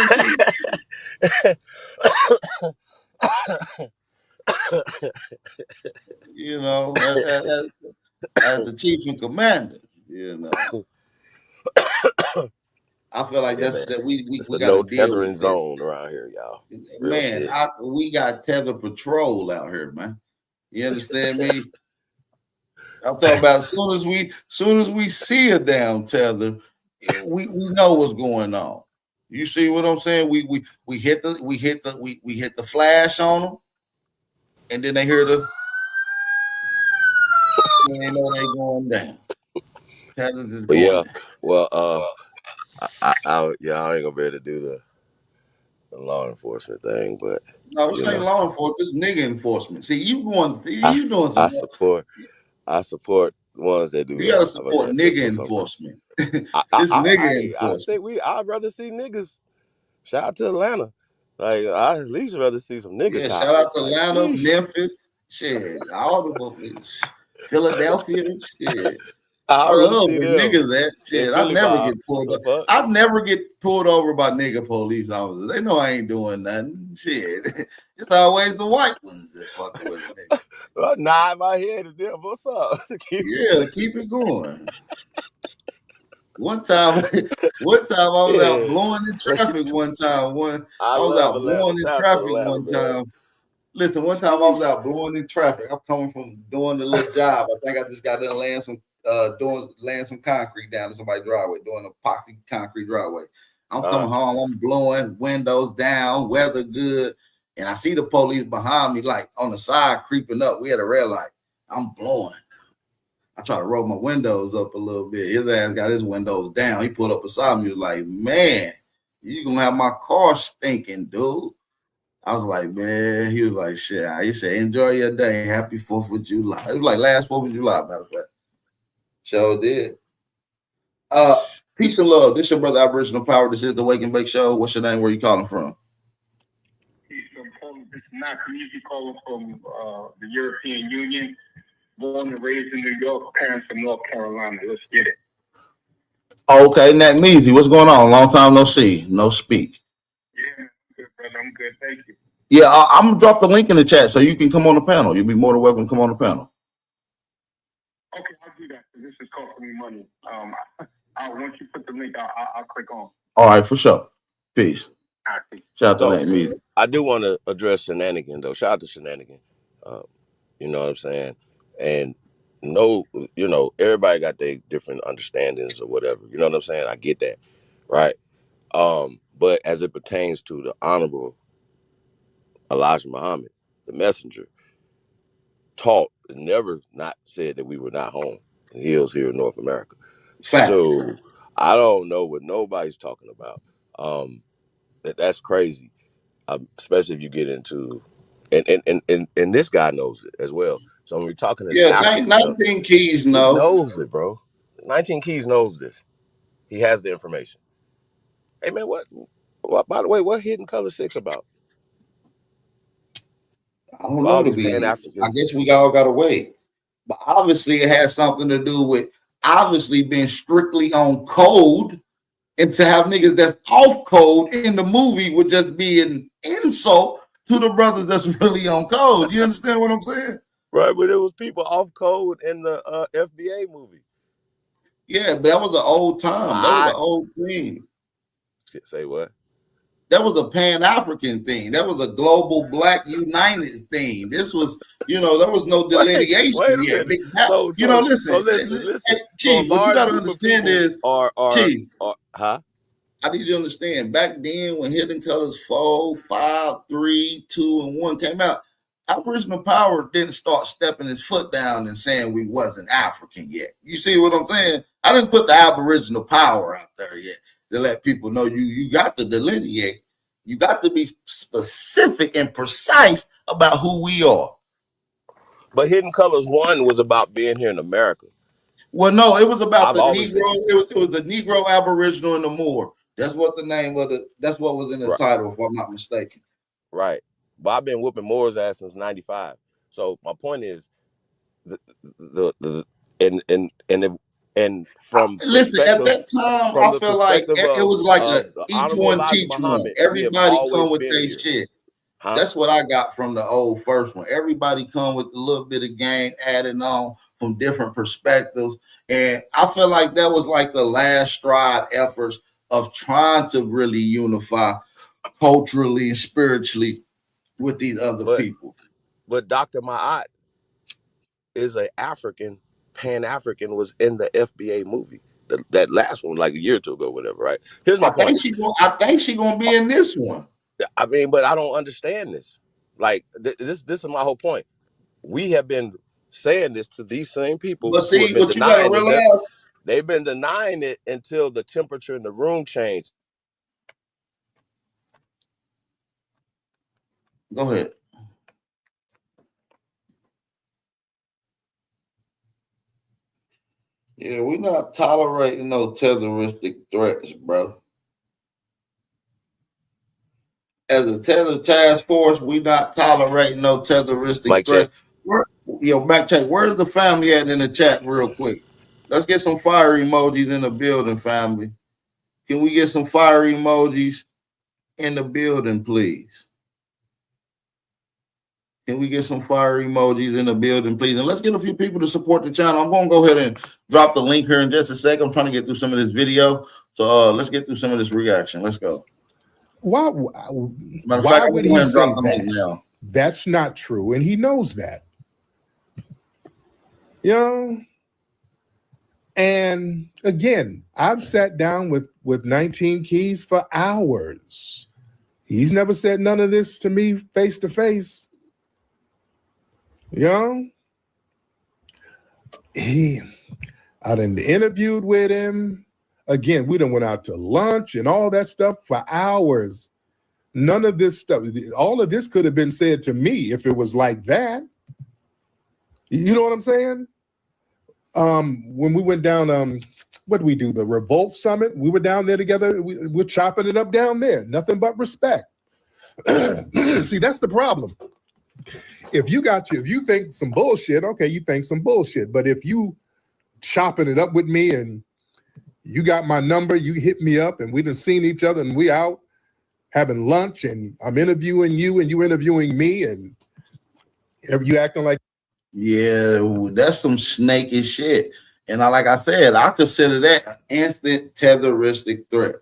You know, as the chief and commander, you know. I feel like that we got no to deal tethering with zone around here, y'all. Real man, shit. we got tether patrol out here, man. You understand me? I'm talking about as soon as we see a damn tether, we know what's going on. You see what I'm saying? We hit the flash on them, and then they hear the and they know they going down. Tethers is But going yeah, down. well, I ain't gonna be able to do the law enforcement thing, but No, this ain't law enforcement. This nigga enforcement. See, you doing I some. support ones that do You that. gotta How about support that? Let's nigga put something. enforcement. It's nigga I enforcement. think I'd rather see niggas. Shout out to Atlanta. Like I at least rather see some nigga Yeah, shout out cops. to Like, Atlanta, sheesh. Memphis, shit, all the Philadelphia, shit. I I'd rather love see where them niggas at. in Shit, I Philly never Bob. get pulled The up. fuck? I never get pulled over by nigga police officers. They know I ain't doing nothing. Shit. It's always the white ones that's fucking with a nigga. Well, nod my head at them. What's up? Yeah, keep it going. One time I was out blowing in traffic one time. I I was love out Atlanta. blowing in Shout out to traffic Atlanta, one man. time. Listen, one time I was out blowing in traffic. I'm coming from doing the little job. I think I just got done laying some concrete down to somebody's driveway, doing a pocket concrete driveway. I'm coming home, I'm blowing, windows down, weather good, and I see the police behind me, like on the side creeping up. We had a red light. I'm blowing. I try to roll my windows up a little bit. His ass got his windows down. He pulled up beside me. He was like, man, you gonna have my car stinking, dude. I was like, man, he was like, shit. He said, enjoy your day. Happy 4th of July. It was like last 4th of July, matter of fact. Sure did. Peace and love. This your brother Aboriginal Power. This is the Wake and Bake Show. What's your name? Where you calling from? This is not usually calling from the European Union. Born and raised in New York, parents from North Carolina. Let's get it. Okay, Nat Measy, what's going on? Long time no see, no speak. Yeah, good, brother. I'm good. Thank you. Yeah, I'm gonna drop the link in the chat so you can come on the panel. You'll be more than welcome to come on the panel. Okay, I'll do that. This is costing me money. Once you put the link, I'll click on. All right, for sure. Peace. Right. Shout out to Nat Measy. I do want to address Shenanigan though. Shout out to Shenanigan. You know what I'm saying? And everybody got their different understandings or whatever. You know what I'm saying? I get that, right? But as it pertains to the Honorable Elijah Muhammad, the messenger, taught and never not said that we were not home in hills here in North America. Fact. So I don't know what nobody's talking about. That's crazy, especially if you get into and this guy knows it as well. So when we're talking this African 19 stuff, Keys he know. knows it, bro. 19 Keys knows this. He has the information. Hey man, what by the way, what Hidden Color 6 about? I don't know, All to these be honest. Pan-Africans. I guess we all gotta wait. But obviously it has something to do with obviously being strictly on code, and to have niggas that's off code in the movie would just be an insult to the brothers that's really on code. You understand what I'm saying? Right, but it was people off code in the FBA movie. Yeah, but that was an old time. That was an old thing. Say what? That was a Pan-African thing. That was a global Black United thing. This was, there was no delineation yet. Listen. Chief, what you got to understand is, Chief, huh? I need you to understand, back then when Hidden Colors 4, 5, 3, 2, and 1 came out, Aboriginal power didn't start stepping his foot down and saying we wasn't African yet. You see what I'm saying? I didn't put the Aboriginal power out there yet to let people know you got to delineate. You got to be specific and precise about who we are. But Hidden Colors 1 was about being here in America. Well, no, it was about I've the always Negro. been. It was the Negro, Aboriginal, and the Moor. That's what the name of that's what was in the Right. title, if I'm not mistaken. Right. But I've been whooping Moore's ass since '95. So my point is, the and from Listen, at that time, from I the feel like perspective it was like a the each Honorable one Elijah teach one. Muhammad, we have Everybody always come with been their here. shit. Huh? That's what I got from the old first one. Everybody come with a little bit of game added on from different perspectives. And I feel like that was like the last stride efforts of trying to really unify culturally and spiritually with these other people. But Dr. Ma'at is an African, Pan-African, was in the FBA movie. That last one, like a year or two ago, whatever, right? Here's my point. I think she's gonna be in this one. I mean, but I don't understand this. Like this is my whole point. We have been saying this to these same people But see, who have been what you gotta denying it. realize, They've been denying it until the temperature in the room changed. go ahead. Yeah, we're not tolerating no terroristic threats, bro. As a tether task force, we not tolerating no terroristic Mike check. threats. Back check. Where's the family at in the chat, real quick? Let's get some fire emojis in the building, family. Can we get some fire emojis in the building, please? Can we get some fire emojis in the building, please? And let's get a few people to support the channel. I'm going to go ahead and drop the link here in just a second. I'm trying to get through some of this video. So let's get through some of this reaction. Let's go. Why would he say that? That's not true, and he knows that. You know? And again, I've sat down with 19 Keys for hours. He's never said none of this to me face to face. You know? I done interviewed with him. Again, we done went out to lunch and all that stuff for hours. None of this stuff, all of this could have been said to me if it was like that. You know what I'm saying? When we went down, what did we do? The Revolt Summit. We were down there together. We're chopping it up down there. Nothing but respect. See, that's the problem. If you think some bullshit, okay, you think some bullshit. But if you chopping it up with me and you got my number, you hit me up and we done seen each other and we out having lunch and I'm interviewing you and you interviewing me and you acting like. Yeah, that's some snaky shit. And like I said, I consider that an instant terroristic threat.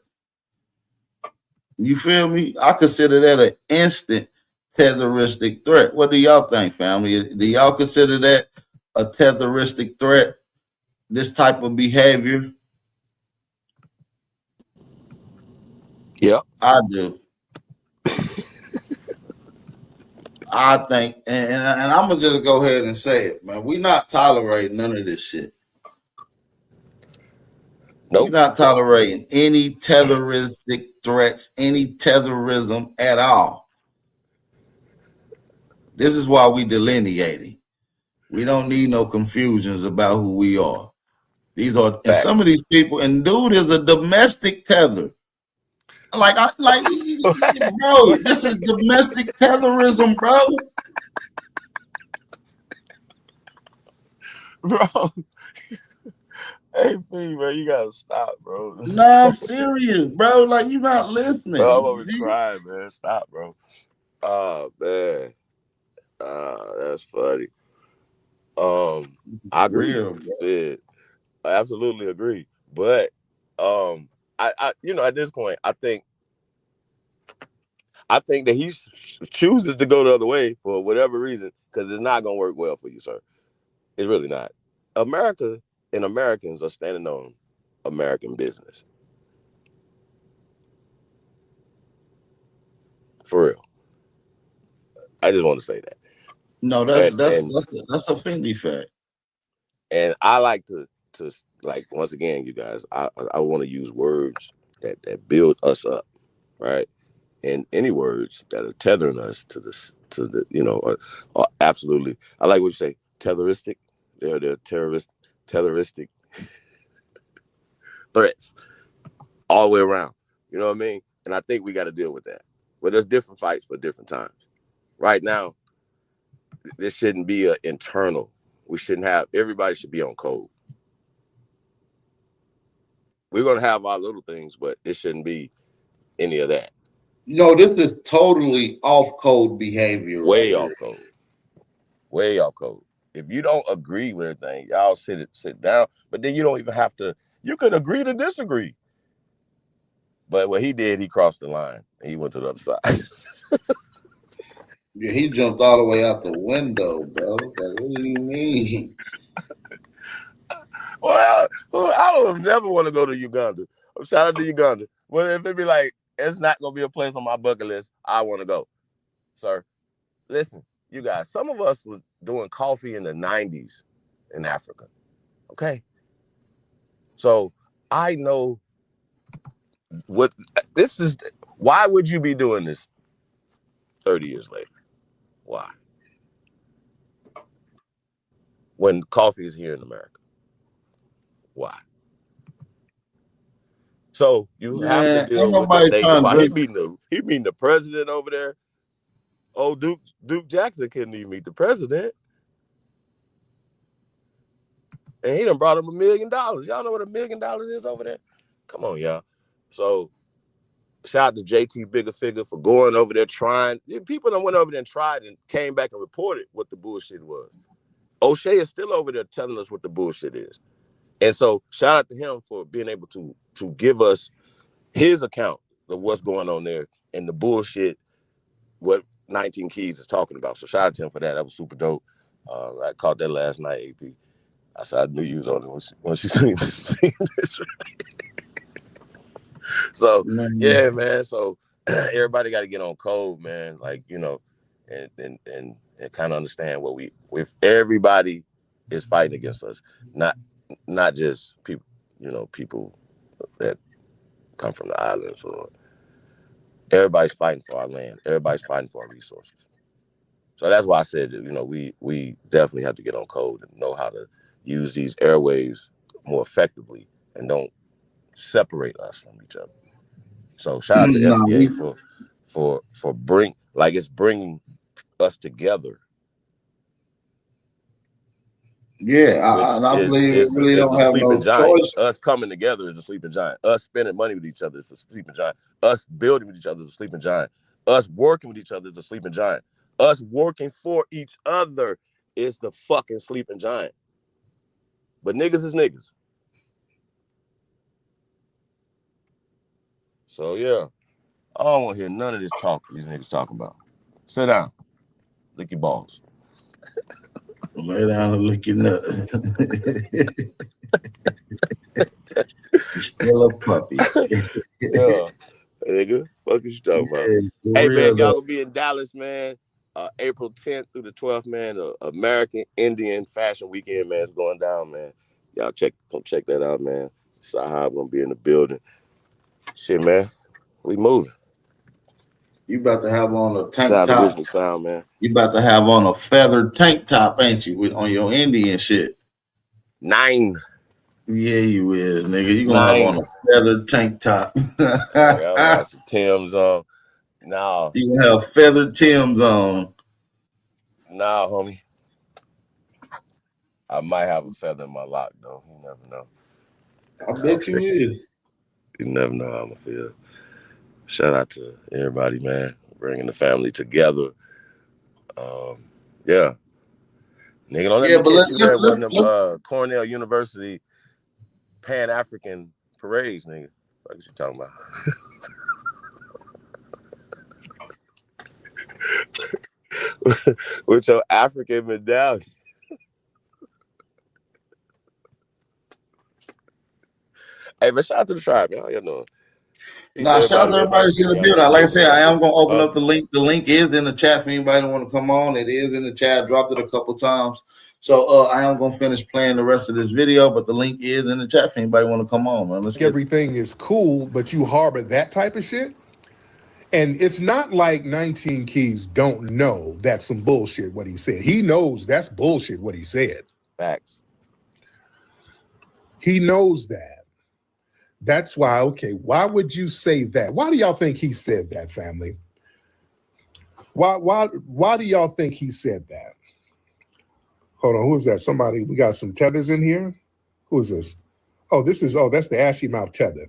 You feel me? I consider that an instant terroristic threat. What do y'all think, family? Do y'all consider that a terroristic threat, this type of behavior? Yeah, I do. I think, and I'm gonna just go ahead and say it, man. We're not tolerating none of this shit. Nope. We're not tolerating any terroristic threats, any terrorism at all. This is why we delineating. We don't need no confusions about who we are. These are, and some of these people, and dude is a domestic tether. Bro, this is domestic terrorism, bro. Bro. Hey, P, bro, you gotta stop, bro. No, I'm serious, bro. Like, you're not listening. Bro, I'm over crying, man. Stop, bro. Oh, man. That's funny. I agree. Yeah, I absolutely agree. But I at this point, I think that he chooses to go the other way for whatever reason, because it's not gonna work well for you, sir. It's really not. America and Americans are standing on American business. For real. I just want to say that. No, that's a Fendi fact. And I like to like, once again, you guys, I want to use words that build us up, right? And any words that are tethering us to the are absolutely. I like what you say, terroristic. They're terroristic threats all the way around. You know what I mean? And I think we got to deal with that. But there's different fights for different times. Right now, this shouldn't be an internal. We shouldn't have. Everybody should be on code. We're gonna have our little things, but it shouldn't be any of that. No, this is totally off code behavior. Way right off code. Way off code. If you don't agree with anything, y'all sit down. But then you don't even have to. You could agree to disagree. But what he did, he crossed the line. And he went to the other side. Yeah, he jumped all the way out the window, bro. Like, what do you mean? Well, I don't never want to go to Uganda. Shout out to Uganda. But if it be like, it's not going to be a place on my bucket list, I want to go. Sir, listen, you guys, some of us was doing coffee in the 90s in Africa. Okay? So I know what this is. Why would you be doing this 30 years later? Why? When coffee is here in America. Why? So you have to deal with the state. He meeting the president over there. Oh, Duke Jackson couldn't even meet the president. And he done brought him $1 million. Y'all know what $1 million is over there? Come on, y'all. So shout out to JT Bigger Figure for going over there trying. People that went over there and tried and came back and reported what the bullshit was. O'Shea is still over there telling us what the bullshit is. And so shout out to him for being able to give us his account of what's going on there and the bullshit, what 19 Keys is talking about. So shout out to him for that. That was super dope. I caught that last night, AP. I said I knew you was on it when she seen this. So yeah, man. So everybody got to get on code, man. Like, you know, and kind of understand what if everybody is fighting against us, not just people, you know, people that come from the islands, or everybody's fighting for our land. Everybody's fighting for our resources. So that's why I said, you know, we definitely have to get on code and know how to use these airwaves more effectively and don't separate us from each other. So shout out to FBA for bringing us together. Yeah, I believe it really don't have no choice. Us coming together is a sleeping giant. Us spending money with each other is a sleeping giant. Us building with each other is a sleeping giant. Us working with each other is a sleeping giant. Us working for each other is the fucking sleeping giant. But niggas is niggas. So yeah, I don't want to hear none of this talk these niggas talking about. Sit down. Lick your balls. Lay down and lick your nut. You're still a puppy. Yeah. Nigga, fuck is you talking about? Hey, man, y'all gonna be in Dallas, man. April 10th through the 12th, man. American Indian Fashion Weekend, man, is going down, man. Y'all come check that out, man. Sahab gonna be in the building. Shit, man, we moving. You about to have on a tank top. Sound, man. You about to have on a feathered tank top, ain't you? On your Indian shit. 9. Yeah, you is, nigga. You gonna have on a feathered tank top. I got some Timbs on. No. You gonna have feathered Timbs on. Nah, homie. I might have a feather in my lock, though. You never know. I bet you is. You never know how I'm gonna feel. Shout out to everybody, man, bringing the family together. Yeah. Nigga, don't let me catch you at one of them Cornell University Pan-African parades, nigga. What you talking about? With your African medallion. Hey, but shout out to the tribe, man. How y'all doing? Nah, said shout out to everybody that's in the building. Like I said, I am gonna open up the link. The link is in the chat for anybody that want to come on. It is in the chat. I dropped it a couple times. So I am gonna finish playing the rest of this video, but the link is in the chat for anybody want to come on, man. Let's get Everything is cool, but you harbor that type of shit. And it's not like 19 Keys don't know that's some bullshit what he said. He knows that's bullshit what he said. Facts. He knows that. That's why, okay, why would you say that? Why do y'all think he said that, family? Why do y'all think he said that? Hold on, who is that? Somebody, we got some tethers in here. Who is this? Oh, that's the ashy mouth tether.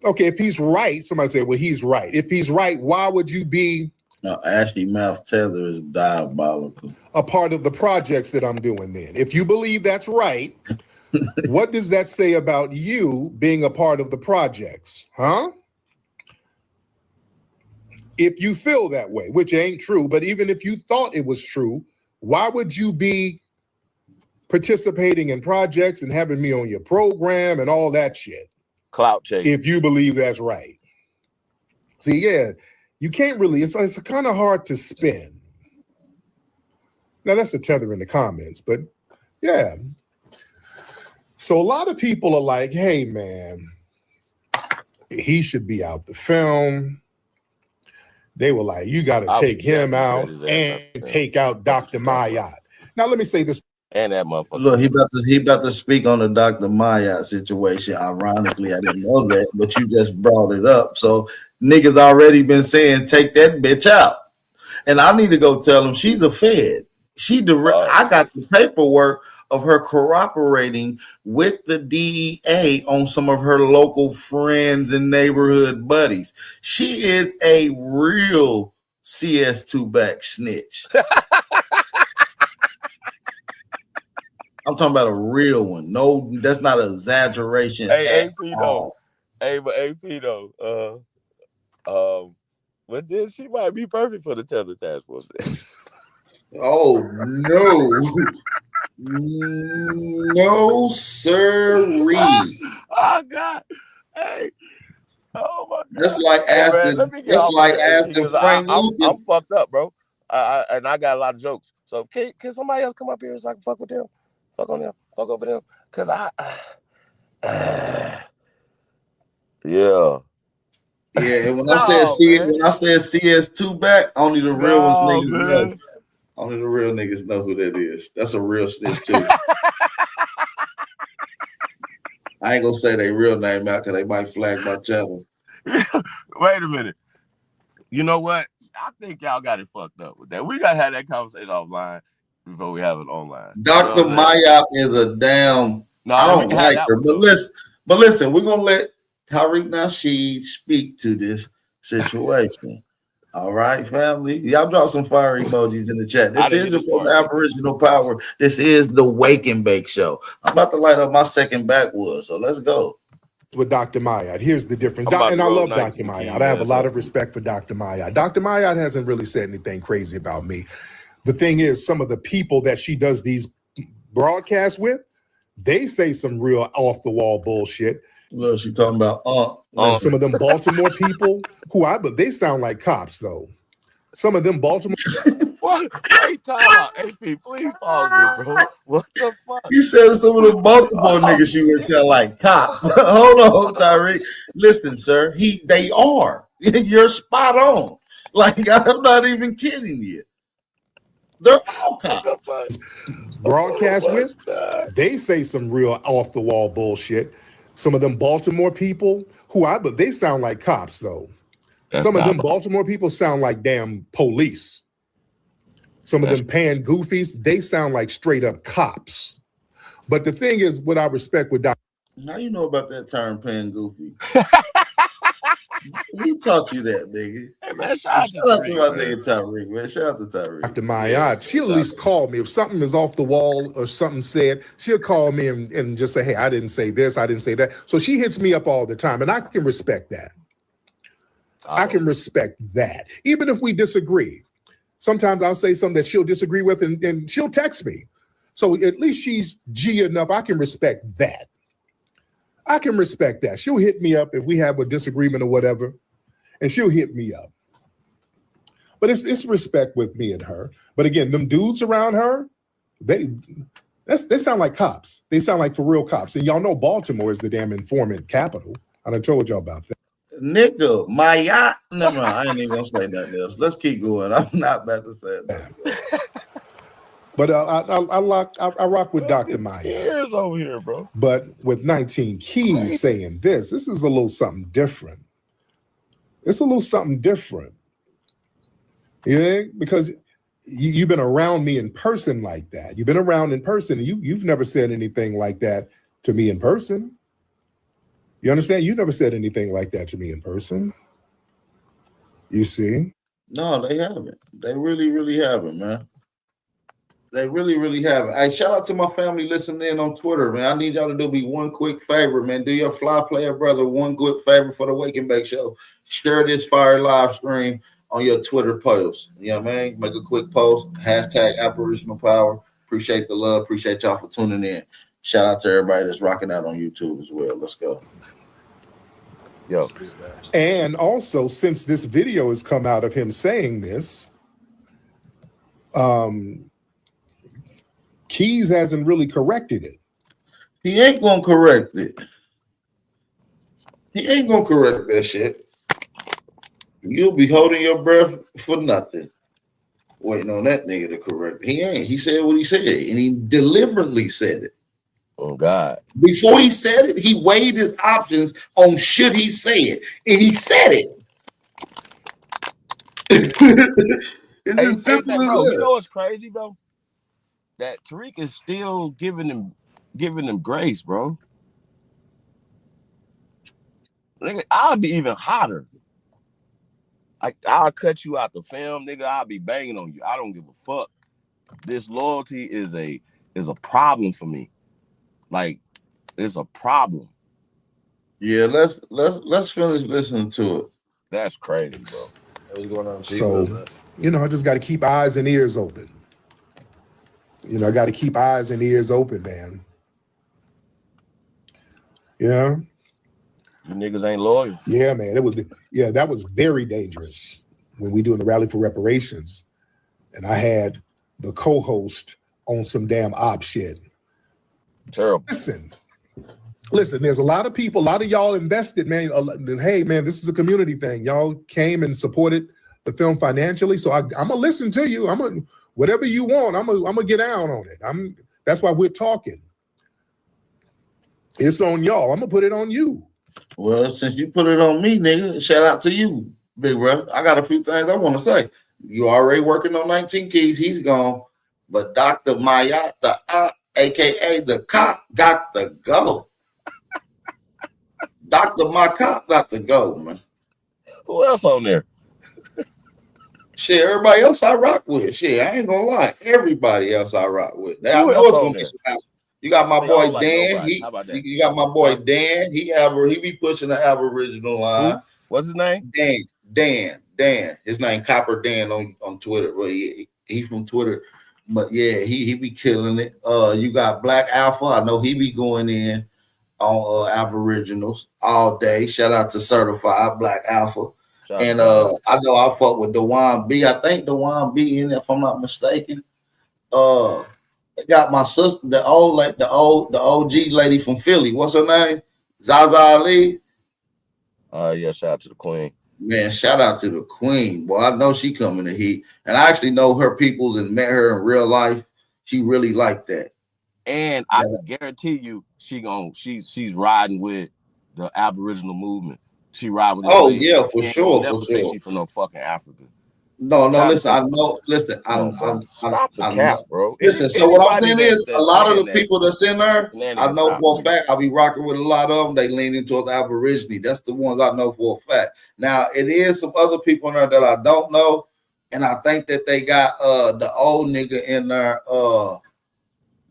Okay, if he's right, somebody say, well, he's right. If he's right, why would you be ashy mouth tether is diabolical. A part of the projects that I'm doing then? If you believe that's right, what does that say about you being a part of the projects? Huh? If you feel that way, which ain't true, but even if you thought it was true, why would you be participating in projects and having me on your program and all that shit? Clout chase. If you believe that's right. See, yeah, you can't really, it's kind of hard to spin. Now that's a tether in the comments, but yeah. So a lot of people are like, hey man, he should be out the film. They were like, you got to take him out and take out Dr. Mayat. Now let me say this. And that motherfucker. Look, he about to speak on the Dr. Mayat situation. Ironically, I didn't know that, but you just brought it up. So niggas already been saying take that bitch out, and I need to go tell him she's a fed. I got the paperwork of her cooperating with the DEA on some of her local friends and neighborhood buddies. She is a real CS2 back snitch. I'm talking about a real one. No, that's not an exaggeration. Hey, AP though. Hey, but AP though. But then she might be perfect for the tether task force. Oh no. No, sirree. Oh God. Hey. Oh my God. That's like asking Frank Lucas. I'm fucked up, bro. And I got a lot of jokes. So can somebody else come up here so I can fuck with them? Fuck on them, fuck over them, cause yeah. When I said CS2 back, only the real ones niggas know. Only the real niggas know who that is. That's a real snitch too. I ain't gonna say their real name out because they might flag my channel. Wait a minute. You know what? I think y'all got it fucked up with that. We gotta have that conversation offline before we have it online. Dr. Mayat is a damn. I don't like her, but listen, we're gonna let Tariq Nasheed speak to this situation. All right, family. Y'all drop some fire emojis in the chat. This is your Aboriginal Power. This is the Wake and Bake Show. I'm about to light up my second backwood, so let's go. With Dr. Mayat, here's the difference. And I love Dr. Mayat. I have a lot of respect for Dr. Mayat. Dr. Mayat hasn't really said anything crazy about me. The thing is, some of the people that she does these broadcasts with, they say some real off-the-wall bullshit. Well, she talking about some of them Baltimore people but they sound like cops though. Some of them Baltimore. What? Hey, time out. AP, please pause this, bro. What the fuck? You said some of the Baltimore niggas she would sound like cops. Hold on, Tariq. Listen, sir. They are. You're spot on. Like, I'm not even kidding you. They're all cops. Broadcast with, they say some real off-the-wall bullshit. Some of them Baltimore people but they sound like cops though. Some of them Baltimore people sound like damn police. Some of them pan goofies, they sound like straight up cops. But the thing is, what I respect with Dr. How you know about that term, pan goofy? Who taught you that, nigga? Hey, man, shout out to my nigga Tariq, man. Shout out to Tariq. Dr. Mayat, she'll at least call me. If something is off the wall or something said, she'll call me and just say, hey, I didn't say this, I didn't say that. So she hits me up all the time, and I can respect that. I can respect that. Even if we disagree. Sometimes I'll say something that she'll disagree with, and she'll text me. So at least she's G enough. I can respect that. I can respect that. She'll hit me up if we have a disagreement or whatever, and she'll hit me up. But it's respect with me and her. But again, them dudes around her, they sound like cops. They sound like for real cops. And y'all know Baltimore is the damn informant capital. I done told y'all about that. Nigga, my yacht. Never mind. I ain't even gonna say nothing else. Let's keep going. I'm not about to say that. But I rock with Dr. Maya. Tears over here, bro. But with 19 Keys saying this is a little something different. It's a little something different. Yeah, because you've been around me in person like that. You've been around in person. And you've never said anything like that to me in person. You understand? You never said anything like that to me in person. You see? No, they haven't. They really, really haven't, man. They really, really haven't. Hey, shout out to my family listening in on Twitter, man. I need y'all to do me one quick favor, man. Do your fly player brother one good favor for the Wake and Bake Show. Share this fire live stream on your Twitter post. You know what I mean? Make a quick post. Hashtag Aboriginal Power. Appreciate the love. Appreciate y'all for tuning in. Shout out to everybody that's rocking out on YouTube as well. Let's go. Yo. And also, since this video has come out of him saying this, Keys hasn't really corrected it. He ain't gonna correct it. He ain't gonna correct that shit. You'll be holding your breath for nothing, waiting on that nigga to correct it. He ain't. He said what he said, and he deliberately said it. Oh God! Before he said it, he weighed his options on should he say it, and he said it. It's simple as bro, you know what's crazy, bro? That Tariq is still giving them grace, bro. Nigga, I'll be even hotter. I'll cut you out the film, nigga. I'll be banging on you. I don't give a fuck. This loyalty is a problem for me. Like, it's a problem. Yeah, let's finish listening to it. That's crazy, bro. What's going on? So, I just got to keep eyes and ears open. I got to keep eyes and ears open, man. Yeah. You niggas ain't loyal. Yeah, man. That was very dangerous when we doing the rally for reparations. And I had the co-host on some damn op shit. Terrible. Listen, there's a lot of people, a lot of y'all invested, man. Hey, man, this is a community thing. Y'all came and supported the film financially. So I'm gonna listen to you. Whatever you want, I'm gonna get down on it. That's why we're talking. It's on y'all. I'm gonna put it on you. Well, since you put it on me, nigga, shout out to you, big bro. I got a few things I want to say. You already working on 19 Keys. He's gone. But Dr. Mayata, a.k.a. the cop, got to go. Dr. My cop got to go, man. Who else on there? Shit, everybody else I rock with. Shit, I ain't gonna lie. Everybody else I rock with. Now, I know it's gonna be some. You got my boy Dan. You got my boy Dan. He be pushing the Aboriginal line. What's his name? Dan. His name Copper Dan on Twitter. Well, he from Twitter. But yeah, he be killing it. You got Black Alpha. I know he be going in on Aboriginals all day. Shout out to Certified Black Alpha. I know I fuck with Dewan B. I think Dewan B in it, if I'm not mistaken. They got my sister, the OG lady from Philly. What's her name? Zaza Ali. Yeah, shout out to the Queen. Man, shout out to the Queen. Boy, I know she coming to heat. And I actually know her peoples and met her in real life. She really liked that. And I can guarantee you she's riding with the Aboriginal movement. She riding with for sure. She from no fucking Africa. No, listen, I know. Listen, stop the cap, bro. Listen, so what I'm saying is a lot of the people that's in there, I know for a fact, I'll be rocking with a lot of them. They lean into the Aborigine. That's the ones I know for a fact. Now, it is some other people in there that I don't know, and I think that they got the old nigga in there,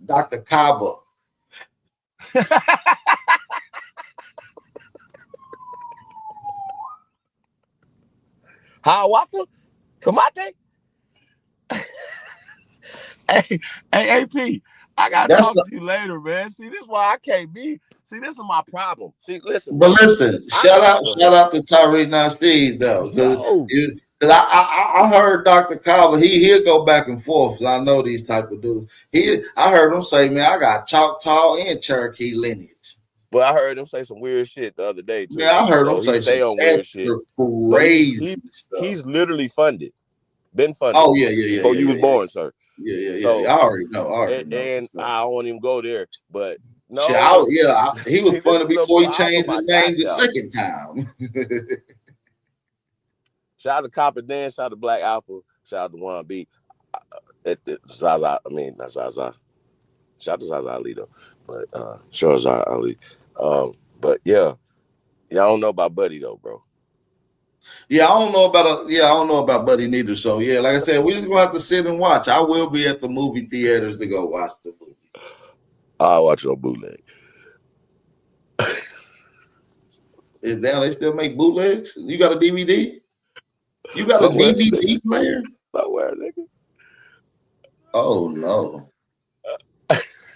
Dr. Kaba. Hawafa? Kamate? Hey, AP, I gotta That's talk to you later, man. See, this is why I can't be. See, this is my problem. See, listen. But Bro. listen, shout out to Tyreek Nasheed though, because I heard Dr. Carver, he'll go back and forth. So I know these type of dudes. I heard him say, man, I got Choctaw and Cherokee lineage. But I heard him say some weird shit the other day too. Yeah, I heard him he say stay some on weird shit. Crazy stuff. He's literally funded. Been funded. Oh yeah. Before you was born, sir. Yeah. So, I already know. And I won't even go there. But no, he was funded before he changed his name the second time. Shout out to Copper Dan, shout out to Black Alpha, shout out to Juan B. Zaza, I mean not Zaza. Shout out to Zaza Ali though. But sure Zaza Ali. But yeah, I don't know about Buddy though, bro. Yeah, I don't know about Buddy neither. So yeah, like I said, we just gonna have to sit and watch. I will be at the movie theaters to go watch the movie. I'll watch it on bootleg. Is down they still make bootlegs? You got a DVD? You got Somewhere, a DVD nigga. player? Somewhere, nigga. Oh no.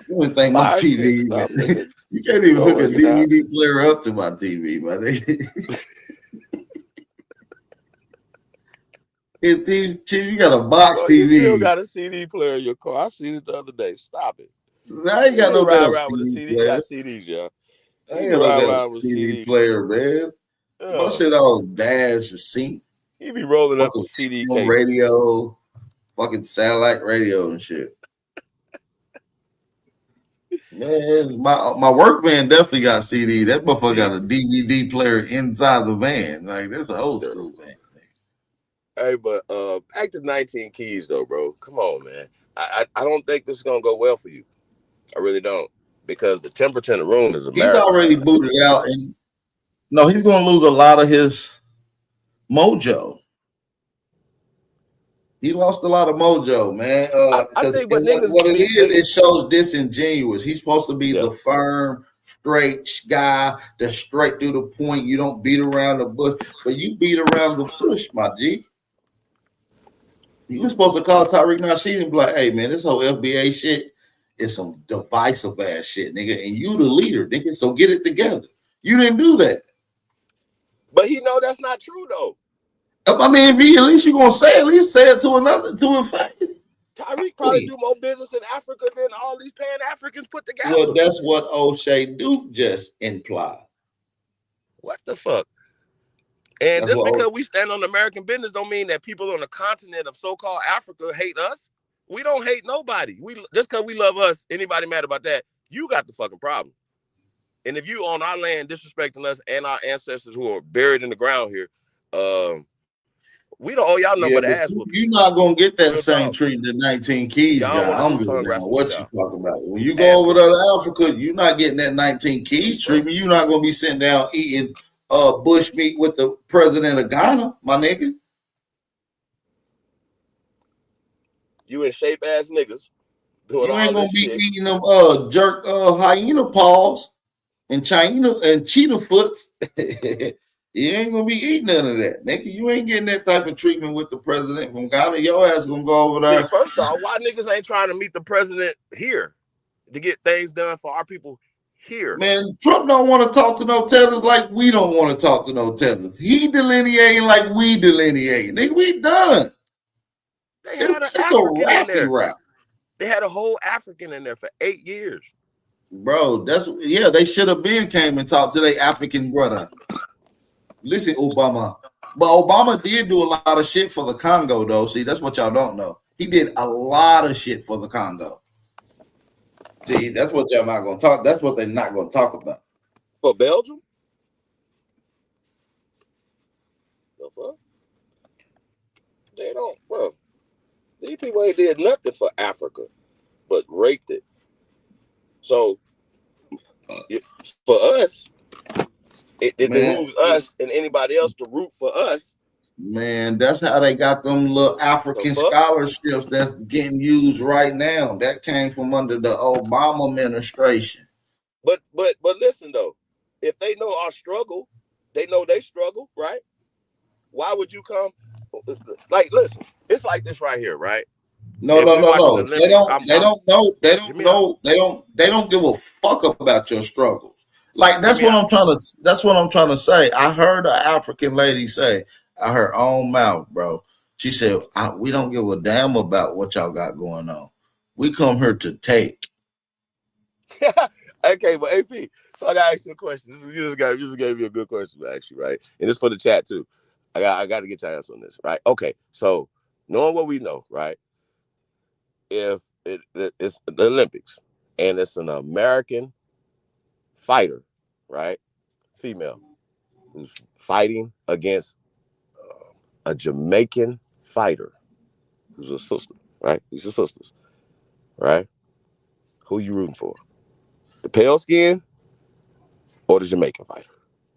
You wouldn't think my Fire TV, shit, man. stop, You can't even Don't hook a work it out. DVD player up to my TV, my nigga. His TV, you got a box Bro, you TV. still got a CD player in your car. I seen it the other day. Stop it. I ain't got no ride damn around with a CD CD. player. You got CDs, y'all. I ain't got no damn CD player, man. My shit all dash and sync. He be rolling up a CD case. Radio, fucking satellite radio and shit. Man, my work van definitely got CD. That motherfucker got a DVD player inside the van. Like that's an old school van. Hey, but back to 19 Keys though, bro. Come on, man. I don't think this is gonna go well for you. I really don't, because the temperature in the room is America. He's already booted out, and no, he's gonna lose a lot of his mojo. He lost a lot of mojo, man. I think, but what it is, it shows disingenuous. He's supposed to be the firm, straight guy that's straight through the point. You don't beat around the bush, but you beat around the bush, my G. You were supposed to call Tyreek Nasheed and be like, hey, man, this whole FBA shit is some divisive ass shit, nigga. And you the leader, nigga, so get it together. You didn't do that. But he know that's not true, though. I mean, if he, at least you're going to say, at least say it to his face. Tyreek probably do more business in Africa than all these Pan-Africans put together. Well, that's what O'Shea Duke just implied. What the fuck? And That's just because we stand on American business don't mean that people on the continent of so-called Africa hate us. We don't hate nobody. Just because we love us, anybody mad about that, you got the fucking problem. And if you on our land disrespecting us and our ancestors who are buried in the ground here, we don't owe y'all nothing but ass whooping. You're not gonna get that same treatment that 19 Keys got. I'm good on what you talk about. When you go over there to Africa, you're not getting that 19 Keys treatment. You're not gonna be sitting down eating bush meat with the president of Ghana, my nigga. You in shape ass niggas doing You all ain't gonna this be shit. eating them jerk hyena paws and cheetah foots. You ain't gonna be eating none of that, nigga. You ain't getting that type of treatment with the president from Ghana. Your ass gonna go over there. See, first off, why niggas ain't trying to meet the president here to get things done for our people here? Man, Trump don't want to talk to no tethers like we don't want to talk to no tethers. He delineating like we delineating. Nigga, we done. They had It's a rappy rap. They had a whole African in there for 8 years. Bro, they should have been came and talked to their African brother. Listen, Obama. But Obama did do a lot of shit for the Congo, though. See, that's what y'all don't know. He did a lot of shit for the Congo. See, that's what y'all not gonna talk. That's what they're not gonna talk about. For Belgium? The fuck? They don't, bro. These people ain't did nothing for Africa, but raped it. So for us, it behooves us and anybody else to root for us. Man, that's how they got them little African scholarships that's getting used right now. That came from under the Obama administration. But listen though, if they know our struggle, they know they struggle, right? Why would you come? Like, listen, it's like this right here, right? No, If no, we no, watching the no. They Olympics, don't. They don't know. They hear don't me out. know. They don't give a fuck about your struggles. Like that's Hear me what out. I'm trying to. That's what I'm trying to say. I heard an African lady say, out her own mouth, bro. She said, "We don't give a damn about what y'all got going on. We come here to take." Okay, but AP, so I gotta ask you a question. You just gave me a good question to ask you, right? And it's for the chat too. I got to get your answer on this, right? Okay, so knowing what we know, right? If it's the Olympics and it's an American fighter, right, female, who's fighting against a Jamaican fighter who's a sister, right? These are sisters, right? Who you rooting for? The pale skin or the Jamaican fighter?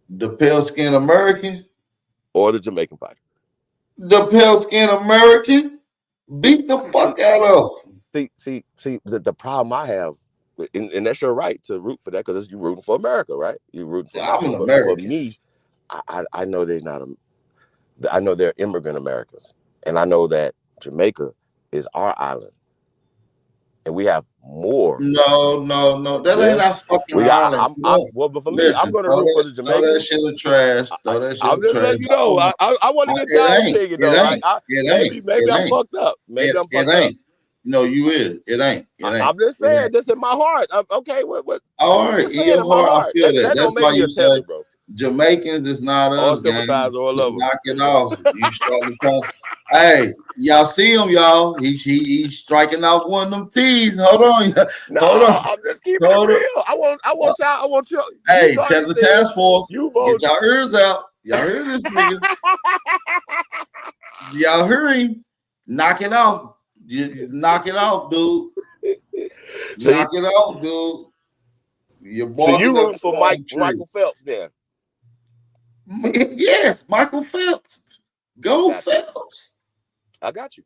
The pale skin American. Or the Jamaican fighter? The pale skin American. Beat the fuck out of them. See, the problem I have, and that's your right to root for that because you're rooting for America, right? You're rooting for America. I'm an But American. for me, I know they're not. I know they're immigrant Americans, and I know that Jamaica is our island, and we have more. No. That ain't our fucking island. Well, but for me, I'm going to root for the Jamaicans. Throw that shit in trash. Throw that shit I'm in just trash. letting you know. I want to get y'all opinion though. Right? Maybe I'm fucked up. Maybe I'm fucked up. No, you is. It ain't. I'm just saying this in my heart. Okay, what? All right, in your heart, I feel that. That's why you said, bro. Jamaicans is not us, gang. Or lover. Knock it off. You starting to come. Hey, y'all see him, y'all. He's striking off one of them T's. Hold on. Hold on. I'm just keeping it real. I want y'all. Hey, tell the task force. You vote. Get y'all ears out. Y'all hear this nigga. Y'all hear him. Knock it off. You knock it off, dude. Knock it off, dude. So you rooting for Michael Phelps then? Yes, Michael Phelps. Go Phelps. I got you.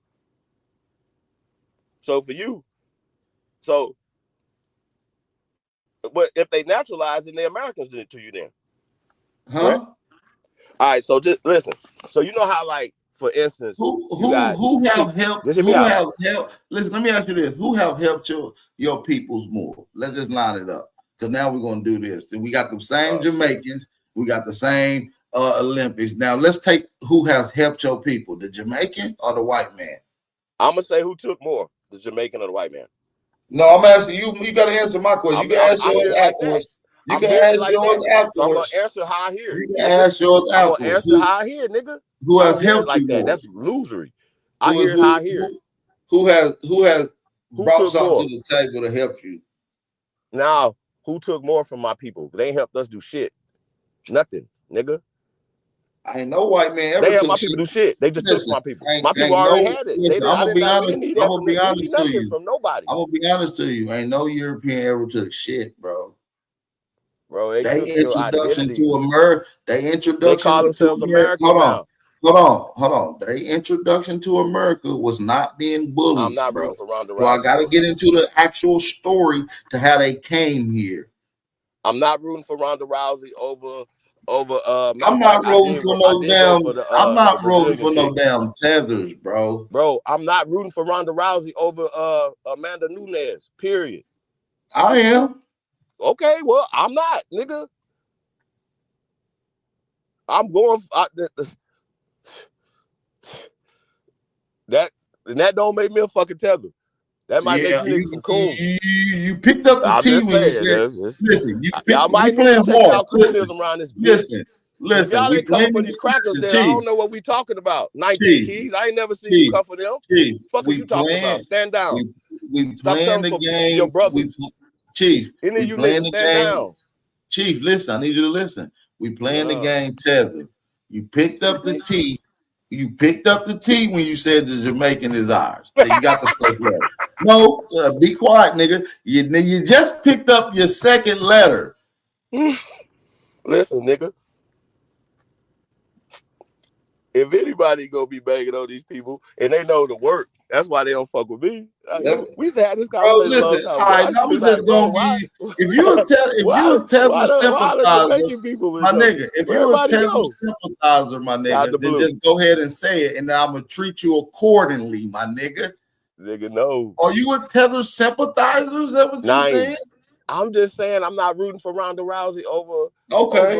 So for you, but if they naturalize, then they Americans to you then. Huh? Right? All right, so just listen. So you know how, like, for instance, who have helped? Listen, let me ask you this: who have helped your peoples more? Let's just line it up, because now we're gonna do this. We got the same Jamaicans, we got the same Olympics. Now let's take who has helped your people: the Jamaican or the white man? I'm gonna say who took more, the Jamaican or the white man. No, I'm asking you. You got to answer my question. You can ask yours afterwards. You can ask yours afterwards. So I'm gonna answer how I hear. You can ask yours afterwards. I'm gonna answer how I hear, nigga. Who has helped you more? That's illusory. I hear how I hear. Who has brought something to the table to help you? Now, who took more from my people? They ain't helped us do shit. Nothing, nigga. I ain't no white man ever. They helped my people do shit. They just took from my people. My people already had it. Listen, I'm gonna be honest. I'm gonna be honest to you. From nobody. I'm gonna be honest to you. Ain't no European ever took shit, bro. Bro, they introduction to America. They call themselves American now. Hold on. Their introduction to America was not being bullies. I'm not bro. for Ronda Rousey. So I got to get into the actual story to how they came here. I'm not rooting for Ronda Rousey over. I'm not rooting for no damn. I'm not rooting for no damn tethers, bro. Bro, I'm not rooting for Ronda Rousey over Amanda Nunes. Period. I am. Okay, well, I'm not, nigga. I'm going. That don't make me a fucking tether. That might make you niggas some cool. You picked up the T when you said, listen, y'all might need to check out coolism around this bitch. Listen, y'all ain't coming for these crackers, then I don't know what we talking about. 19 keys, I ain't never seen you come for them. Fuck is you talking about? Stand down. We playing the game. Your brothers. Chief, any of you niggas stand down. Chief, listen, I need you to listen. We playing the game tether. You picked up the T. You picked up the T when you said the Jamaican is ours. So you got the first letter. No, be quiet, nigga. You just picked up your second letter. Listen, nigga. If anybody gonna be banging on these people and they know the work, that's why they don't fuck with me. We used to have this conversation. Bro, listen, all right, I'm just gonna be. If you're a Tether sympathizer, my nigga, if you're a Tether sympathizer, my nigga, then just go ahead and say it, and I'm gonna treat you accordingly, my nigga. Nigga, no. Are you a Tether sympathizer? Is that what you're saying? I'm just saying I'm not rooting for Ronda Rousey over nothing.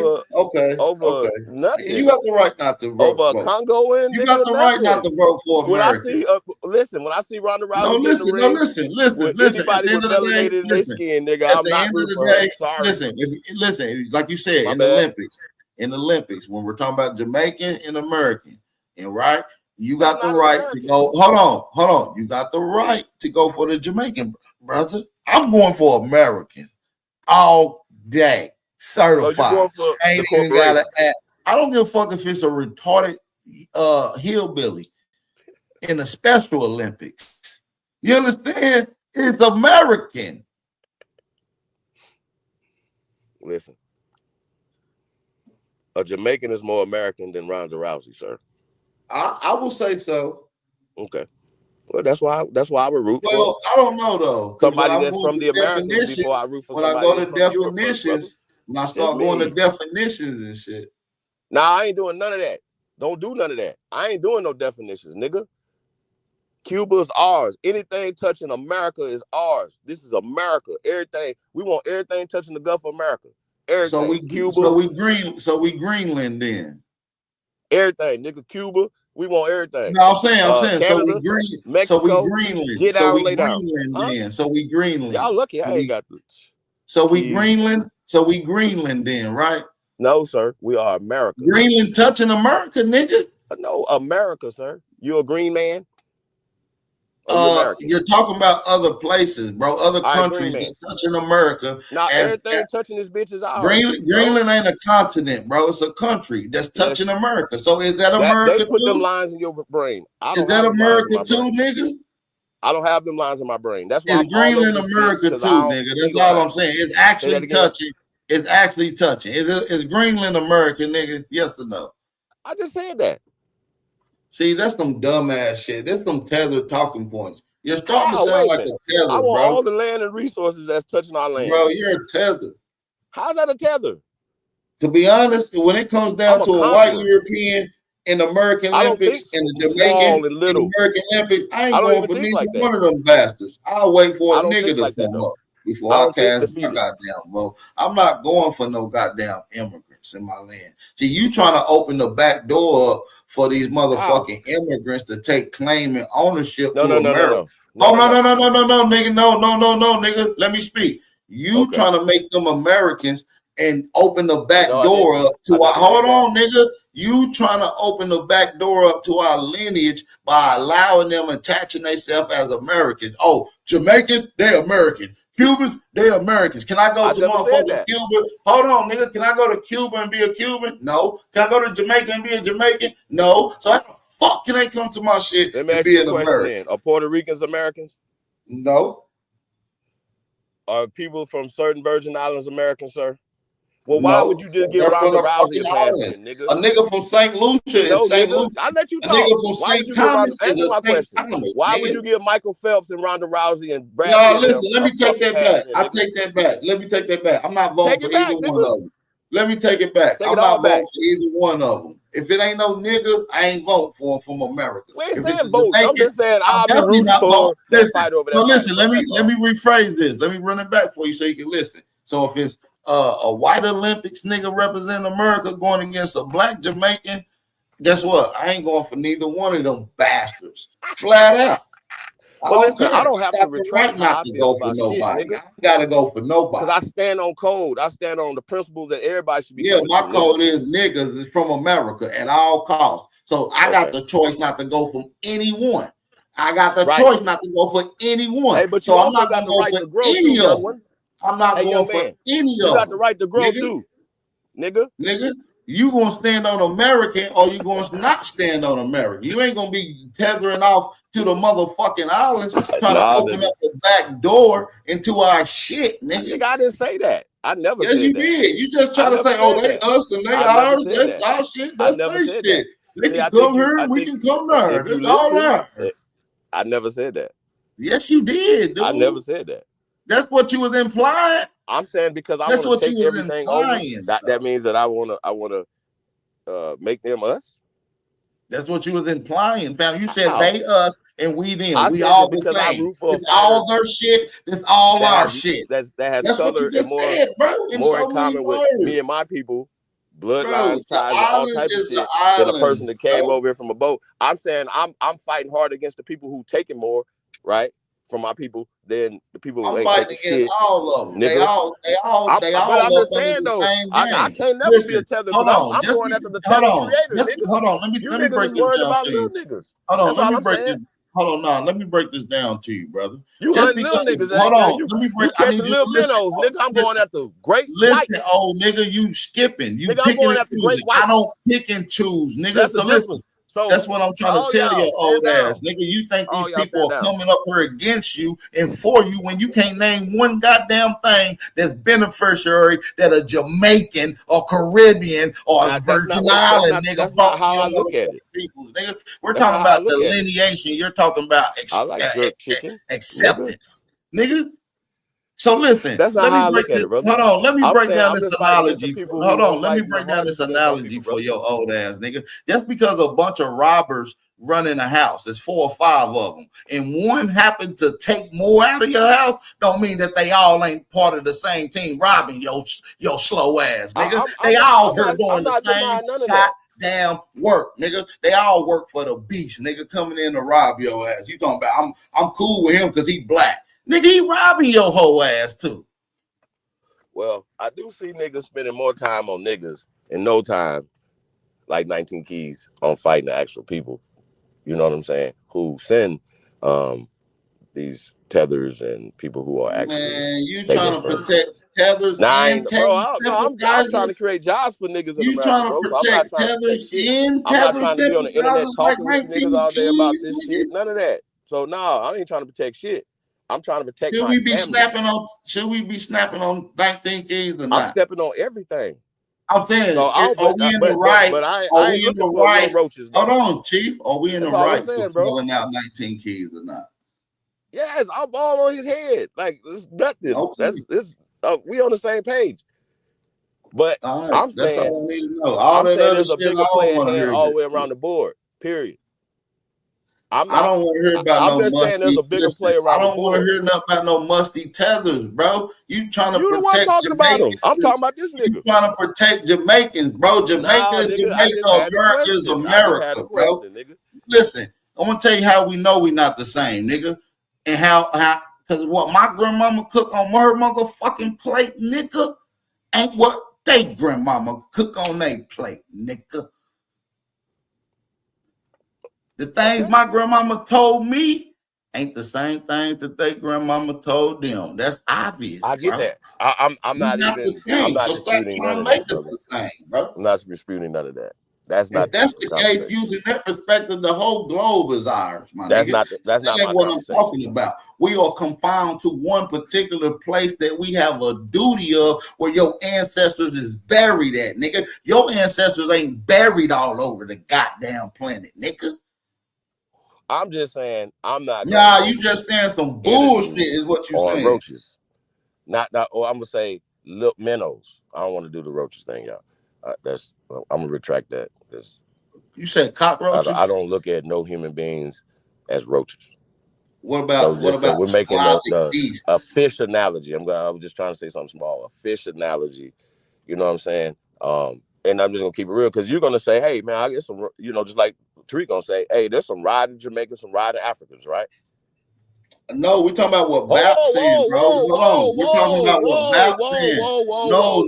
You got the right not to vote. Over Congo you got the right not to vote for America. When I see Ronda Rousey listen. Anybody with melanated in their skin, nigga, I'm not rooting for her. Sorry. Listen, like you said, in the Olympics, when we're talking about Jamaican and American, and right, you got the right to go. Hold on. You got the right to go for the Jamaican, brother. I'm going for American all day, certified. Ain't even gotta add. I don't give a fuck if it's a retarded hillbilly in the Special Olympics. You understand? It's American. Listen, a Jamaican is more American than Ronda Rousey, sir. I will say so. Okay. Well, that's why I would root for. Well, I don't know though. Somebody that's from the Americas before I root for somebody. When I go to definitions, when I start going to definitions and shit. Nah, I ain't doing none of that. Don't do none of that. I ain't doing no definitions, nigga. Cuba's ours. Anything touching America is ours. This is America. Everything. We want everything touching the Gulf of America. Everything. So we Greenland then. Everything, nigga. Cuba. We want everything. No, I'm saying. Canada, Mexico, so we Greenland. Get so out we and lay down. Greenland then. So we Greenland. Y'all lucky I ain't got this. So we Greenland. So we Greenland then, right? No, sir. We are America. Greenland touching America, nigga. No, America, sir. You a green man? You're talking about other places, bro. Other countries that's touching America. Now everything touching this bitch is ours. Greenland ain't a continent, bro. It's a country that's touching America. So is that America they put too? them lines in your brain. Is that America too, nigga? I don't have them lines in my brain. That's why it's Greenland, America too, nigga. That's all I'm saying. It's actually touching. It's actually touching. Is Greenland America, nigga? Yes or no? I just said that. See, that's some dumbass shit. That's some Tether talking points. You're starting to sound like a Tether, I want bro. all the land and resources that's touching our land. Bro, you're a Tether. How's that a Tether? To be honest, when it comes down to a white European in the American Olympics and the Jamaican in the American Olympics, I ain't going for neither one of them bastards. I'll wait for a nigga to come up before I cast my goddamn vote. I'm not going for no goddamn immigrants in my land. See, you trying to open the back door up for these motherfucking immigrants to take claim and ownership to America. No, nigga. No, nigga. Let me speak. You trying to make them Americans and open the back door up to our hold on, nigga. You trying to open the back door up to our lineage by allowing them attaching themselves as Americans. Oh, Jamaicans, they Americans. Cubans, they Americans. Can I go to motherfucking Cuba? Hold on, nigga. Can I go to Cuba and be a Cuban? No. Can I go to Jamaica and be a Jamaican? No. So how the fuck can they come to my shit and be an American? Are Puerto Ricans Americans? No. Are people from certain Virgin Islands Americans, sir? Well, why would you just give Ronda Rousey a pass, nigga? A nigga from St. Lucia St. Lucia. I let you talk. A nigga from St. Thomas answer my question. Why would you give Michael Phelps and Ronda Rousey and Brad? No, listen. Let me take that back. I take that back. Let me take that back. I'm not voting for either one of them. Let me take it back. I'm not voting for either one of them. If it ain't no nigga, I ain't voting for him from America. We ain't saying vote. I'm just saying I'll be rooting for that fight over there. No, listen. Let me rephrase this. Let me run it back for you so you can listen. So if it's a white Olympics nigga representing America going against a black Jamaican, guess what? I ain't going for neither one of them bastards. Flat out. Well, listen, I don't have to retract not to go for nobody. I gotta go for nobody. Because I stand on code. I stand on the principles that everybody should be. Yeah, my code is niggas is from America at all costs. So I got the choice not to go from anyone. I got the choice not to go for anyone. Hey, but so I'm not gonna go for any of them. I'm not going for any of them. You got the right to grow too, nigga. Nigga, you gonna stand on American or you gonna not stand on American? You ain't gonna be tethering off to the motherfucking islands trying to open up the back door into our shit, nigga. I didn't say that. I never said that. Yes, you did. You just try to say, oh, they us and they ours. That's our shit. That's their shit. They can come here and we can come there. That's all that. I never said that. Yes, you did, dude. I never said that. That's what you was implying. I'm saying because I want to take everything over. That means that I wanna make them us. That's what you was implying, fam. You said How? they us and we them. I We said all that the because I same. root for a It's all fighter their shit. It's all our shit. that has That's what color you and just more said, bro. In in so many common with me words, and my people, bro. bloodlines, The ties, and all island type of is the shit than a person islands, that came bro. over here from a boat. I'm saying I'm fighting hard against the people who taking more, right, from my people than the people who I'm ain't fighting taking against shit, all of them. They nigga. all But I'm up just under saying the though, same I game. can't never be a Listen, tether hold because on. I'm going after the Hold tether on. creator, nigga. Hold on. You Let me niggas break is this worried down about to little you. niggas. Hold on. That's all I'm saying. Hold on. Let me break this down to you, brother. You Just hunting because. little niggas, Hold man. on. Let me break. You I need catching you to little listen. minnows, nigga. I'm going Listen. after great Listen, whites. old nigga, you skipping. You Nigga, I'm picking going and after great choosing. I whites. don't pick and choose, nigga. That's the So listen. difference. So That's what I'm trying to all tell your y'all stand old ass, down. nigga. You think these All y'all people stand are down. coming up here against you and for you when you can't name one goddamn thing that's beneficiary that a Jamaican or Caribbean or a Virgin Island nigga That's brought not to how your I look at motherfucking it. people, nigga. We're That's talking not how I about look at it. delineation. You're talking about I like jerk chicken, nigga. acceptance, nigga. So listen, That's not let me how I break look at this. it, brother. Hold on, let me I'm break saying down I'm this just fighting against the analogy. people Hold who are on, let me fighting the break down hardest this against my analogy people, for brother. your old ass, nigga. Just because a bunch of robbers run in a house, there's 4 or 5 of them, and one happened to take more out of your house, don't mean that they all ain't part of the same team robbing your slow ass, nigga. They all here doing I'm the not same denying none of that. goddamn work, nigga. They all work for the beast, nigga, coming in to rob your ass. You talking about I'm cool with him because he black. Nigga, he robbing your whole ass too. Well, I do see niggas spending more time on niggas in no time, like 19 Keys, on fighting the actual people. You know what I'm saying? Who send these tethers and people who are actually Man, you taking trying to from. protect tethers and Bro, tether I'm trying to sympathizers? create jobs for niggas in You America, trying to bro. So I'm not protect trying to protect tethers shit. and I'm not tether trying to be on the internet sympathizers like talking with you niggas 19 all day about keys, this nigga? shit. None of that. So no, I ain't trying to protect shit. I'm trying to protect Should my we be family. snapping on 19 keys or I'm not? stepping on everything. I'm saying, So are we in the right? but Are I we ain't in looking the for right? little roaches Hold though. on, Chief. Are we in That's the all I'm right for saying, bro. calling out 19 keys or not? Yes, I'm all on his head. Like it's nothing. Okay. We on the same page. But All right. I'm That's saying all I need to know. All that other there's a shit, I bigger don't player want to hand hear all the that way shit. around the board. Period. I don't want to hear about I'm no just saying there's musty. a bigger Listen, player I around the don't want to board. hear nothing about no musty tethers, bro. You trying to You the one protect talking about him. Jamaicans? I'm talking about this You nigga. trying to protect Jamaicans, bro? Jamaica Nah, is nigga, I just Jamaica. had the America is question. America, bro. Nigga. Listen, I'm gonna tell you how we know we not the same, nigga, and how because what my grandmama cook on her motherfucking plate, nigga, ain't what they grandmama cook on their plate, nigga. The things my grandmama told me ain't the same things that they grandmama told them. That's obvious, I get bro. that. I'm We're not not the I'm same. not So stop disputing trying none to of make that, us brother. the same, bro. I'm not disputing none of that. That's If not that's the the case, conversation. using that perspective, the whole globe is ours, my That's nigga. not That my ain't what I'm conversation. talking about. We are confined to one particular place that we have a duty of where your ancestors is buried at, nigga. Your ancestors ain't buried all over the goddamn planet, nigga. I'm just saying I'm not Nah, gonna you just saying some bullshit interview is what you on saying. roaches. Or I'm gonna say little minnows. I don't want to do the roaches thing, y'all. I'm gonna retract that. You said cockroaches? I don't look at no human beings as roaches. What about We're making beast? a fish analogy. I was just trying to say something small. A fish analogy. You know what I'm saying? And I'm just gonna keep it real because you're gonna say, hey man, I get some, just like Tariq gonna say, hey, there's some riding Jamaicans, some riding Africans, right? No, we're talking about what Bap saying, bro. Hold on. We're talking about what Bap saying. No.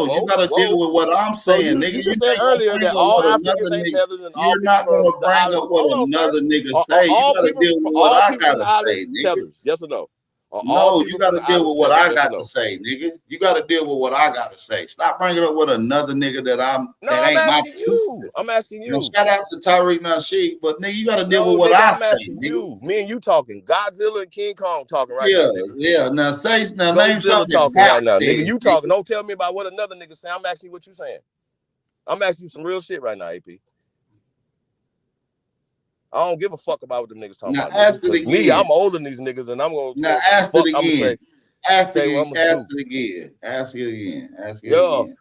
You gotta deal with what I'm So saying, nigga. you You're just said not gonna earlier bring that up all what Africans another ain't nigga. tethers and all You're people not gonna from the bring up islands. what Hold on, sir. another nigga Are say. You all gotta people deal from with what all I people from gotta the islands say, nigga. tethers? Yes or no? Are all No, you people from gotta the deal islands with what tethers? I Yes or got to no? say, nigga. You gotta deal with what I gotta say. Stop bringing up what another nigga No, that I'm ain't my asking you. I'm asking Now, you. shout out to Tyreek Nasheed, but nigga, you gotta deal with No, what nigga, I I'm say, asking nigga. you. Me and you talking. Godzilla and King Kong talking right now, nigga. Yeah. Now name Godzilla something that talking Bap right now, nigga. said, You nigga. talking. Don't tell me about what another nigga say. I'm asking you what you saying. I'm asking you some real shit right now, AP. I don't give a fuck about what the niggas talking Now about, ask nigga. it Because me, again. I'm older than these niggas, and I'm gonna Now say what the ask fuck it I'm gonna again. Say what I'm gonna do. it again. Ask it again. Ask it Yo, again.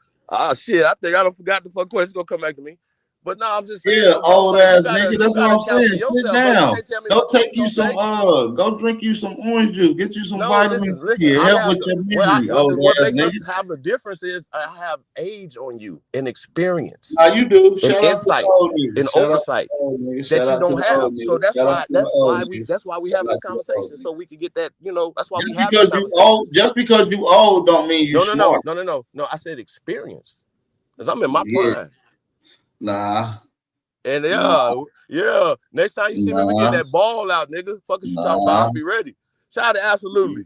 shit. I think I don't forgot the fuck question. It's gonna come back to me. But no, I'm just saying, Yeah, old ass gotta, nigga. That's what I'm saying. Sit yourself, down. Go what take you some go drink you some orange juice. Get you some vitamin C. Help with your memory, old what ass makes us nigga. have the difference is I have age on you and experience. Now you do. And Shout out to insight the old nigga. and Shout oversight Shout that you out to don't the have. old So nigga. Shout out to the old niggas. that's why we Shout have out this to the old conversation, so we can get that, that's why we Just have this because you conversation. old, just because you old don't mean you smart. No. I said experience. Because I'm in my Yeah. prime. Nah. And yeah. Next time you see me, we get that ball out, nigga. Fuck is you talking about? I'll be ready. Shout out to Absolutely.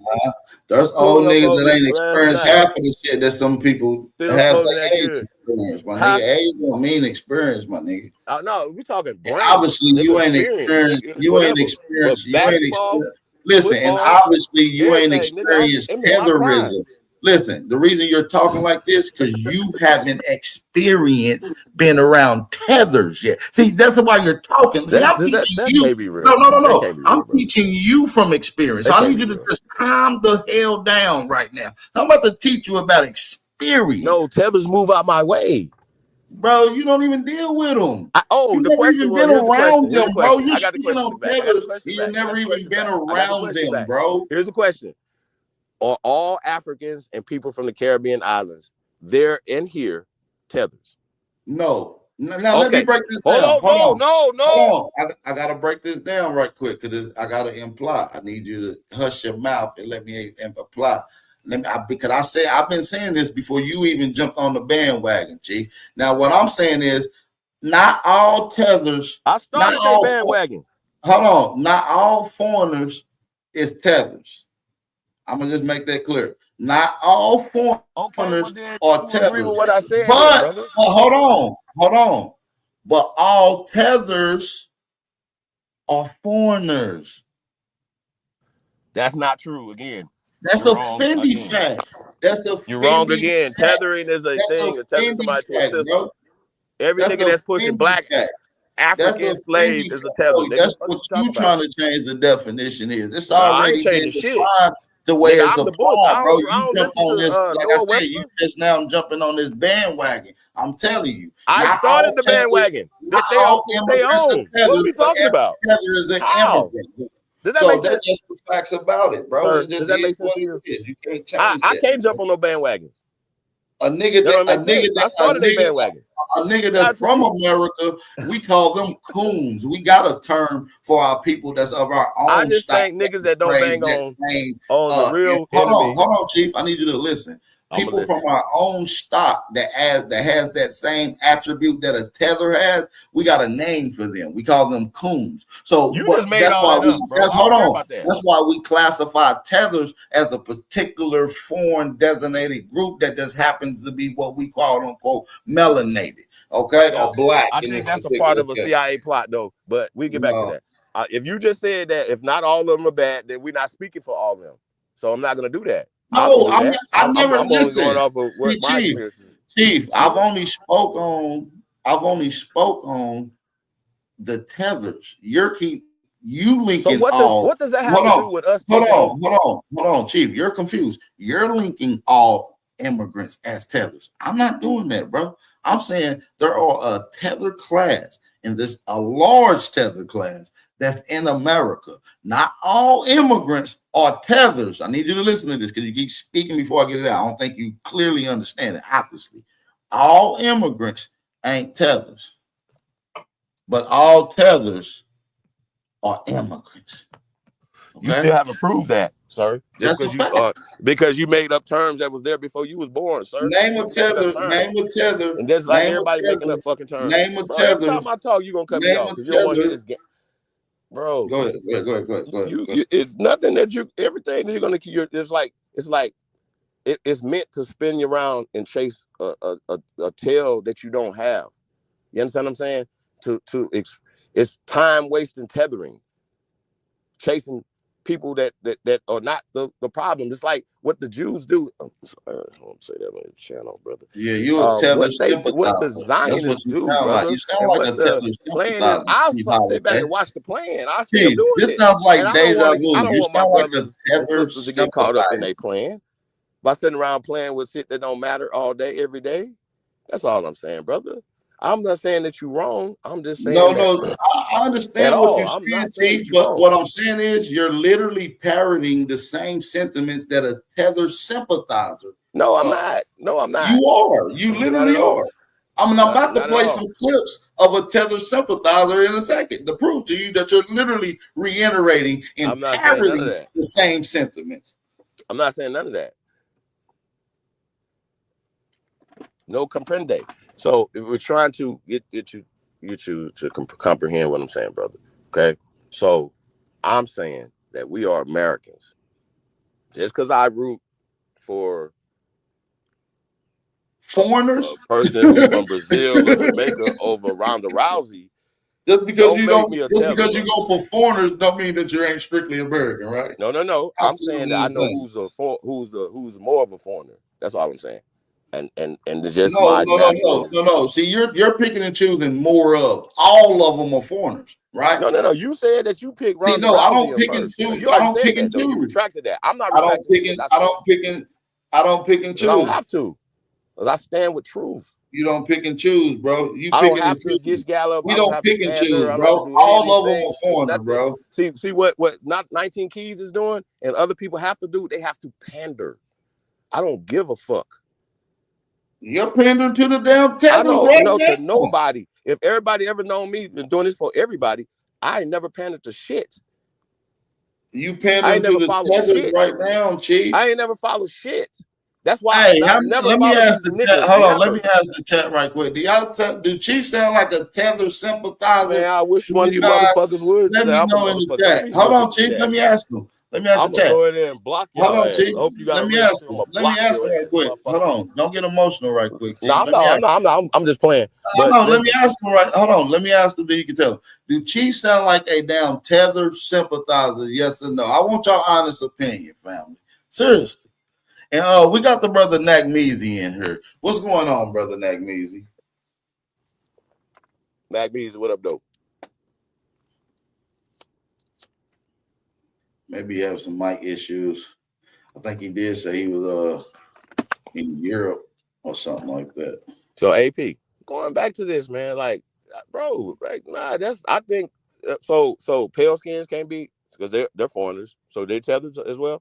There's old niggas that ain't experienced half of the shit that some people have. Like experience, my nigga. Age don't mean experience, my nigga. No, we talking brain. Obviously, you ain't experienced. You ain't experienced. You ain't experienced. Listen, and obviously you ain't experienced tetherism. Listen, the reason you're talking like this because you haven't experienced being around tethers yet. See, that's why you're talking. See, I'm teaching you. No. I'm teaching you from experience. So I need you to just calm the hell down right now. I'm about to teach you about experience. No, tethers move out my way. Bro, you don't even deal with them. You never even been around them, bro. You're speaking on tethers. You never even been around them, bro. Here's the question. Are all Africans and people from the Caribbean islands there and here tethers? No. Now let me break this down. Hold on. I gotta break this down right quick because I gotta imply. I need you to hush your mouth and let me apply. Because I've been saying this before you even jumped on the bandwagon, Chief. Now what I'm saying is not all tethers. I started the bandwagon. Hold on. Not all foreigners is tethers. I'm gonna just make that clear. Not all foreigners are tethers. What I said, but hold on. But all tethers are foreigners. That's not true. Again, that's a Fendi fact. That's a you're wrong again. Tethering is a thing. You're tethering somebody to a system. Bro. Every nigga that's pushing black African slave is a tether. That's what you trying to change the definition is. It's already been defined the way it's applied, bro. You jump on this, like I said, you just now jumping on this bandwagon. I'm telling you. I started the bandwagon. They own. What are we talking about? Tether is an immigrant. Does that make sense? That's just the facts about it, bro. Does that make sense to you? You can't change I can't jump on no bandwagon. A nigga that's from America, we call them coons. We got a term for our people that's of our own. I just think niggas that don't bang on the real enemy. Hold on, Chief. I need you to listen. People from our own stock that has that same attribute that a tether has, we got a name for them. We call them coons. So that's why we classify tethers as a particular foreign designated group that just happens to be what we call unquote melanated, okay, or black. I think that's a part of a CIA plot, though. But we get back to that. If you just said that if not all of them are bad, then we're not speaking for all of them. So I'm not going to do that. No, I never listened. Going off of what Chief, I've only spoke on the tethers. You linking what does that have to do with us? Hold on, Chief. You're confused. You're linking all immigrants as tethers. I'm not doing that, bro. I'm saying there are a tether class, and there's a large tether class that's in America. Not all immigrants are tethers. I need you to listen to this because you keep speaking before I get it out. I don't think you clearly understand it. Obviously, all immigrants ain't tethers, but all tethers are immigrants. Okay? You still haven't proved that, sir. Just because you made up terms that was there before you was born, sir. Name a tether. And that's like everybody making up fucking terms. Name a tether. Every time I talk, you gonna cut me off because you don't want to hear this game. Bro, go ahead. It's nothing that everything that you're gonna keep. It's meant to spin you around and chase a tail that you don't have. You understand what I'm saying? It's time wasting tethering, chasing people that are not the problem. It's like what the Jews do. I'm sorry, I won't say that on the channel, brother. Yeah, you a tether what the Zionists do, brother. You sound like a tether plan. I'll sit back and watch the plan. I see them doing this sounds like deja vu. I don't want my brothers and sisters to get caught up in their plan by sitting around playing with shit that don't matter all day, every day. That's all I'm saying, brother. I'm not saying that you're wrong. I'm just saying No, I understand what you're I'm saying, not saying Chief, that you're but wrong. what I'm saying is you're literally parroting the same sentiments that a tether sympathizer. No, I'm not. No, I'm not. You are. You Not literally at all. are. I'm about to Not at play all. some clips of a tether sympathizer in a second to prove to you that you're literally reiterating and I'm not saying none of parroting that. the same sentiments. I'm not saying none of that. No comprende. So if we're trying to get you to comprehend what I'm saying, brother. Okay. So I'm saying that we are Americans. Just because I root for Foreigners, a person who's from Brazil or Jamaica over Ronda Rousey, just because don't you make don't, me a just tether, because you brother. go for foreigners, don't mean that you ain't strictly American, right? No. I'm saying that I know who's more of a foreigner. That's all I'm saying. And it's just my natural. No. See, you're picking and choosing more of. All of them are foreigners, right? No. You said that you picked See, Ronda no, I Rousey don't in pick and first. choose. You I already don't said pick that and though. You choose. retracted that. I'm not I don't retracting pick shit. and I don't pick and I don't have to. Because I stand with truth. You don't pick and choose, bro. You I don't picking have and to choose. get gallop. We I don't don't have to pick and pander. choose, I don't have to bro. do any of All these of them are things. foreigners, bro. See what not 19 Keys is doing and other people have to do? They have to pander. I don't give a fuck. You're pandering to the damn I tethers don't right know now. to nobody. If everybody ever known me been doing this for everybody, I ain't never pandered to shit. You I pandering ain't to never the followed tethers shit. right now, Chief. I ain't never followed shit. That's why Hey, I never let me followed ask these the chat. niggas. Hold on, Never. let me ask the chat right quick. Do Chief sound like a tether sympathizer? Man, I wish one of you guys, motherfuckers would. let me I'm a know in the motherfucker. chat. Please Hold look on, at the Chief. chat. Let me ask them. Let me ask I'm the gonna chat. go in there and block Hold your on, ass. Chief. I hope you got Let a me red ask stick. I'm them. gonna Let me block ask your them right ass, quick. Hold motherfucker. on. Don't get emotional right quick, No, Chief. I'm just playing. But No, let listen, me ask them right. Hold on. Let me ask them. Then you can tell them. Do Chief sound like a damn tether sympathizer? Yes or no? I want your honest opinion, family. Seriously. And we got the brother Nagmeezy in here. What's going on, brother Nagmeezy? Mac what up, though? Maybe he have some mic issues. I think he did say he was in Europe or something like that. So AP, going back to this, man, like, bro, like, nah, that's I think so pale skins can't be because they're foreigners, so they tethered as well.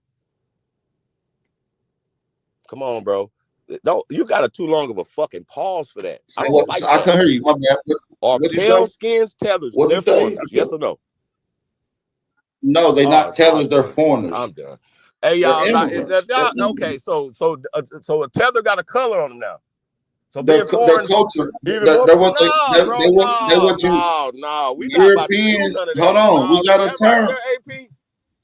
Come on, bro. No, you got a too long of a fucking pause for that. I don't like I that. can hear you. My bad. Are pale skins tethers? What They're you say? foreigners, yes or no? No, they're not tethers. They're I'm foreigners. done. Hey, They're y'all, immigrants. okay, so a tether got a color on them now. So Their being foreign, culture. even more. They're what No, we not about to do Europeans. none of that. Hold on, No, we got a that right term. there, AP.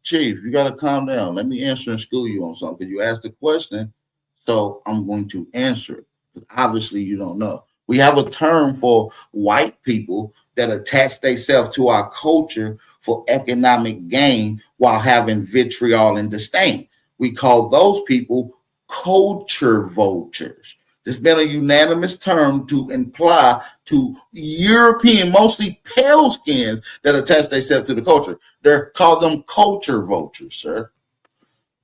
Chief, you got to calm down. Let me answer and school you on something because you asked the question, so I'm going to answer it. Obviously, you don't know. We have a term for white people that attach themselves to our culture for economic gain while having vitriol and disdain. We call those people culture vultures. There's been a unanimous term to imply to European, mostly pale skins that attach themselves to the culture. They're called them culture vultures, sir.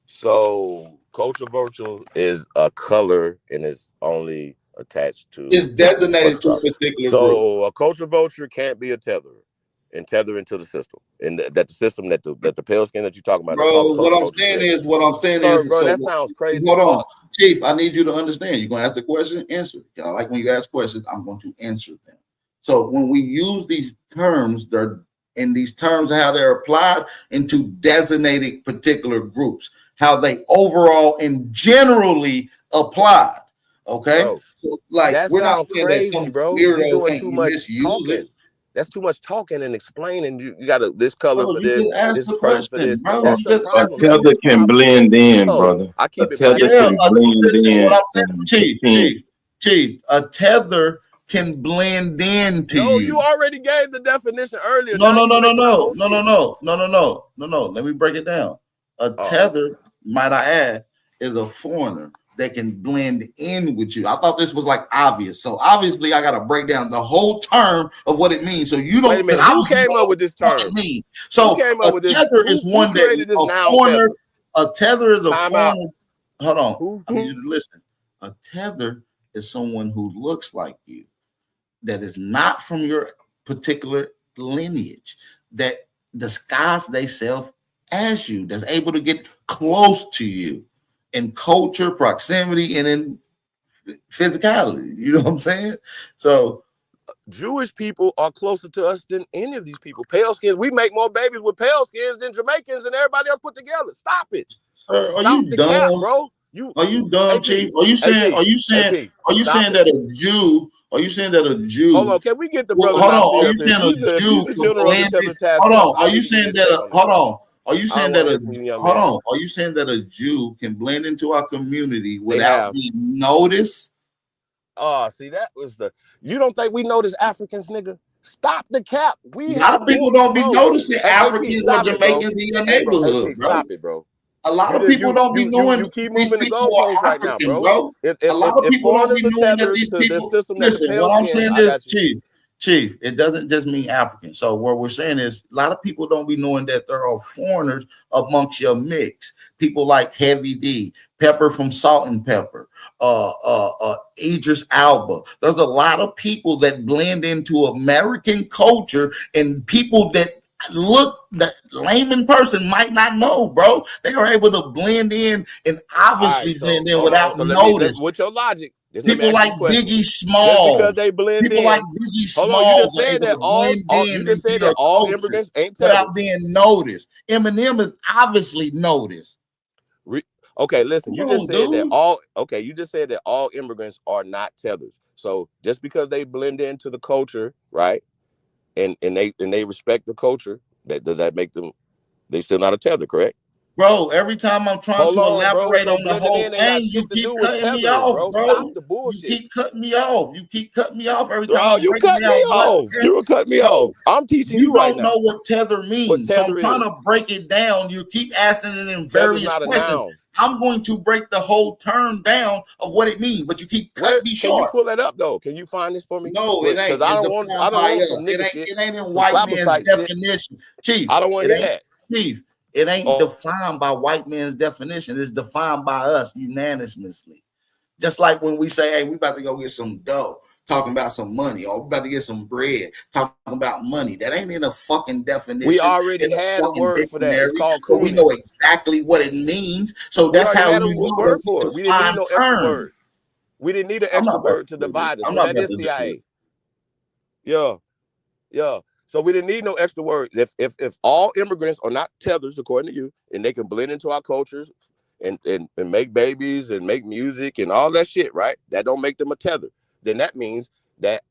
So culture vulture is a color and it's only attached to. It's designated to a particular group. So a culture vulture can't be a tether and tether into the system, and that the system that the pale skin that you're talking about. Bro, what I'm saying is, bro, that sounds crazy. Hold on, Chief. I need you to understand. You're gonna ask the question, answer. I like when you ask questions. I'm going to answer them. So when we use these terms, these terms how they're applied into designated particular groups, how they overall and generally applied. Okay, bro, so like that we're not sounds saying crazy, that some bro. You're weirdo doing can't too much misuse talking. it. That's too much talking and explaining. You got this color Bro, for you this, just asked this the color for question, this. bro. That's your A problem. That's tether your can problem. blend in, No, brother. I keep A it tether simple. can blend listen, in. what I'm saying, Chief, a tether can blend into No, you. you already gave the definition earlier. No. Let me break it down. A tether, might I add, is a foreigner that can blend in with you. I thought this was like obvious. So obviously I gotta break down the whole term of what it means. So you don't. Wait a minute. Who came up with this term? So a tether is one that this a noun foreigner. tether? A tether is a Time foreigner. out. Hold on. I need you to listen. A tether is someone who looks like you. that is not from your particular lineage that disguise themselves as you, that's able to get close to you in culture, proximity, and in physicality. You know what I'm saying? So Jewish people are closer to us than any of these people. Pale skins, we make more babies with pale skins than Jamaicans and everybody else put together. Stop it. sir, are Stop you the cap, dumb? bro. Are you dumb, AP, Chief? Are you saying? AP, Are you stop saying it. that a Jew? Are you saying that a Hold Jew? on, can we get the Well, brother hold on. Are Nasir you up here? saying a If he's Jew a can general on the blend Tether in? Task Hold Force, on. I Are you need to get saying his that? take on this. Hold on. Are you I saying don't that want to a hear from you, young hold man. on? Are you saying that a Jew can blend into our community They without have. being noticed? See, that was the. You don't think we notice Africans, nigga? Stop the cap. A We lot have of people more, don't be bro. noticing Hey, AP, Africans or stop it, bro. Jamaicans in your Hey, bro, neighborhood, AP, bro. stop it, bro. A lot of You people don't be knowing you keep these moving the people goalposts are right now, African, bro. bro. If A if if, lot of if people don't foreigners be are knowing that tethered these to this people. system that the Listen, pale what I'm skins, saying I is, got you. Chief, it doesn't just mean African. So what we're saying is a lot of people don't be knowing that there are foreigners amongst your mix. People like Heavy D, Pepper from Salt and Pepper, Idris Alba. There's a lot of people that blend into American culture and people that look that layman person might not know, bro. They are able to blend in and All obviously right, so blend in hold on. without So let me notice. with your logic. Just let me People ask you like this question. Biggie Just because Smalls, they blend people like in, Biggie hold on. You just Smalls are said able that to blend you in just into said that your all culture immigrants ain't without tethered. being noticed. Eminem is obviously noticed. Okay, listen. Come You just on, said that dude. all. Okay, you just said that all immigrants are not tethered. So just because they blend into the culture, right? And they respect the culture, does that make them? They still not a tether, correct? Bro, every time I'm trying Hold to on, bro. elaborate So on the blending whole in ain't got thing, you shit to keep do with cutting me tethering, off, bro. Stop bro. the You bullshit. keep cutting me off. You keep cutting me off every time Bro, I'm you breaking cut me down what off. You were cutting me bro. off. I'm teaching You you right don't now know what tether what means. So I'm tether trying is. to break it down. You keep asking it in Tether's various not a questions. noun. I'm going to break the whole term down of what it means, but you keep Where cutting me can you short. pull that up though? Can you find this for me? No, it Because ain't. I It's don't want defined by some us. nigga shit, It ain't in some white man's plebiscite shit. definition. Chief, I don't want it to hear ain't that. Chief. It ain't Oh, defined by white man's definition. It's defined by us unanimously. Just like when we say, hey, we about to go get some dough, talking about some money, or we about to get some bread, talking about money. That ain't in a fucking we definition, already in a had a fucking word for that. It's dictionary, called but we know crooning. exactly what it means. So We that's already how had a we know word that for we it. We didn't need define no extra terms. word. We didn't need an I'm extra not about word to to do this. divide us. I'm So not that about is to do this. CIA. Yeah. Yeah. So we didn't need no extra words. If all immigrants are not tethers, according to you, and they can blend into our cultures and make babies and make music and all that shit, right? That don't make them a tether. Then that means that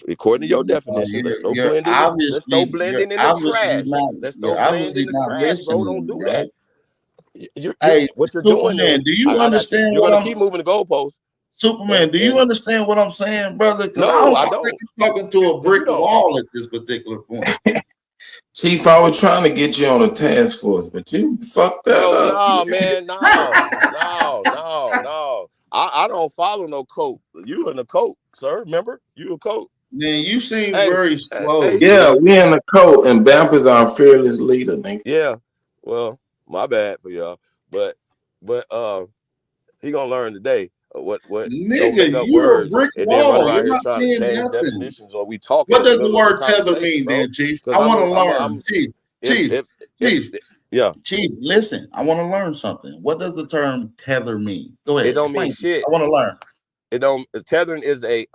according to your definition, let's throw blending. Let's throw blending in the trash. Let's throw you're blend in obviously the not trash, bro. Don't listening, do bro. that. Hey, What you're doing Superman, is do you I got you. understand You're what gonna I'm keep moving the goalposts. Superman, do you And understand what I'm saying, brother? Because no, I I think don't. you're talking to a Because you brick don't. wall at this particular point. Chief, I was trying to get you on the task force, but you fucked that Bro, up. no, man, no. I don't follow no code. You in the code, sir. Remember? You a code. Man, you seem Hey, very hey, slow, Yeah, dude. we in the coat, and Bamp is our fearless leader, nigga. yeah. Well, my bad for y'all. But he gonna learn today what don't make Nigga, up you're a words brick and then run wall. around You're here not trying to saying change nothing. definitions or we talking What in the does the middle of a word tether conversation, mean then, bro. Chief? Because I want to learn. Chief, if Chief, if if Chief, yeah, Chief, listen. I want to learn something. What does the term tether mean? Go it ahead, don't mean explain. shit. I want to learn. It don't tethering is a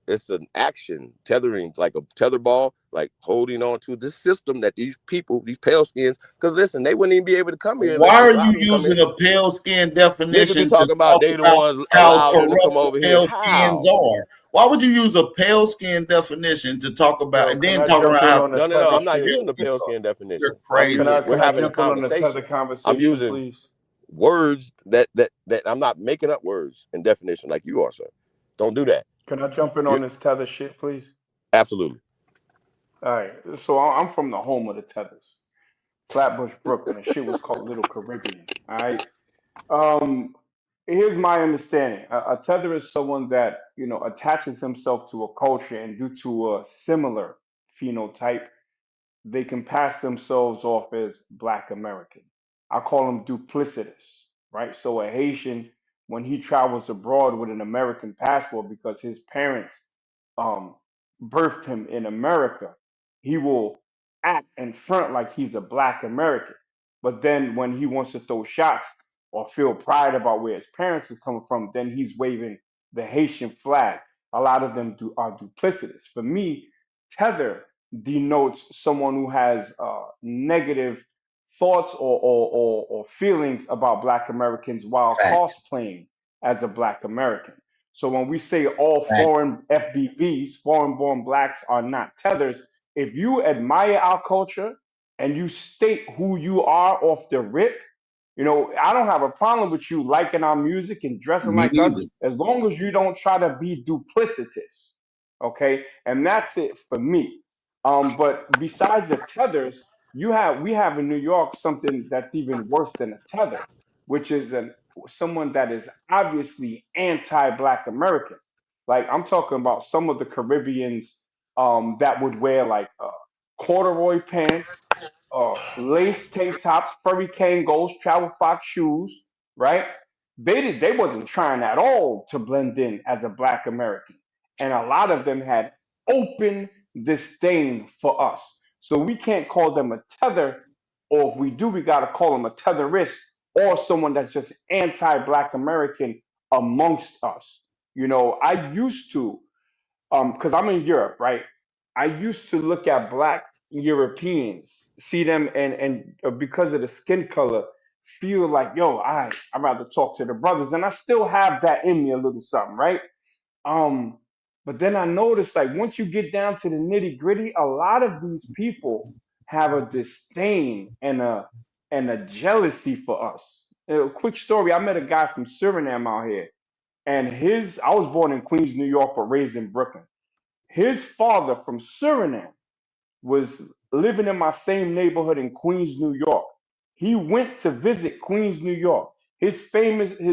it's an action. Tethering like a tether ball, like holding on to this system that these people, these pale skins, because listen, they wouldn't even be able to come here Why unless you are allow you them to come using here. a pale skin Niggas be definition to talking about talk they the about ones how allowed them to come corrupt the over here. pale skins How? are? Why would you use a pale skin definition to talk about Yo, and can then I talk jump about in how on the No. tether I'm not shit? using the pale skin you're definition. crazy? We're Can I having a jump in on the tether conversation. I'm conversation, using please? words that I'm not making up words in definition like you are, sir. Don't do that. Can I jump in You on this tether shit, please? absolutely. All right. So I'm from the home of the tethers, Flatbush, Brooklyn. The shit was called Little Caribbean. All right. Um, here's my understanding. A tether is someone that, attaches himself to a culture, and due to a similar phenotype, they can pass themselves off as Black American. I call them duplicitous, right? So a Haitian, when he travels abroad with an American passport because his parents um, birthed him in America, he will act and front like he's a black American. But then when he wants to throw shots or feel pride about where his parents are coming from, then he's waving the Haitian flag. A lot of them are duplicitous. For me, tether denotes someone who has negative thoughts or feelings about black Americans while Fact. cosplaying as a black American. So when we say all Fact. foreign FBVs, foreign born blacks, are not tethers, if you admire our culture and you state who you are off the rip, I don't have a problem with you liking our music and dressing Me like us neither. as long as you don't try to be duplicitous. Okay. And that's it for me. But besides the tethers, we have in New York something that's even worse than a tether, which is someone that is obviously anti-Black American. Like I'm talking about some of the Caribbeans that would wear like corduroy pants, lace tank tops, furry Kangos, travel fox shoes, right? They wasn't trying at all to blend in as a Black American, and a lot of them had open disdain for us. So we can't call them a tether, or if we do, we got to call them a tetherist or someone that's just anti-Black American amongst us. I used to, because I'm in Europe, right? I used to look at Black Europeans, see them, and because of the skin color, feel like, yo, I'd rather talk to the brothers, and I still have that in me a little something, right? Um, but then I noticed, like, once you get down to the nitty gritty, a lot of these people have a disdain and a jealousy for us. A quick story: I met a guy from Suriname out here, and I was born in Queens, New York, but raised in Brooklyn. His father from Suriname was living in my same neighborhood in Queens, New York. He went to visit Queens, New York. His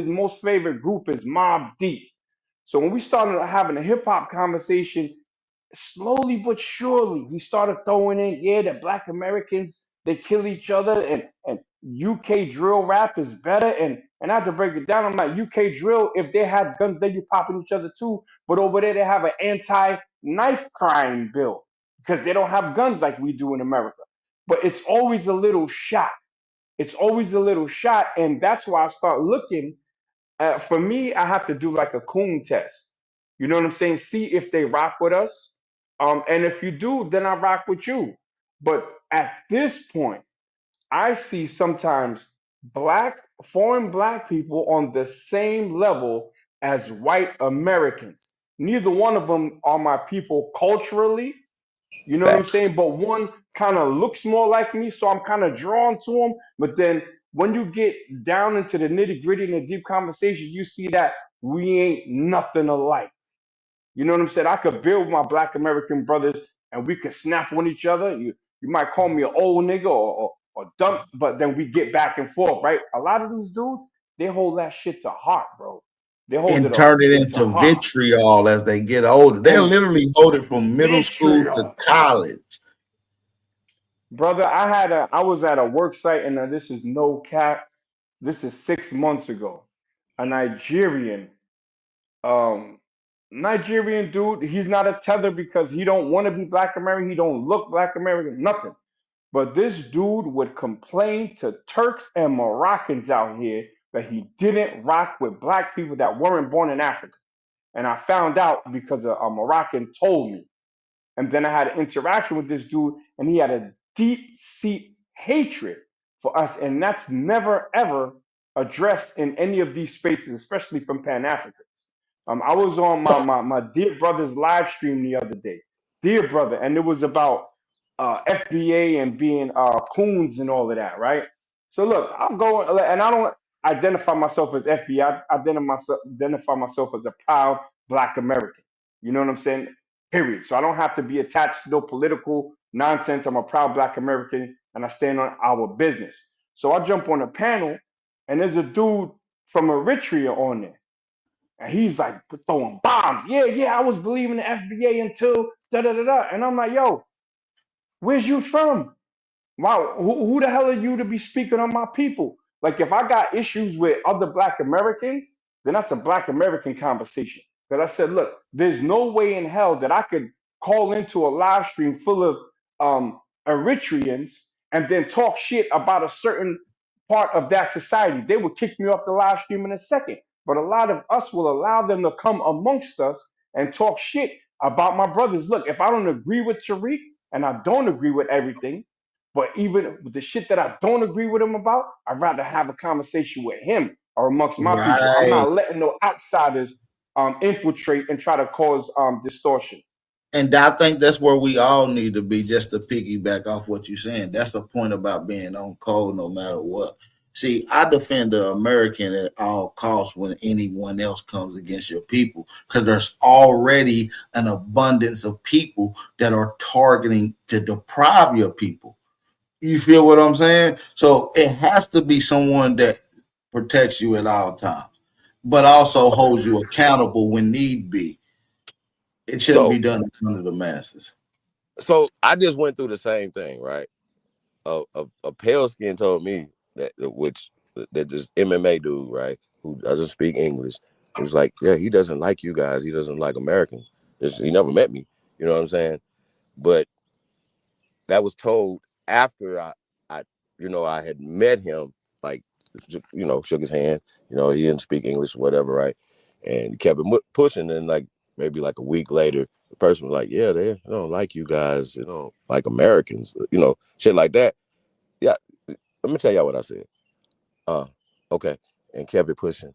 most favorite group is Mobb Deep. So when we started having a hip hop conversation, slowly but surely he started throwing in, yeah, that Black Americans, they kill each other, and UK drill rap is better. And I had to break it down. I'm like, UK drill, if they had guns, they be popping each other too. But over there they have an anti-knife crime bill because they don't have guns like we do in America. But it's always a little shot. It's always a little shot. And that's why I start looking for me, I have to do like a coon test. You know what I'm saying? See if they rock with us. And if you do, then I rock with you. But at this point, I see sometimes foreign black people on the same level as white Americans. Neither one of them are my people culturally, you know what I'm Facts. saying? But one kind of looks more like me, so I'm kind of drawn to him. But then when you get down into the nitty gritty and the deep conversation, you see that we ain't nothing alike. You know what I'm saying? I could build with my Black American brothers and we could snap on each other. You might call me an old nigga or dumb, but then we get back and forth, right? A lot of these dudes, they hold that shit to heart, bro. They hold And it turn it to into heart. vitriol as they get older. They And literally hold it from middle school to vitriol. college. Brother, I was at a work site, and this is no cap. This is 6 months ago. A um, Nigerian dude. He's not a tether because he don't want to be Black American. He don't look Black American. Nothing. But this dude would complain to Turks and Moroccans out here that he didn't rock with Black people that weren't born in Africa. And I found out because a Moroccan told me. And then I had an interaction with this dude, and he had a deep seat hatred for us. And that's never, ever addressed in any of these spaces, especially from Pan Africans. I was on my Dear Brother's live stream the other day, Dear Brother, and it was about FBA and being coons and all of that, right? So look, I'm going, and I don't identify myself as FBI. I identify myself as a proud Black American. You know what I'm saying? Period. So I don't have to be attached to no political nonsense. I'm a proud Black American and I stand on our business. So I jump on a panel and there's a dude from Eritrea on there. And he's like throwing bombs. Yeah, yeah, I was believing the FBA until da da da da. And I'm like, yo, where's you from? Wow, who the hell are you to be speaking on my people? Like, if I got issues with other Black Americans, then that's a Black American conversation. Because I said, look, there's no way in hell that I could call into a live stream full of Eritreans and then talk shit about a certain part of that society, they would kick me off the live stream in a second. But a lot of us will allow them to come amongst us and talk shit about my brothers. Look, if I don't agree with Tariq and I don't agree with everything, but even with the shit that I don't agree with him about, I'd rather have a conversation with him or amongst my people. I'm Right. not letting no outsiders infiltrate and try to cause distortion. And I think that's where we all need to be, just to piggyback off what you're saying. That's the point about being on code no matter what. See, I defend the American at all costs when anyone else comes against your people, because there's already an abundance of people that are targeting to deprive your people. You feel what I'm saying? So it has to be someone that protects you at all times, but also holds you accountable when need be. It shouldn't So be done in front of the masses. so I just went through the same thing, right? A pale skin told me that this MMA dude, right, who doesn't speak English, he was like, yeah, he doesn't like you guys. He doesn't like Americans. He never met me. You know what I'm saying? But that was told after I I had met him, like, shook his hand. He didn't speak English or whatever, right? And he kept it pushing. And like maybe like a week later, the person was like, yeah, they don't like you guys. They don't like Americans. Shit like that. Yeah, let me tell y'all what I said. Okay, and kept it pushing.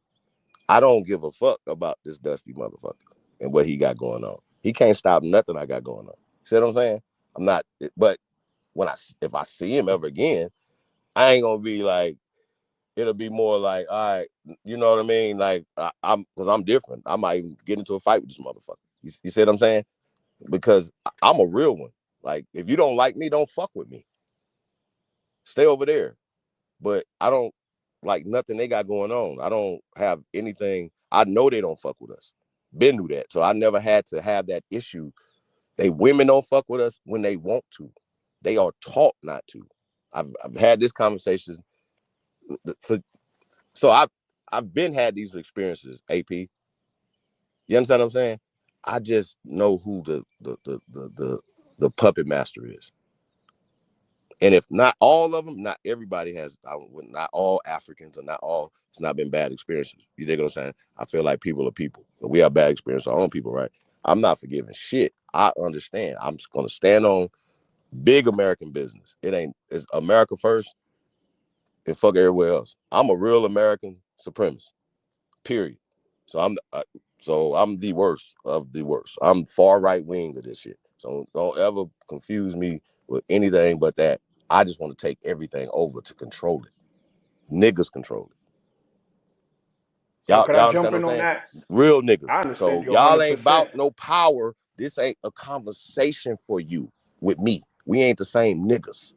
I don't give a fuck about this dusty motherfucker and what he got going on. He can't stop nothing I got going on. See what I'm saying? I'm not, but if I see him ever again, I ain't gonna be like, it'll be more like, all right, you know what I mean? Like because I'm different. I might even get into a fight with this motherfucker. You see what I'm saying? Because I'm a real one. Like, if you don't like me, don't fuck with me. Stay over there. But I don't like nothing they got going on. I don't have anything. I know they don't fuck with us. Been through that. So I never had to have that issue. Women don't fuck with us when they want to. They are taught not to. I've had this conversation. So I've been had these experiences, AP. You understand what I'm saying? I just know who the puppet master is. And if not all of them, not everybody has, not all Africans or not all, it's not been bad experiences. You dig what I'm saying? I feel like people are people. We have bad experiences our own people, right? I'm not forgiving shit. I understand. I'm just going to stand on big American business. It's America first and fuck everywhere else. I'm a real American supremacist, period. So I'm the worst of the worst. I'm far right wing of this shit. So don't ever confuse me with anything but that. I just want to take everything over to control it. Niggas control it. So Y'all could I jump understand what in I'm on saying? that? Real niggas. I understand So you y'all ain't 100%. about no power. This ain't a conversation for you with me. We ain't the same niggas.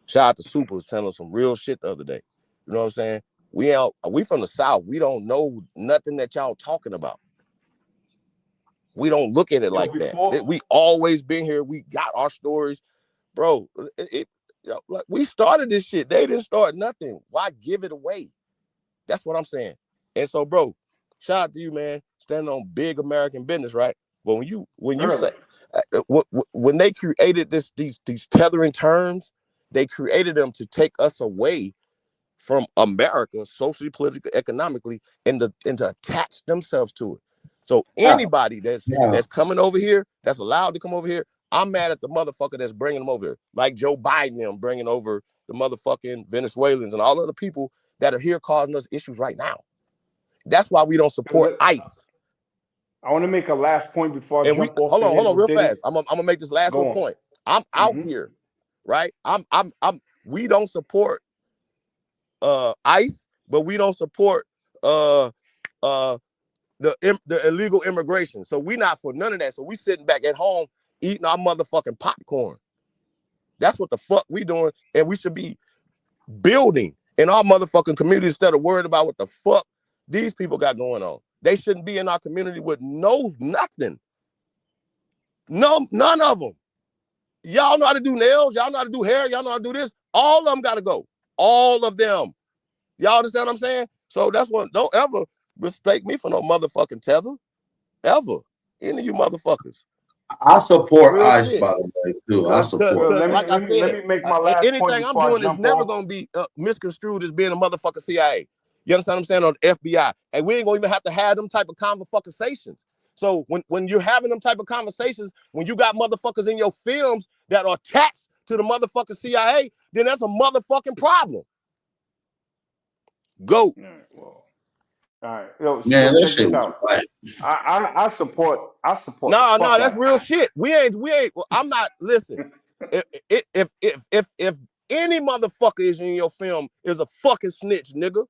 Shout out to Super telling some real shit the other day. You know what I'm saying? We from the South. We don't know nothing that y'all talking about. We don't look at it Yo, like that. before We always been here. We got our stories. Bro, like, we started this shit. They didn't start nothing. Why give it away? That's what I'm saying. And so, bro, shout out to you, man. Standing on big American business, right? But when you say early. when they created these tethering terms, they created them to take us away from America, socially, politically, economically, and to attach themselves to it. So Yeah, anybody yeah. that's coming over here, that's allowed to come over here, I'm mad at the motherfucker that's bringing them over here, like Joe Biden them bringing over the motherfucking Venezuelans and all other people that are here causing us issues right now. That's why we don't support ICE. I want to make a last point before I And we jump off hold in here on, with real Diddy. fast. I'm gonna make this last little Go on. point. I'm out here, right? I'm. We don't support ICE, but we don't support uh uh the illegal immigration. So we not for none of that. So we sitting back at home eating our motherfucking popcorn. That's what the fuck we doing, and we should be building in our motherfucking community instead of worried about what the fuck these people got going on. They shouldn't be in our community with nothing. No, none of them. Y'all know how to do nails. Y'all know how to do hair. Y'all know how to do this. All of them got to go. All of them. Y'all understand what I'm saying? So that's what, don't ever mistake me for no motherfucking tether. Ever. Any of you motherfuckers. I support Real ICE, shit. by the way, too. I Cause, cause, support Well, cause, let that. me like I let me let said, me make my last point anything I'm before I doing is jump never off. gonna be misconstrued as being a motherfucking CIA. You understand what I'm saying? On the FBI, and we ain't gonna even have to have them type of conversations. So when you're having them type of conversations, when you got motherfuckers in your films that are attached to the motherfucking CIA, then that's a motherfucking problem. Go. All right, well, all right. Yo, Man, so that check shit this was out. whack. I support the No, fuck that's out of real shit. We ain't. Well, I'm not. Listen, if any motherfucker is in your film is a fucking snitch, nigga.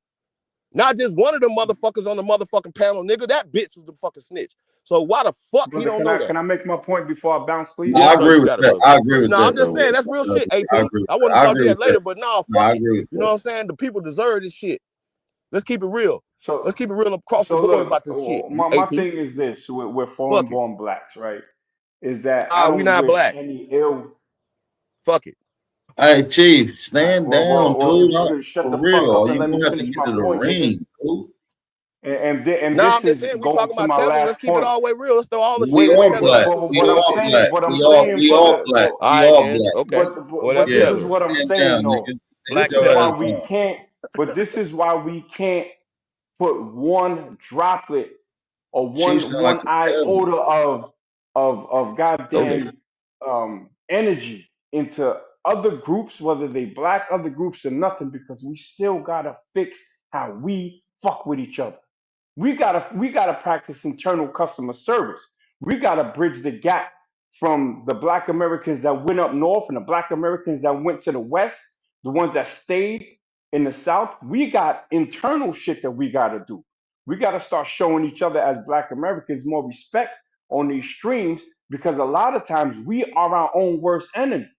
Not just one of the motherfuckers on the motherfucking panel, nigga. That bitch was the fucking snitch. So why the fuck he brother. don't Can know I that? can I make my point before I bounce, No, please? I Yes, sir. agree You with got it, that. brother. I agree with No, I'm that, just though. saying that's real shit, AP. I agree with I that. wanted to I talk to agree that with later, that. but no, No, fuck I it. agree with You know that. what I'm saying? The people deserve this shit. Let's keep it real. So Let's keep it real across the so board look, about this shit. my AP. thing is this: we're foreign Fuck it. born blacks, right? Is that I We don't not wish black. any ill. Fuck it. Hey, Chief, All right, stand down, if dude. you could shut For the fuck real. up Or and you let me gonna have to finish get my to the point, nigga. ring, dude. And Nah, this I'm just is saying we going talking to about my tether. Let's last keep it point. all the way real. Let's throw all the We shit all together. black. Let's put But some We what shit I'm all together. saying, black. what I'm saying, We all brother. black. All We right, all then. black. Okay. Well, But that's this Yeah. is tether. what I'm Stand saying down, though. nigga. Black This Sit is your why tether. ass we down. can't. But this is why we can't put one droplet or Chief one sound like one a terrorist. iota of Go nigga. goddamn energy into other groups, whether they black other groups or nothing, because we still gotta fix how we fuck with each other. We gotta practice internal customer service. We gotta bridge the gap from the black Americans that went up north and the black Americans that went to the west, the ones that stayed in the south. We got internal shit that we gotta do. We gotta start showing each other as black Americans more respect on these streams, because a lot of times we are our own worst enemy.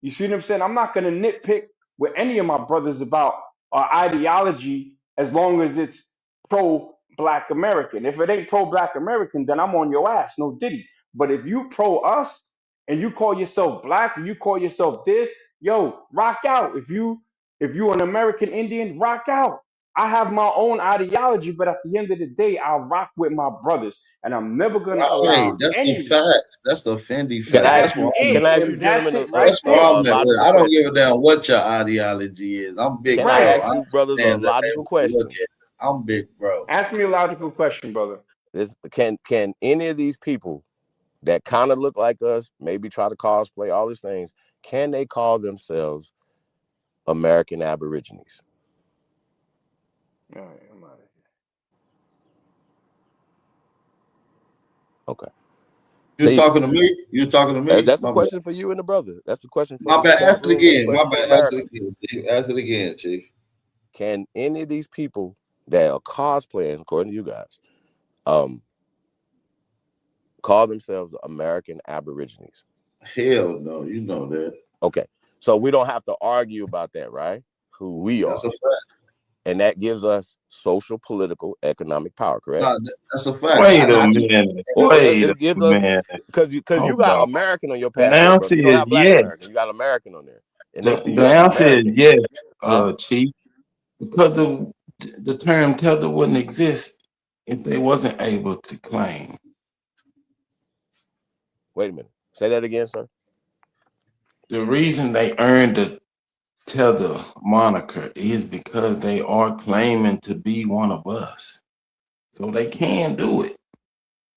You see what I'm saying? I'm not going to nitpick with any of my brothers about our ideology as long as it's pro Black American. If it ain't pro Black American, then I'm on your ass, no diddy. But if you pro us and you call yourself black and you call yourself this, yo, rock out. If you an American Indian, rock out. I have my own ideology, but at the end of the day, I rock with my brothers, and I'm never gonna Right. allow That's the anyone. facts. That's the Fendi Can facts. I That's ask That's where you? I'm Can it, I at. ask you, and that's gentlemen, it right That's where there. I'm at with it. logical I don't give a question? damn what your ideology is. I'm big Can I bro. Right. ask I you, brothers, a understand that. logical Look question? at it. I'm big bro. Ask me a logical question, brother. Can any of these people that kind of look like us, maybe try to cosplay, all these things, can they call themselves American Aborigines? All right, I'm out of here. Okay. You was See, talking to me? You was talking to me? that's a My bad. question for you and the brother. That's a question for My the bad. chat Ask it room. That's a again. My question for bad. Ask it America. again, Chief. Ask it again, Chief. Can any of these people that are cosplaying, according to you guys, call themselves American Aborigines? Hell no. You know that. Okay. So we don't have to argue about that, right? Who we That's are. a fact. And that gives us social, political, economic power, correct? No, that's a fact. Wait a minute. Well, Wait a it gives us, minute. because you Hold got on. American on your The passport, brother. answer You don't is have Black yes. American. You got American on there. And they see The you as answer is American. yes, Huh? Chief. Because the term tether wouldn't exist if they wasn't able to claim. Wait a minute. Say that again, sir. The reason they earned the tether moniker is because they are claiming to be one of us. So they can do it.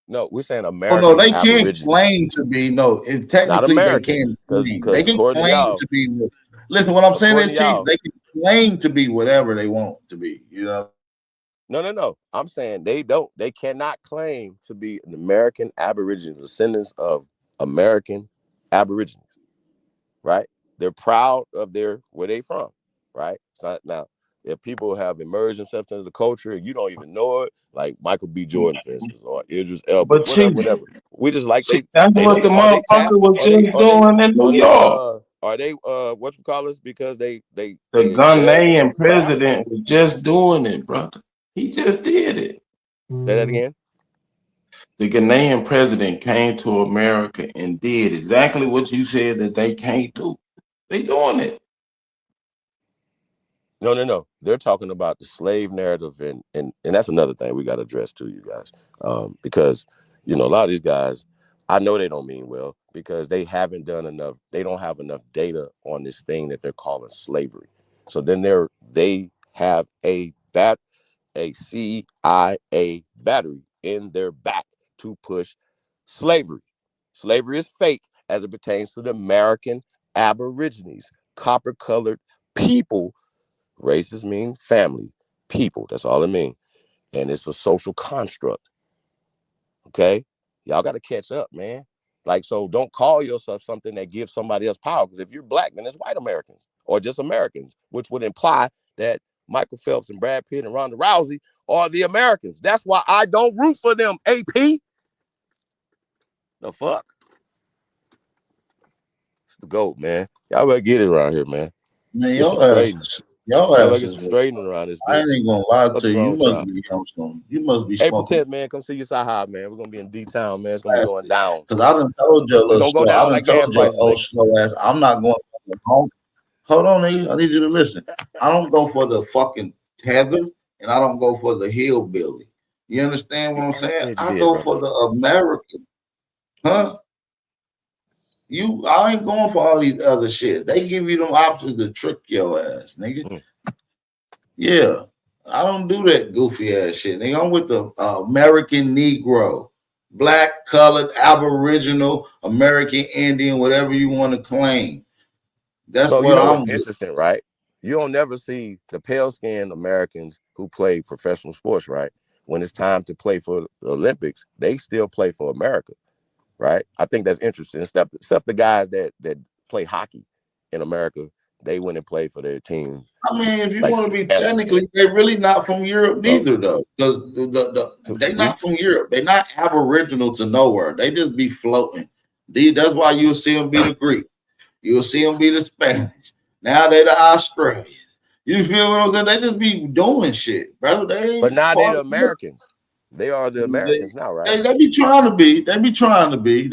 No, we're saying Oh no, American they can't Aborigines, claim to be. No, and not technically they American. can claim. They Because can according to claim y'all, to be. Listen, what I'm saying according is, to Chief, y'all, they can claim to be whatever they want to be. You know. no. I'm saying they cannot claim to be an American Aborigine, descendants of American Aborigines, right? They're proud of where they from, right? It's not, now, if people have immersed themselves into the culture and you don't even know it, like Michael B. Jordan, for instance, or Idris Elba, But Chief, whatever. We just like that's what the are they tapped? motherfucker was Are they just doing in New York. whatchamacallits because they The excel in their Ghanaian craft? president was just doing it, brother. He just did it. Say that again. The Ghanaian president came to America and did exactly what you said that they can't do. They doing it. No. They're talking about the slave narrative, and that's another thing we got to address too, you guys, because a lot of these guys I know they don't mean well because they haven't done enough. They don't have enough data on this thing that they're calling slavery. So then they have a CIA battery in their back to push slavery. Slavery is fake as it pertains to the American Aborigines, copper-colored people. Races mean family, people. That's all it means. And it's a social construct. Okay? Y'all got to catch up, man. Like, so don't call yourself something that gives somebody else power. Because if you're black, then it's white Americans or just Americans, which would imply that Michael Phelps and Brad Pitt and Ronda Rousey are the Americans. That's why I don't root for them, AP. The fuck? It's the GOAT, man. Y'all better get it around here, man. Man, This shit your crazy. ass Y'all better get is. some straightening around this I bitch. ain't gonna lie What's to you. wrong You with y'all? must be April smoking. 10th, man. Come see us high, man. We're gonna be in D-Town, man. It's gonna be going down. Because I done told you a It's little gonna go slow. I down done like gas told you, prices, oh, nigga. slow ass. I'm not going for the home. Hold on, nigga. I need you to listen. I don't go for the fucking tether, and I don't go for the hillbilly. You understand what I'm saying? You I did, go brother. for the American. Huh? I ain't going for all these other shit. They give you them options to trick your ass, nigga. Yeah. I don't do that goofy ass shit. Nigga, I'm with the American Negro, black, colored, Aboriginal, American Indian, whatever you want to claim. That's So you what know I'm what's with. interesting, right? You don't never see the pale-skinned Americans who play professional sports, right? When it's time to play for the Olympics, they still play for America, right? I think that's interesting. Except the guys that play hockey in America, they went and play for their team. I mean, if you Like want to be Canada. technically, they're really not from Europe neither, though. Because they not from Europe. They're not Aboriginal to nowhere. They just be floating. That's why you'll see them be the Greek. You'll see them be the Spanish. Now they're the Australians. You feel what I'm saying? They just be doing shit, bro. They But ain't now they're part the of Europe. Americans. They are the Americans now, right? They be trying to be. They be trying to be.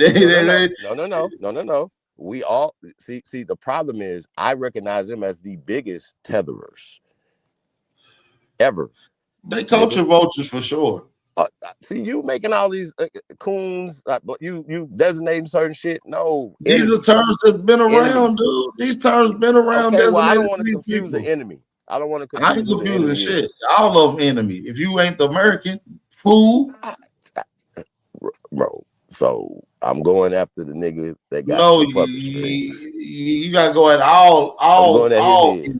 No. We all see. The problem is, I recognize them as the biggest tetherers ever. They culture vultures for sure. See, you making all these coons, you designating certain shit. No, These enemies. are terms that's been around, Enemies. dude. These terms been around. Okay, well, I don't Designated want to these confuse people. the enemy. I don't want to I confuse ain't who the confusing enemy shit. is. All of them enemy. If you ain't the American, fool. Bro, so I'm going after the nigga that got No, the puppet strings. you gotta go at all I'm going at his head.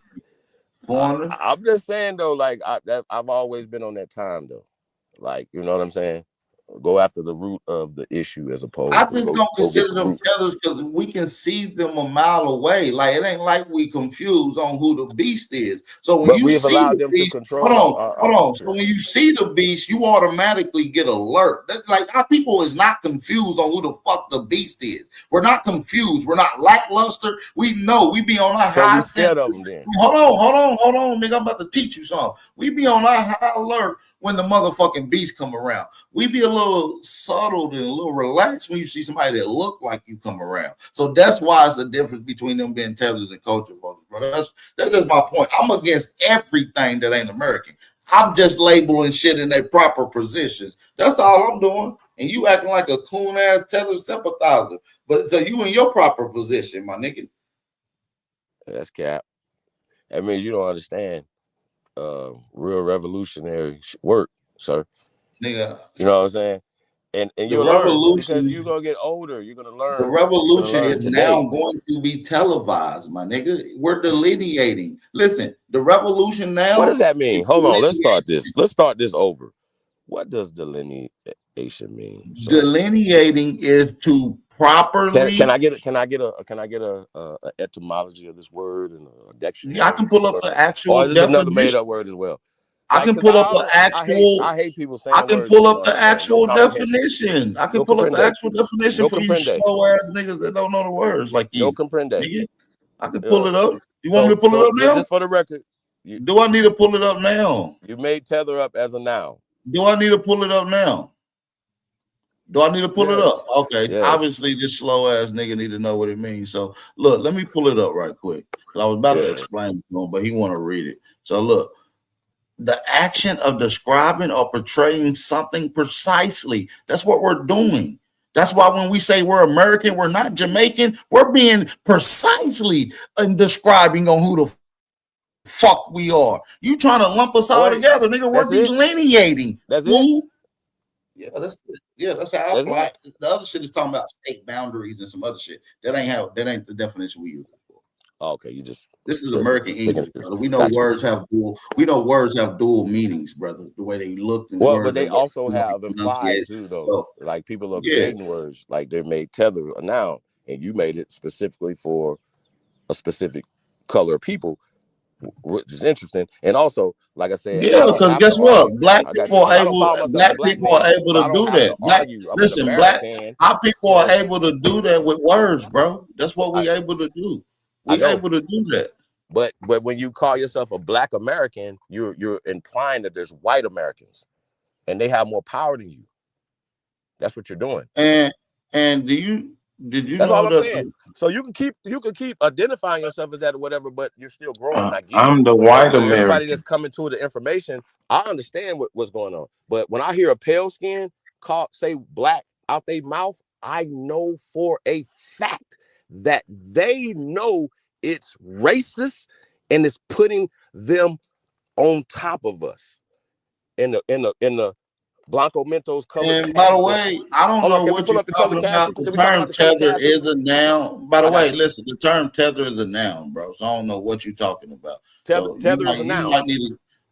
foreigner. I'm just saying though, like I've always been on that time though. Like, you know what I'm saying? Go after the root of the issue as I opposed to just go don't get consider the them root. tethers because we can see them a mile away. Like it ain't like we confused on who the beast is. So when But you we have see allowed the them to beast, control our hold on. culture. So when you see the beast, you automatically get alert. That's like our people is not confused on who the fuck the beast is. We're not confused. We're not lackluster. We know we be on our So high we scared sense. of them then. Hold on, nigga. I'm about to teach you something. We be on our high alert when the motherfucking beast come around. We be a little subtle and a little relaxed when you see somebody that look like you come around. So that's why it's the difference between them being tethers and culture voters, bro. That's just my point. I'm against everything that ain't American. I'm just labeling shit in their proper positions. That's all I'm doing. And you acting like a coon ass tether sympathizer. But so you in your proper position, my nigga. That's cap. That means you don't understand real revolutionary work, sir. Nigga. You know what I'm saying? And The you'll learn because revolution. you're gonna get older. You're gonna The learn. You're gonna revolution learn is now today. going to be televised, my nigga. We're delineating. Listen, the revolution now What does that is mean? Hold on. Let's delineating. start this. Let's start this over. What does delineation mean, sir? Delineating is to Can properly. I get a etymology of this word and a Yeah, I dictionary? can pull up the Or actual is this another made definition. up word as well? I Like, can cause pull up the actual. I hate people I saying can words they pull don't up the understand. No actual comprehension. definition. I can No pull up the comprende. actual definition No for you comprende. slow ass niggas that don't know the words like No you. comprende. Nigga, I can pull Yeah. it up. You want me to pull it So up now? just for the record, you Do I need to pull it up now? made tether up as a noun. Do I need to pull it up now? Do I need to pull it Yes. up? Okay, Yes. obviously this slow ass nigga need to know what it means. So look, let me pull it up right quick. I was about to Yeah. explain it to him, but he want to read it. So look, the action of describing or portraying something precisely. That's what we're doing. That's why when we say we're American, we're not Jamaican. We're being precisely describing on who the fuck we are. You trying to lump us all together, nigga? We're delineating. That's it. Yeah, that's how I fly. The other shit is talking about state boundaries and some other shit. That ain't the definition we use. Okay, this is American English, brother. We know words have dual meanings, brother. The way they look and but they also have implied too, though. So, like people are creating words, like they made tether a noun, and you made it specifically for a specific color of people, which is interesting. And also, like I said, because guess what? Black people are able to do that. Our people are able to do that with words, bro. That's what we able to do. We able to do that. But when you call yourself a Black American, you're implying that there's white Americans, and they have more power than you. That's what you're doing. And did you That's know all I'm that? saying. So you can keep identifying yourself as that or whatever, but you're still growing. I'm the white American. Everybody that's coming to the information, I understand what's going on. But when I hear a pale skin say black out their mouth, I know for a fact that they know it's racist and it's putting them on top of us in the Blanco Mentos color. And by the way, I don't know what you're talking about. The term tether is a noun. By the way, listen, the term tether is a noun, bro. So I don't know what you're talking about. Tether is a noun.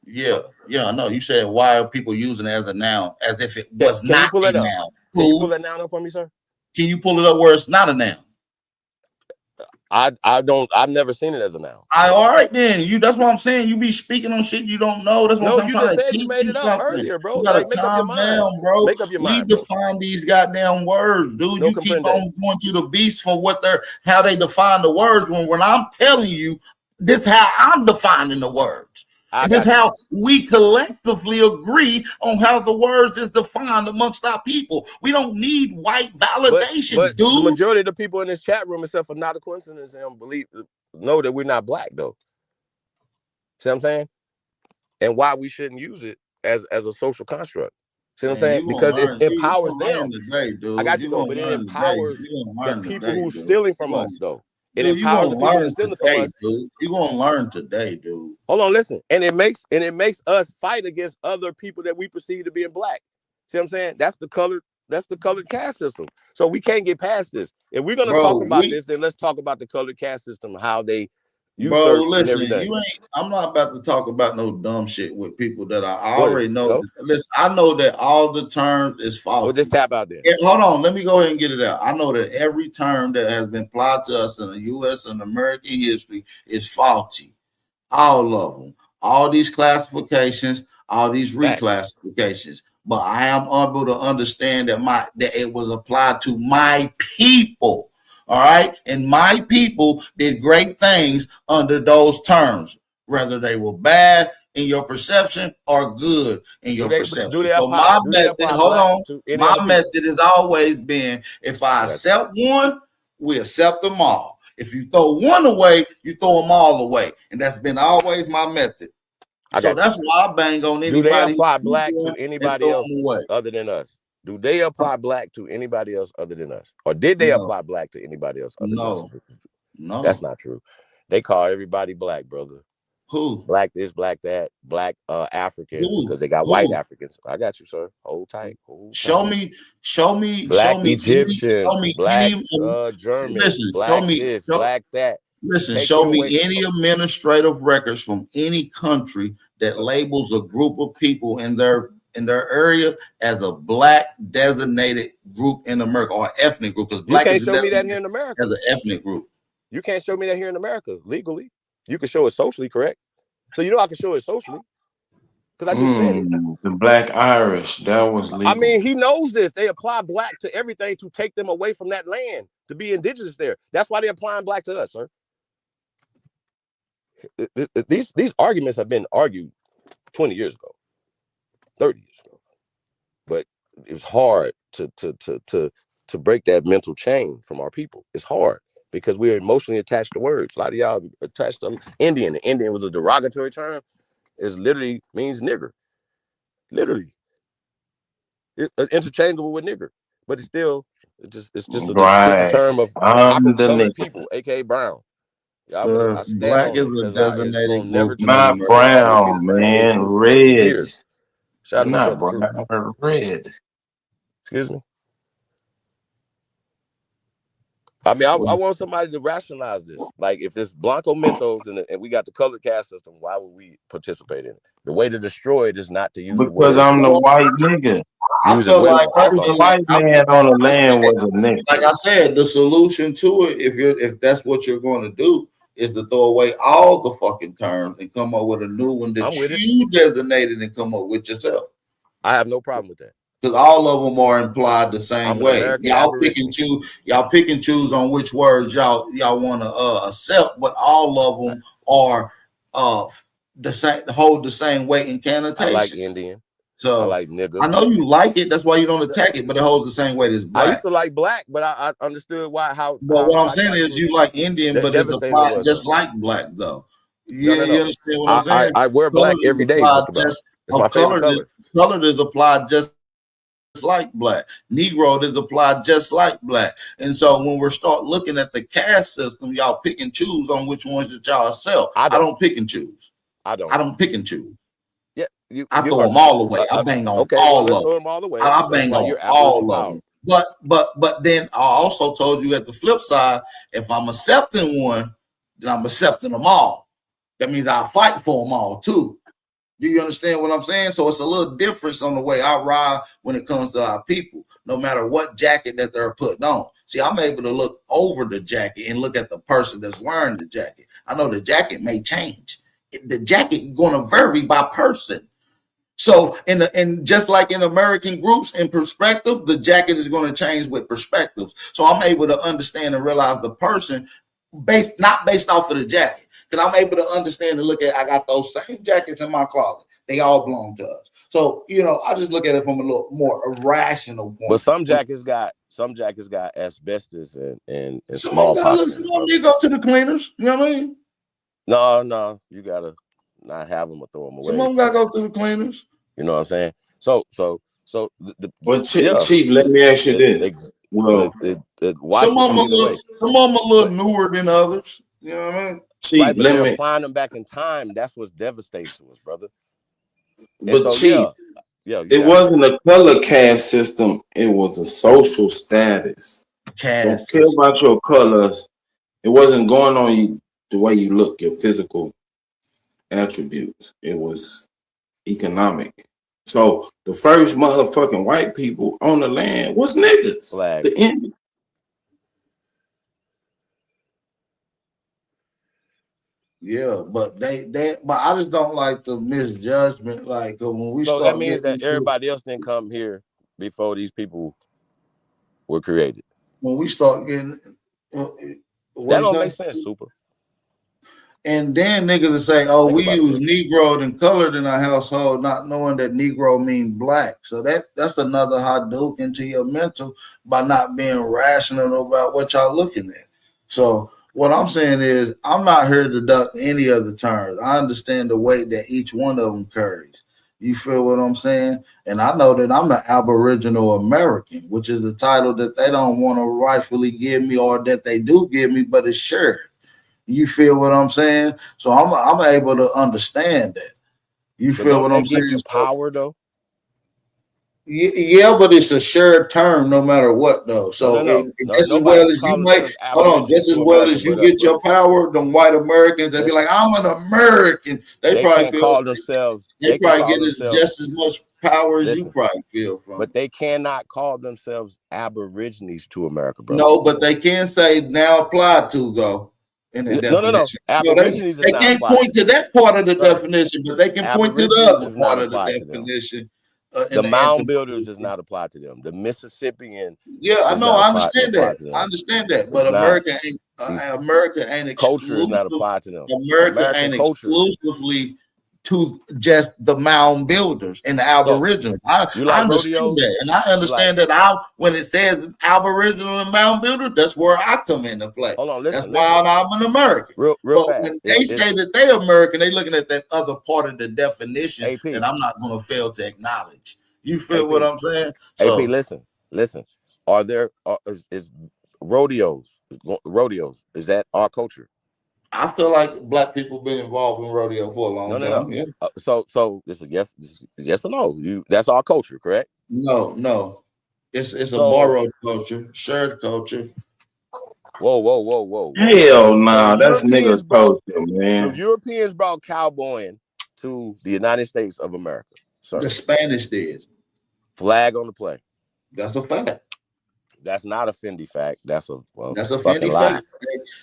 Yeah, I know. You said why are people using it as a noun as if it was not a noun? Can you pull that noun up for me, sir? Can you pull it up where it's not a noun? I've never seen it as a noun. All right then. That's what I'm saying. You be speaking on shit you don't know. That's what I'm trying to teach you made it up something. earlier, bro. You gotta calm down, bro. Make up your mind. We define these goddamn words, dude. You keep on going to the beast for how they define the words. When I'm telling you, this is how I'm defining the words. This is how we collectively agree on how the words is defined amongst our people. We don't need white validation, but dude. The majority of the people in this chat room, except for not a coincidence, know that we're not black, though. See what I'm saying? And why we shouldn't use it as a social construct. See what I'm saying? Because it empowers them. I got you, though, but it empowers the people who's stealing from us, though. It empowers the people stealing from us. Dude. You're gonna learn today, dude. Hold on, listen. And it makes us fight against other people that we perceive to be in black. See what I'm saying? That's the colored caste system. So we can't get past this. If we're gonna talk about this, then let's talk about the colored caste system, how they listen, I'm not about to talk about no dumb shit with people that I already know. Listen, I know that all the terms is faulty. Well, just tap out there. Hold on, let me go ahead and get it out. I know that every term that has been applied to us in the U.S. and American history is faulty. All of them. All these classifications, all these reclassifications. But I am able to understand that it was applied to my people. All right. And my people did great things under those terms, whether they were bad in your perception or good in your perception. So my method has always been, if I accept one, we accept them all. If you throw one away, you throw them all away. And that's been always my method. So that's why I bang on anybody. Do they apply black to anybody else other than us? Do they apply black to anybody else other than us? Or did they apply black to anybody else other than us? No. That's not true. They call everybody black, brother. Who? Black this, black that, black Africans, because they got white Africans. I got you, sir. Hold tight. Show me. Black Egyptians, black Germans, black this, black that. Listen, show me any administrative records from any country that labels a group of people in their area as a black designated group in America or ethnic group. Because black you can't show me that here in America as an ethnic group. You can't show me that here in America legally. You can show it socially, correct? So you know I can show it socially because I just said it. The Black Irish, that was legal. I mean, he knows this. They apply black to everything to take them away from that land to be indigenous there. That's why they're applying black to us, sir. These arguments have been argued 20 years ago, 30 years ago, but it's hard to break that mental chain from our people. It's hard because we're emotionally attached to words. A lot of y'all attached to Indian. Indian was a derogatory term. It literally means nigger. Literally, it's interchangeable with nigger, but it's still It's just a descriptive Right. term of I'm the colored nigga. people, aka brown. Y'all better, Sir, I stand black on is it a because it's designated gonna never group in the change. Not American It'll be the brown, same way man. for Red. years. Shout out to my Not brother Drew. brown. Red. Excuse me. I mean, I want somebody to rationalize this. Like, if it's Blanco Mentos and we got the color caste system, why would we participate in it? The way to destroy it is not to use the Because word I'm the black. white nigga. I Use it feel like well. I First feel like white man on the land was a nigga. like I said, the solution to it, if that's what you're going to do, is to throw away all the fucking terms and come up with a new one that I'm with it. you designated and come up with yourself. I have no problem with that. Because all of them are implied the same I'm an way. American Y'all pick and Aborigine. choose. Y'all pick and choose on which words y'all want to accept, but all of them are the same, hold the same weight in I like connotation. Indian. I So like nigga. I know you like it. That's why you don't attack it, but it holds the same weight as I used black. to like black, but I understood how But what I'm saying is psychologically you like Indian, but it's devastating it applied was, just though. like black, though. No, Yeah, no, you no. understand what I'm saying? I wear black Colored is every day, applied just about. just It's my favorite color. colored is applied just like black. Negro is applied just like black. And so when we start looking at the caste system, y'all pick and choose on which ones that y'all sell. I don't pick and choose. I don't pick and choose. Yeah, I throw them all away. I bang on okay, all let's of throw them. them all away. I That's bang why on you're absolutely all of power. them. But then I also told you at the flip side, if I'm accepting one, then I'm accepting them all. That means I fight for them all too. Do you understand what I'm saying? So it's a little difference on the way I ride when it comes to our people, no matter what jacket that they're putting on. See, I'm able to look over the jacket and look at the person that's wearing the jacket. I know the jacket may change. The jacket is going to vary by person. So, and just like in American groups in perspective, the jacket is going to change with perspectives. So I'm able to understand and realize the person not based off of the jacket. Because I'm able to understand and look at, I got those same jackets in my closet. They all belong to us. So, I just look at it from a little more irrational point. But some jackets got asbestos and smallpox. Some you go to the cleaners. You know what I mean? No, you gotta not have them or throw them away. Some of them gotta go to the cleaners. You know what I'm saying? So But Chief, let me ask you this. Some of them a little newer than others. You know what I mean? Chief, right, but they're applying them back in time. That's what's devastating to us, brother. But Chief, it wasn't a color caste system. It was a social status. Don't care about your colors. It wasn't going on you the way you look, your physical attributes. It was economic. So the first motherfucking white people on the land was niggas. Flag. The Indians. Yeah, but but I just don't like the misjudgment. Like when we start, that means that everybody else didn't come here before these people were created. When we start getting, that don't make sense, Super. And then niggas to say, "Oh, we use Negro and colored in our household," not knowing that Negro means black. So that's another Hadouken into your mental by not being rational about what y'all looking at. So what I'm saying is, I'm not here to duck any of the terms. I understand the weight that each one of them carries. You feel what I'm saying? And I know that I'm an Aboriginal American, which is the title that they don't want to rightfully give me, or that they do give me, but it's shared. You feel what I'm saying? So I'm able to understand that. You feel what I'm saying? Give you power though. Yeah, but it's a shared term no matter what, though. So just as well as you might, just as well as you get your power, them white Americans, they be like, I'm an American. They probably can't call themselves. They probably get just as much power as you probably feel from. But they cannot call themselves Aborigines to America, bro. No, but they can say now applied to though. In the definition. Aborigines they can't point to that part of the definition, but they can point to the other part of the definition. The mound builders is not applied to them. The Mississippian. Yeah, I know. I understand that. I understand that. But America ain't culture is not applied to them. America ain't exclusively to just the mound builders and the Aboriginal. I understand that, and I understand that. When it says Aboriginal and mound builders, that's where I come into play. Hold on, listen. That's why I'm an American. Real but fast. When they say that they're American, they looking at that other part of the definition that I'm not going to fail to acknowledge. You feel what I'm saying? AP, listen. Are there is rodeos? Is that our culture? I feel like black people been involved in rodeo for a long time. Yeah. So this is yes, yes or no? That's our culture, correct? No. It's a So- borrowed culture, shared culture. Whoa. Hell nah, the that's nigga Europeans brought- culture, man. The Europeans brought cowboying to the United States of America, sir. The Spanish did. Flag on the play. That's a fact. That's not a Fendi fact. That's a Fendi lie. fact.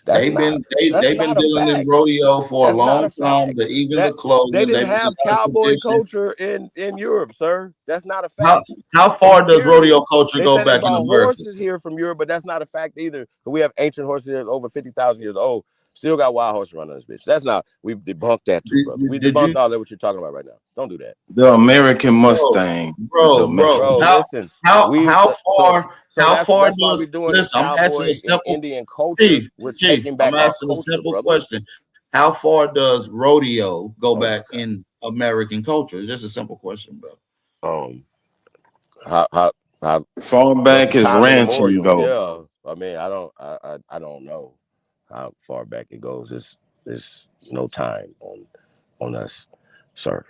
That's They've not- been that's dealing not a in fact. rodeo for That's a not long a time. fact. That even the clothing They didn't have cowboy tradition. culture in Europe, sir. That's not a fact. How far does Period. rodeo culture They go said they back in brought America? horses here from Europe, but that's not a fact either. We have ancient horses here over 50,000 years old. Still got wild horses around this bitch. That's not. We've debunked that too, brother. We debunked all that what you're talking about right now. Don't do that. The American Mustang, bro. Listen. How far? How far that's why does? we're doing Listen, I'm asking cowboy a simple. and Indian culture. We're taking back I'm our asking culture, a simple brother. question. How far does rodeo go back in American culture? Just a simple question, bro. How far back is ranching go? Yeah, I mean, I don't know how far back it goes. There's no time on us, sir.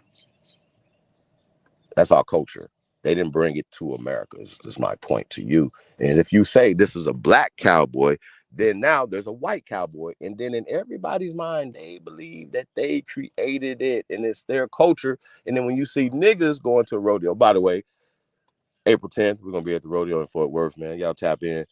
That's our culture. They didn't bring it to America. Is my point to you. And if you say this is a black cowboy, then now there's a white cowboy, and then in everybody's mind they believe that they created it and it's their culture. And then when you see niggas going to a rodeo, by the way, April 10th, we're gonna be at the rodeo in Fort Worth, man. Y'all tap in.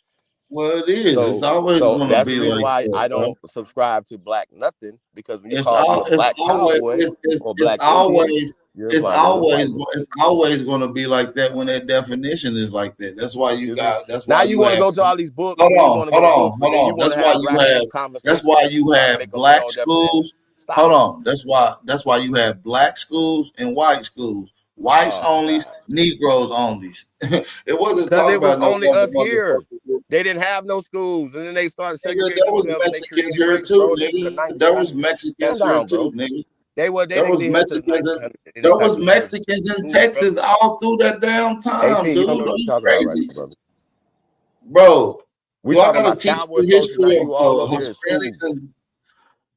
Well, it is. It's always going to be that's the reason like why that, I don't subscribe to black nothing, because when you It's call me a al- it's black always cowboy or it's black always Indian, you're it's implying there's a white always going to be like that when that definition is like that. That's why you got. That's now why you want to have, go to all these books. Hold and you on, want to go to books, but then you on. want That's to why have you rational have. conversations. That's why you trying to have make up black your own definition. schools. Stop Hold it. on. That's why you have black schools and white schools. Whites only, Negroes only. It wasn't Because talking it was about no only us here. motherfuckers. They didn't have no schools, and then they started Nigga, segregating there was themselves. And they Mexicans created here race, too, bro. This is the nigga. There was 1900s. Mexicans Stand here down, too, bro. nigga. They There was didn't live to the Mexicans. 1900s. There was Mexicans and Texas all through that damn time, AP, dude. you don't know what Are you're you talking about right crazy, now, brother. bro? We Do I talking gotta about teach cowboy the culture. Now history you all of over here in school. Hispanics and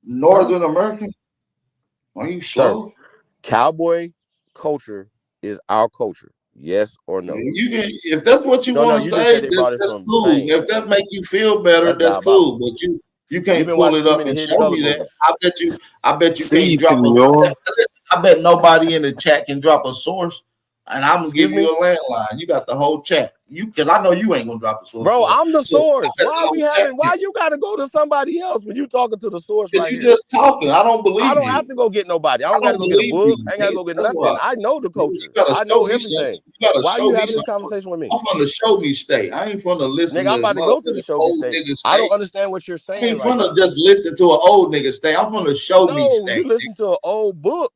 Northern America? Are you slow? Sir, cowboy culture is our culture. Yes or no? You can, if that's what you want to you just said say, they brought it that's from cool. Spain. If that make you feel better, that's cool. But you can't been pull watching it too up many and Hidden show Color me that. movies. I bet you See, can't drop senor. I bet nobody in the chat can drop a source, and I'm gonna give Excuse you a landline. You got the whole chat. Cause I know you ain't gonna drop a source. Bro, for it. I'm the So, source. Why you gotta go to somebody else when you talking to the source right you here? just talking. I don't believe I don't you. have to go get nobody. I don't gotta go get a believe book. you, I ain't gotta go get That's nothing. why. I know the culture. You gotta I know show me everything. something. You gotta Why are show you me having this something. conversation with me? I'm from the show me state. I ain't from the listen. Nigga, I'm about to go to the show me old state. nigga I don't state. understand what you're I saying ain't right from now. to just listen to an old nigga state. I'm from the show me No, state. you listen to an old book.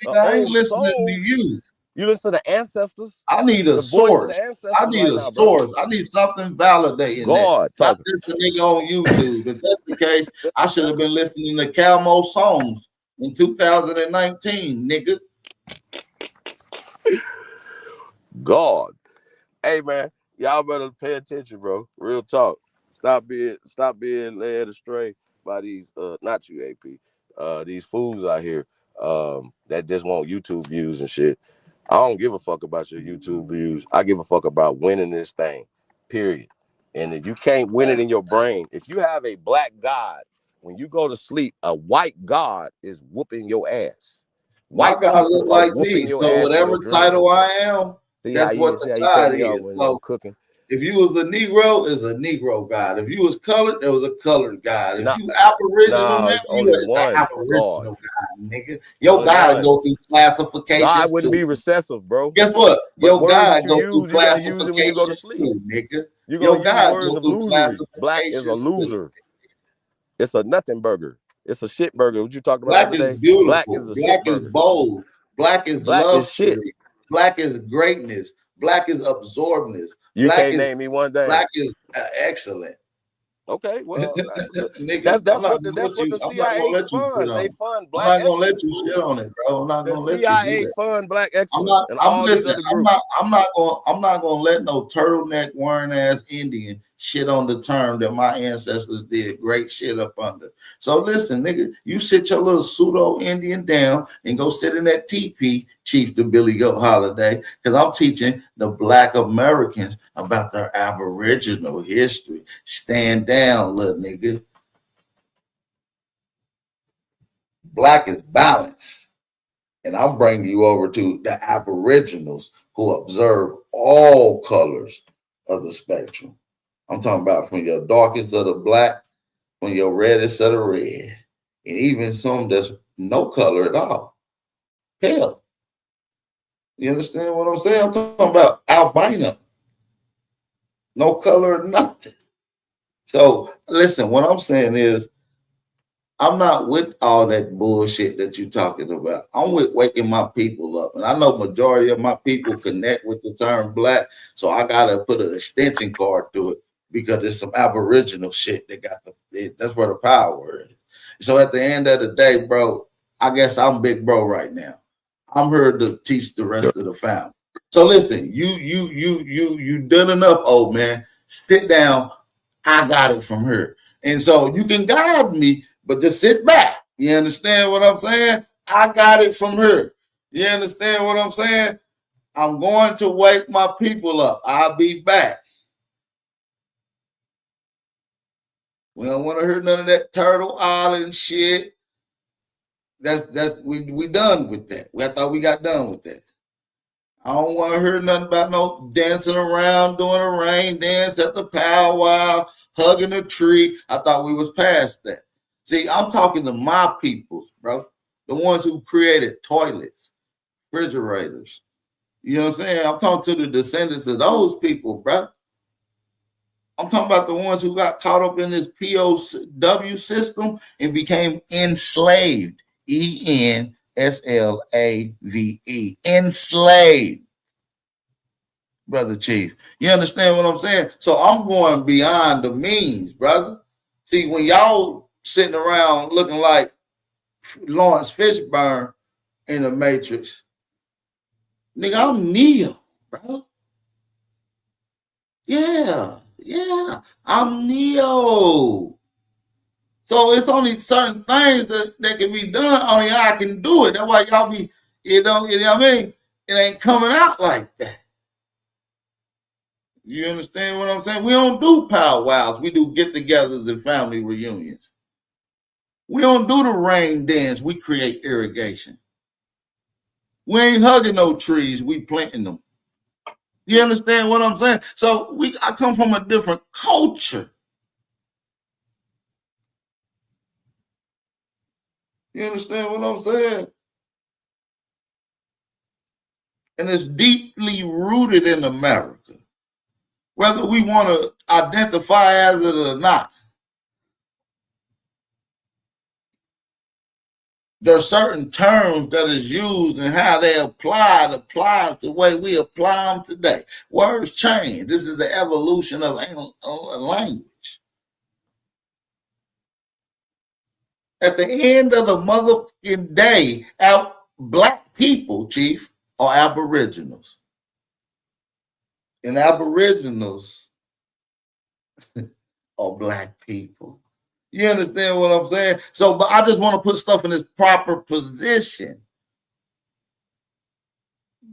Nigga, I ain't old listening soul. to you. You listen to the ancestors. I need a The voice of source. the ancestors I need right a now, bro. source. I need something validating God that. Not talking. just a nigga on YouTube. If that's the case, I should have been listening to Calmo songs in 2019, nigga. God. Hey man, y'all better pay attention, bro. Real talk. Stop being led astray by these not you, AP. These fools out here that just want YouTube views and shit. I don't give a fuck about your YouTube views. I give a fuck about winning this thing. Period. And if you can't win it in your brain, if you have a black god, when you go to sleep, a white god is whooping your ass. My White God people look are like whooping me. your So ass whatever in your title dreams. I am, that's what the God is. When So I'm cooking. if you was a Negro, it's a Negro God. If you was colored, there was a colored God. If Nah, you Aboriginal, man, it's you only is an one Aboriginal God. God, nigga. Your Only God one. go through classifications God wouldn't too. be recessive, bro. Guess what? But Your words God that you go use, through you're gonna use it when you go to classifications sleep. too, nigga. You're Your gonna use God words go of through losery. Black is a classifications loser. too. It's a nothing burger. It's a shit burger. What you talked about Black the other is day? Black beautiful. is a Black shit is burger. bold. Black is Black is shit. luxury. Black is greatness. Black is absorbness. You Black can't is name me one thing. Black is excellent. Okay, well, Nigga, I'm not gonna that's let what you. the I'm not CIA gonna let you shit fund. on They it. fund I'm black not gonna let excellence, you fool. shit on it, bro. I'm not The gonna let you do CIA that. fund black I'm excellence not. and I'm all these listen. other groups. I'm not gonna let no turtleneck wearing ass Indian shit on the term that my ancestors did great shit up under. So listen, nigga, you sit your little pseudo Indian down and go sit in that TP, Chief the Billy Goat Holiday, because I'm teaching the Black Americans about their Aboriginal history. Stand down, little nigga. Black is balance. And I'm bringing you over to the Aboriginals who observe all colors of the spectrum. I'm talking about from your darkest of the black, from your reddest of the red, and even some that's no color at all. Hell, you understand what I'm saying? I'm talking about albino, no color or nothing. So listen, what I'm saying is I'm not with all that bullshit that you're talking about. I'm with waking my people up. And I know majority of my people connect with the term black. So I gotta put an extension cord to it because it's some aboriginal shit that got that's where the power is. So at the end of the day, bro, I guess I'm big bro right now. I'm here to teach the rest of the family. So listen, you done enough, old man. Sit down. I got it from her. And so you can guide me, but just sit back. You understand what I'm saying? I got it from her. You understand what I'm saying? I'm going to wake my people up. I'll be back. We don't want to hear none of that Turtle Island shit. We done with that. I thought we got done with that. I don't want to hear nothing about no dancing around, doing a rain dance at the powwow, hugging a tree. I thought we was past that. See, I'm talking to my peoples, bro. The ones who created toilets, refrigerators. You know what I'm saying? I'm talking to the descendants of those people, bro. I'm talking about the ones who got caught up in this POW system and became enslaved. ENSLAVE. Enslaved. Brother Chief. You understand what I'm saying? So I'm going beyond the means, brother. See, when y'all sitting around looking like Lawrence Fishburne in the Matrix, nigga, I'm Neo, bro. Yeah, I'm Neo. So it's only certain things that can be done. Only I can do it. That's why y'all be, you know what I mean? It ain't coming out like that. You understand what I'm saying? We don't do powwows. We do get-togethers and family reunions. We don't do the rain dance. We create irrigation. We ain't hugging no trees. We planting them. You understand what I'm saying? So I come from a different culture. You understand what I'm saying? And it's deeply rooted in America, whether we want to identify as it or not. There are certain terms that is used and how they applies the way we apply them today. Words change. This is the evolution of language. At the end of the motherfucking day, our black people, Chief, are aboriginals. And aboriginals are black people. You understand what I'm saying? So, but I just want to put stuff in its proper position.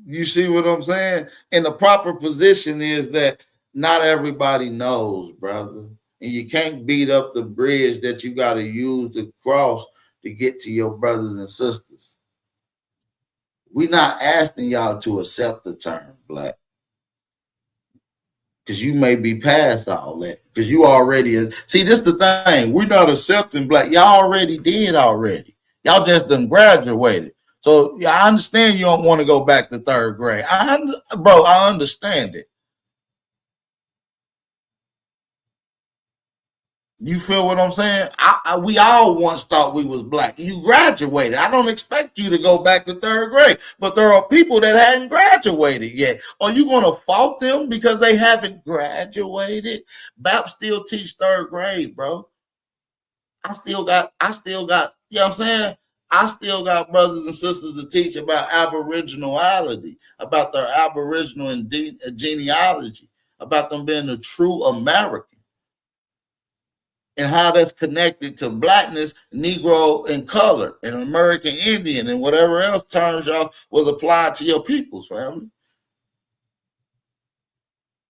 You see what I'm saying? And the proper position is that not everybody knows, brother. And you can't beat up the bridge that you got to use to cross to get to your brothers and sisters. We're not asking y'all to accept the term black. Because you may be past all that. Because you already, see, this the thing. We're not accepting black. Y'all already did already. Y'all just done graduated. So yeah, I understand you don't want to go back to third grade. I understand it. You feel what I'm saying? We all once thought we was black. You graduated. I don't expect you to go back to third grade, but there are people that hadn't graduated yet. Are you going to fault them because they haven't graduated? BAP still teach third grade, bro. I still got, you know what I'm saying? I still got brothers and sisters to teach about aboriginality, about their aboriginal genealogy, about them being a true American, and how that's connected to blackness, Negro, and color, and American Indian, and whatever else terms y'all was applied to your people's family.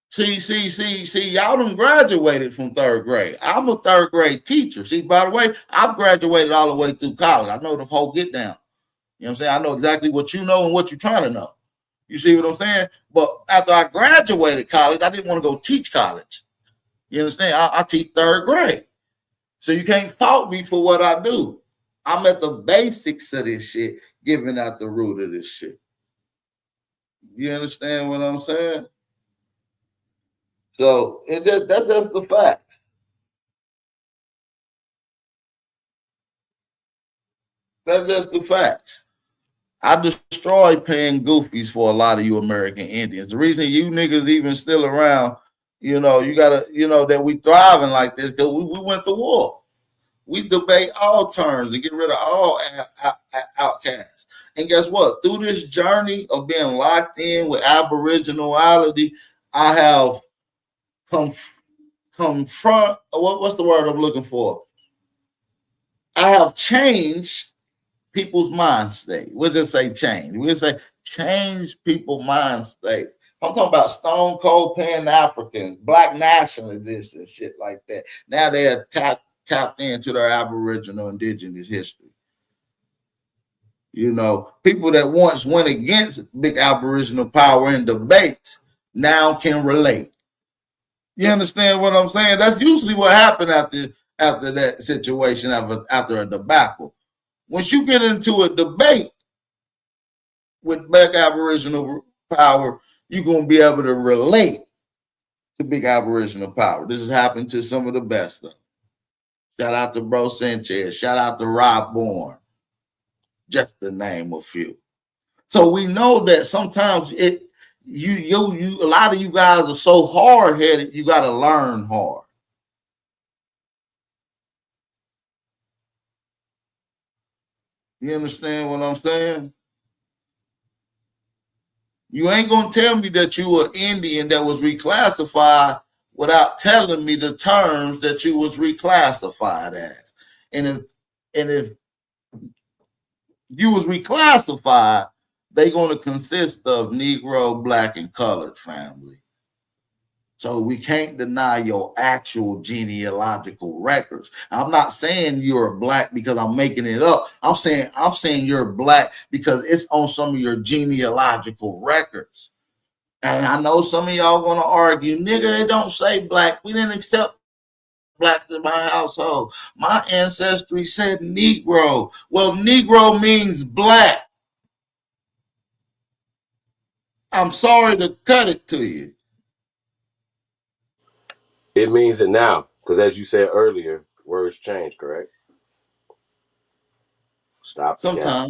See, y'all done graduated from third grade. I'm a third grade teacher. See, by the way, I've graduated all the way through college. I know the whole get down. You know what I'm saying? I know exactly what you know and what you're trying to know. You see what I'm saying? But after I graduated college, I didn't want to go teach college. You understand? I teach third grade. So you can't fault me for what I do. I'm at the basics of this shit, giving out the root of this shit. You understand what I'm saying? So that's just the facts. That's just the facts. I destroy paying goofies for a lot of you American Indians. The reason you niggas even still around, you gotta, that we thriving like this because we went to war. We debate all terms and get rid of all outcasts. And guess what? Through this journey of being locked in with aboriginality, I have confront. What's the word I'm looking for? I have changed people's mind state. We'll just say change. We'll say change people's mind state. I'm talking about stone cold Pan-Africans, black nationalists and shit like that. Now they're tapped into their aboriginal indigenous history. People that once went against big aboriginal power in debates now can relate. You understand what I'm saying? That's usually what happened after that situation, after a debacle. Once you get into a debate with black aboriginal power, you're going to be able to relate to big aboriginal power. This has happened to some of the best of them. Shout out to Bro Sanchez. Shout out to Rob Bourne. Just to name a few. So we know that sometimes a lot of you guys are so hard-headed, you got to learn hard. You understand what I'm saying? You ain't going to tell me that you were Indian that was reclassified without telling me the terms that you was reclassified as. And if you was reclassified, they're going to consist of Negro, black, and colored family. So we can't deny your actual genealogical records. I'm not saying you're black because I'm making it up. I'm saying you're black because it's on some of your genealogical records. And I know some of y'all going to argue, nigga, it don't say black. We didn't accept black in my household. My ancestry said Negro. Well, Negro means black. I'm sorry to cut it to you. It means it now, because as you said earlier, words change, correct? Stop the cap.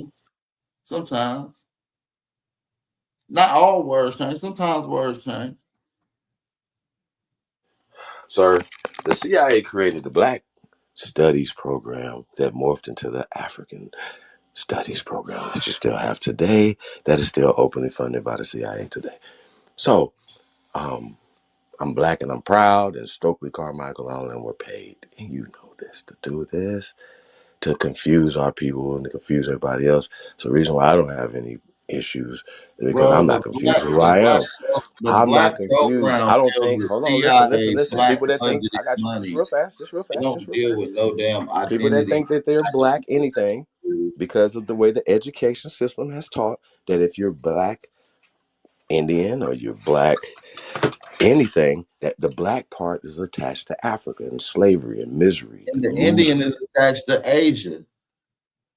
Sometimes. Not all words change. Sometimes words change. Sir, the CIA created the Black Studies program that morphed into the African Studies program that you still have today, that is still openly funded by the CIA today. So, I'm black and I'm proud, and Stokely Carmichael and all of them were paid, and you know this, to do this, to confuse our people and to confuse everybody else. So the reason why I don't have any issues is because I'm not confused with who I am. I'm not confused. I don't think, hold on, listen. People that think, I got you, just real fast. They don't deal with no damn identity. People that think that they're black anything because of the way the education system has taught that if you're black Indian or you're black anything, that the black part is attached to Africa and slavery and misery. And the Indian is attached to Asia.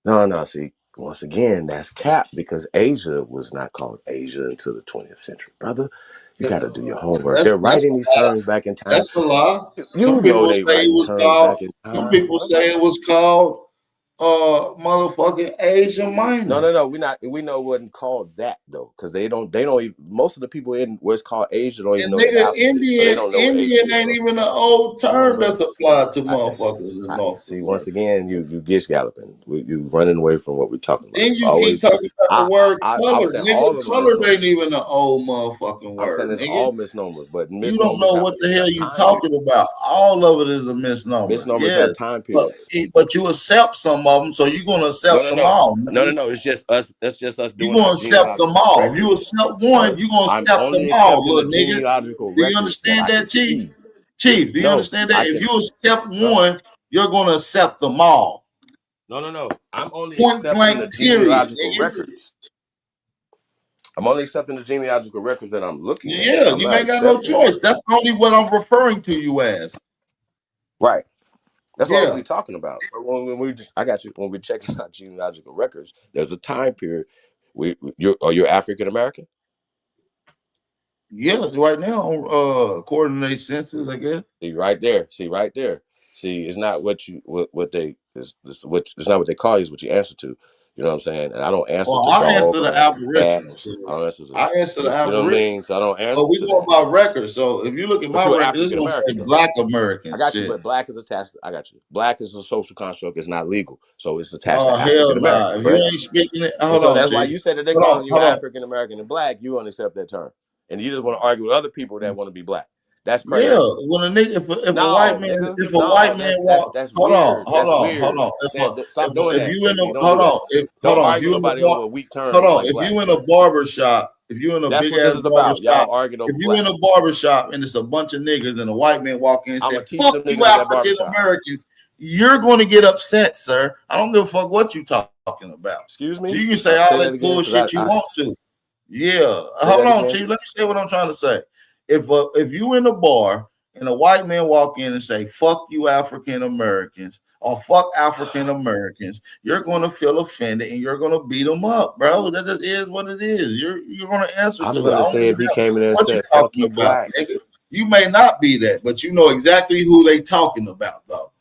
No, see, once again, that's cap because Asia was not called Asia until the 20th century, brother. You got to do your homework. They're That's writing a these lie. terms back in time. That's a lie. You Some know people they say it writing was terms called. back in Some time. people say it was called motherfucking Asia Minor. No. We know it wasn't called that though, because they don't even, most of the people in what's called Asia don't even And know the nigga, alphabet, so they don't know what Asia Indian is, ain't bro. even an old Come on, term bro. that's applied to I, motherfuckers in North see, once America. again, you gish galloping. You running away from what we're talking about. And So you keep always, talking about the word I'm color. saying Nigga, all of them are colored ain't misnomers. even an old motherfucking I'm saying word, it's nigga. all misnomers, but You don't misnomers know have what the hell a you time period. talking about. All of it is a misnomer. Misnomers Yes. have time But, periods. but you accept some of them, so you're going to accept them all. Nigga. No. It's just us. That's just us You're doing our going to accept them genealogical all. If you records, accept one, sir. you're going to I'm accept them only all, accepting the little nigga. genealogical Do you records that understand I can that, Chief? see. Chief, do you No, understand that? I If can. you accept Huh? one, you're going to accept them all. No. I'm only Point accepting blank, the period, genealogical nigga. records. I'm only accepting the genealogical records that I'm looking at. Yeah, I'm you not ain't got no accepting. choice. That's only what I'm referring to you as. Right. That's all Yeah. we're talking about. So I got you. When we're checking out genealogical records, there's a time period. You're African American. Yeah, right now, according to their census, I guess. See right there. See, it's not what they is what it's not what they call you. It's what you answer to. You know what I'm saying? And I don't answer Well, to I dog. answer I the don't answer to cat. Aboriginal. So I don't answer to I answer the you know what I Aboriginal. mean. So I don't But answer we to going that. by records. So if you look at But my you're record, it's African gonna say American though. Black I Americans got you, shit. but black is attached. I got you. Black is a social construct. It's not legal, so it's attached to Hell African nah. American, If you correct? ain't speaking it, And hold so on, that's why Chief. you said that they're Hold on, calling you hold on. African American and black. You won't accept that term, and you just want to argue with other people that want to be black. That's Yeah, crazy. when a nigga, if a white No, man, nigga. if a white No, man walk, that's hold on, weird. hold That's on, hold weird. on. Stop doing If that, you in a AP. Don't do hold that. on, if hold Don't on, if argue you in nobody over a weak hold term on, like if black, you in a sir. barber shop, if you in a That's big what this ass is barber about. Y'all shop, arguing if over you black. in a barber shop and it's a bunch of niggas and a white man walk in and I'm say, gonna teach "Fuck them you, niggas at that African barbershop. Americans," you're going to get upset, sir. I don't give a fuck what you talking about. Excuse So me. you can say all Say that that again, because bullshit you want to. Yeah, say hold that on, again. Chief. Let me say what I'm trying to say. If you in a bar and a white man walk in and say "fuck you African Americans" or "fuck African Americans," you're going to feel offended and you're going to beat them up, bro. That just is what it is. You're going to answer I'm to it. I gonna don't say give if a he damn came in there and what you said "fuck talking you about, nigga. blacks," You may not be that, but you know exactly who they talking about, though.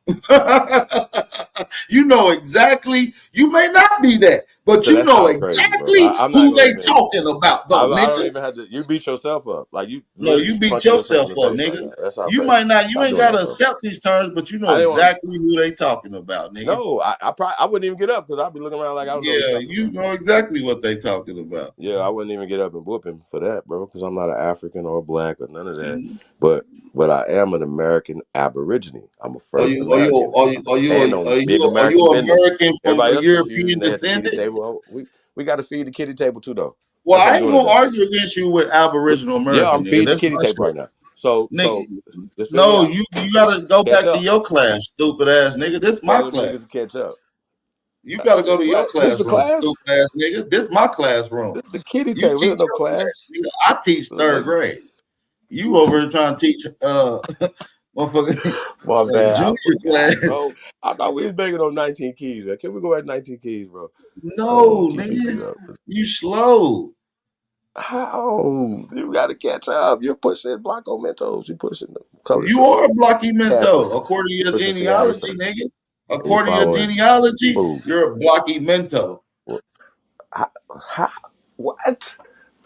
You know exactly. You may not be that, but so you that know sounds crazy, bro. exactly I'm not who gonna they even. talking about, though, I don't nigga. even have to. You beat yourself up. Like you No, literally you just beat punching yourself yourself in the up, face right nigga. now. That sounds You crazy. might not. You Stop ain't doing gotta that, bro. accept these terms, but you I know didn't want. exactly who they talking about, nigga. No, I wouldn't even get up because I'd be looking around like I don't know what Yeah, you're talking you about. know exactly what they talking about. Yeah, I wouldn't even get up and whoop him for that, bro, because I'm not an African or a black or none of that. Mhm. But I am an American Aborigine. I'm a Are first you are American. you are you are And you on are big you are you American business. American from a Everybody else confused European and they had to feed the descendant? table. Oh, we got to feed the kitty table too, though. Well, That's what I I'm ain't doing gonna today. argue against you with Aboriginal Yeah, American, I'm nigga. feeding the That's kitty my table shit, right now. So nigga. just hear me No, out. you gotta go Catch back to up. your class, stupid ass nigga. This my Tell them class. niggas to catch up. You gotta go to your What? This is a classroom, class? stupid ass nigga. This my classroom. This is the kitty You table. This teach is no your class, class. nigga. I teach third Like, grade. You over here trying to teach motherfucking my bad. I junior class. forgot, bro. I thought we was banging on 19 keys, man. Can we go at 19 keys, bro? I don't want No, to teach these nigga. people up. You slow. How? You got to catch up. You're pushing Blanco Mentos. You're pushing the color You system, are a blocky caste mento, system. according to You're your pushing Seattle genealogy, stuff. nigga. And you're According to your following genealogy, move. you're a blocky mento. Well, how, what?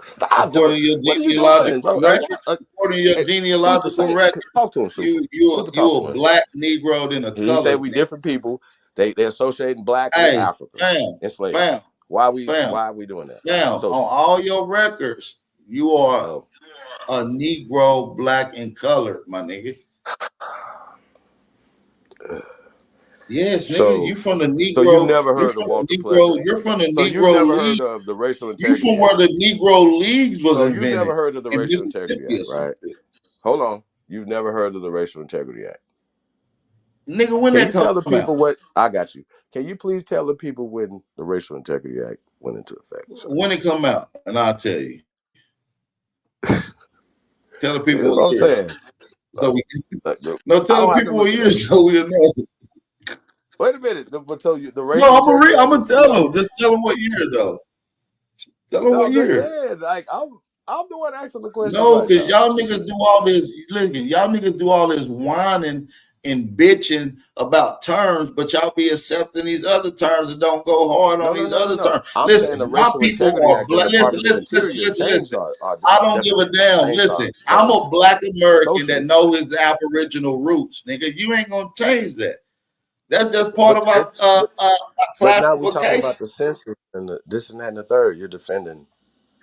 Stop. According to your What are you genealogical doing, bro? record, according to your Super, genealogical say, record, talk to him, Super. you Super, you talk to a him. black Negro than a He say colored we nigga. different people. They associating black with Hey, Africa fam, and slavery. fam, Why fam, are we doing that? fam. On So all your records, you are no. a Negro, black, and colored, my nigga. Yes, nigga. You So from the you've Negro. never You're heard of from the Walter Negro. Pleasant. You're from the So you've Negro never heard League. of the Racial You Integrity from where Act. the Negro Leagues was So you've invented never heard of the in Racial Integrity Mississippi or Act, some right? shit. Hold on. You've never heard of the Racial Integrity Act. Nigga, when Can that you come tell the out? people what I got you? Can you please tell the people when the Racial Integrity Act went into effect, sir? When it come out, and I'll tell you. Tell the See, people that's what what I'm year. saying. So we I tell the don't have to people what look it year up. so we'll know. Wait a minute. But so the No, Racial Integrity I'm Act gonna was, tell them. Just tell them what year though. Tell them no, what I'm just year. saying, like I'm the one asking the questions No, right because now. y'all niggas do all this. Listen, y'all niggas do all this whining and bitching about terms, but y'all be accepting these other terms and don't go hard on these other No. terms. I'm saying the Listen, my Racial people Integrity are Act and the black. Listen, Department of listen, listen, Interior listen, changed listen. our I don't give a definition, damn. changed our Listen, I'm a Black American that socially. know his Aboriginal roots, nigga. You ain't gonna change that. That's just part of But our but now we talking classification. about the census and the this and that and the third. You're defending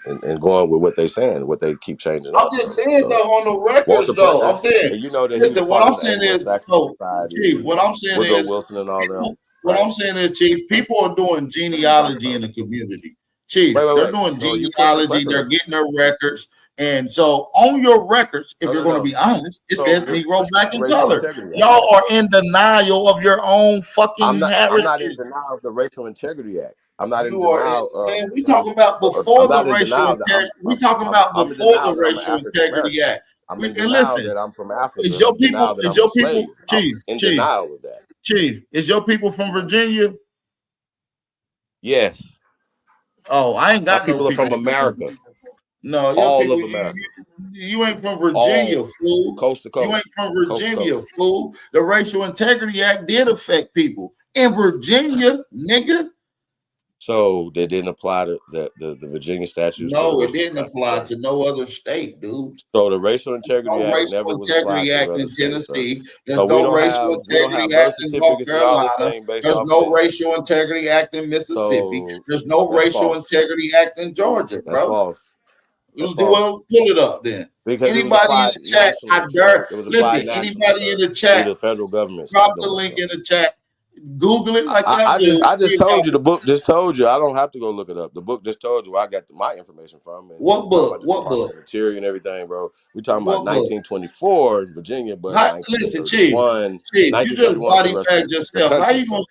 and going with what they saying, what they keep changing I'm up just though. saying So though on the records Walter though. Pleasant, I'm saying, and you know that he was listen, what part I'm of the saying is, Anglo-Saxon no, society Chief, with what I'm saying Woodrow is, Wilson and all them, people, what right? I'm saying is, Chief, people are doing What are you talking genealogy in about? the community. Chief, they're Wait. doing No, you put some genealogy, they're prejudice. getting their records. And so on your records, if you're going to No. be honest, it So says Negro, Black, the and Racial Color. Integrity Act. Y'all are in denial of your own fucking I'm not in heritage. denial of the Racial Integrity Act. I'm not in You are in, denial of man. We talking about I'm before the not in racial denial that integrity. We talking about I'm in before denial the that I'm an racial African integrity American. act. I'm in And denial listen, that I'm from Africa. is I'm your in people? denial that Is I'm a your people? slave. I'm Chief, in chief, denial of that. chief. Is your people from Virginia? Yes. Oh, I ain't My got no people are people from from Virginia. America. No, your All people. of America. You ain't from Virginia, All fool. coast to You ain't coast. from Coast to Virginia, coast. fool. The Racial Integrity Act did affect people in Virginia, nigga. So they didn't apply to the Virginia statutes to the No, it rest of the didn't country. apply to no other state, dude. So the Racial Integrity No Act racial never was applied integrity to the act other in states, sir. Tennessee. There's So we no don't racial have integrity birth act in North certificates and all this Carolina. thing based There's off of no this. racial integrity act in Mississippi. So There's no that's racial false. integrity act in Georgia, That's bro. false. That's false. Well, pull it up then. Because it was Anybody in applied the chat, I nationally, sir. dare It was applied listen. nationally, Anybody in sir. the Through chat, the federal government. Stop drop the doing that, link bro. in the chat. Google it like y'all I do. just told you the book just told you. I don't have to go look it up. The book just told you where I got my information from. And What we talking book? about the What Department book? of Interior and everything, bro. We talking about What book? 1924 in Virginia, but Listen, Chief, 1931, you just 1931 for body the rest of bagged the yourself. country. So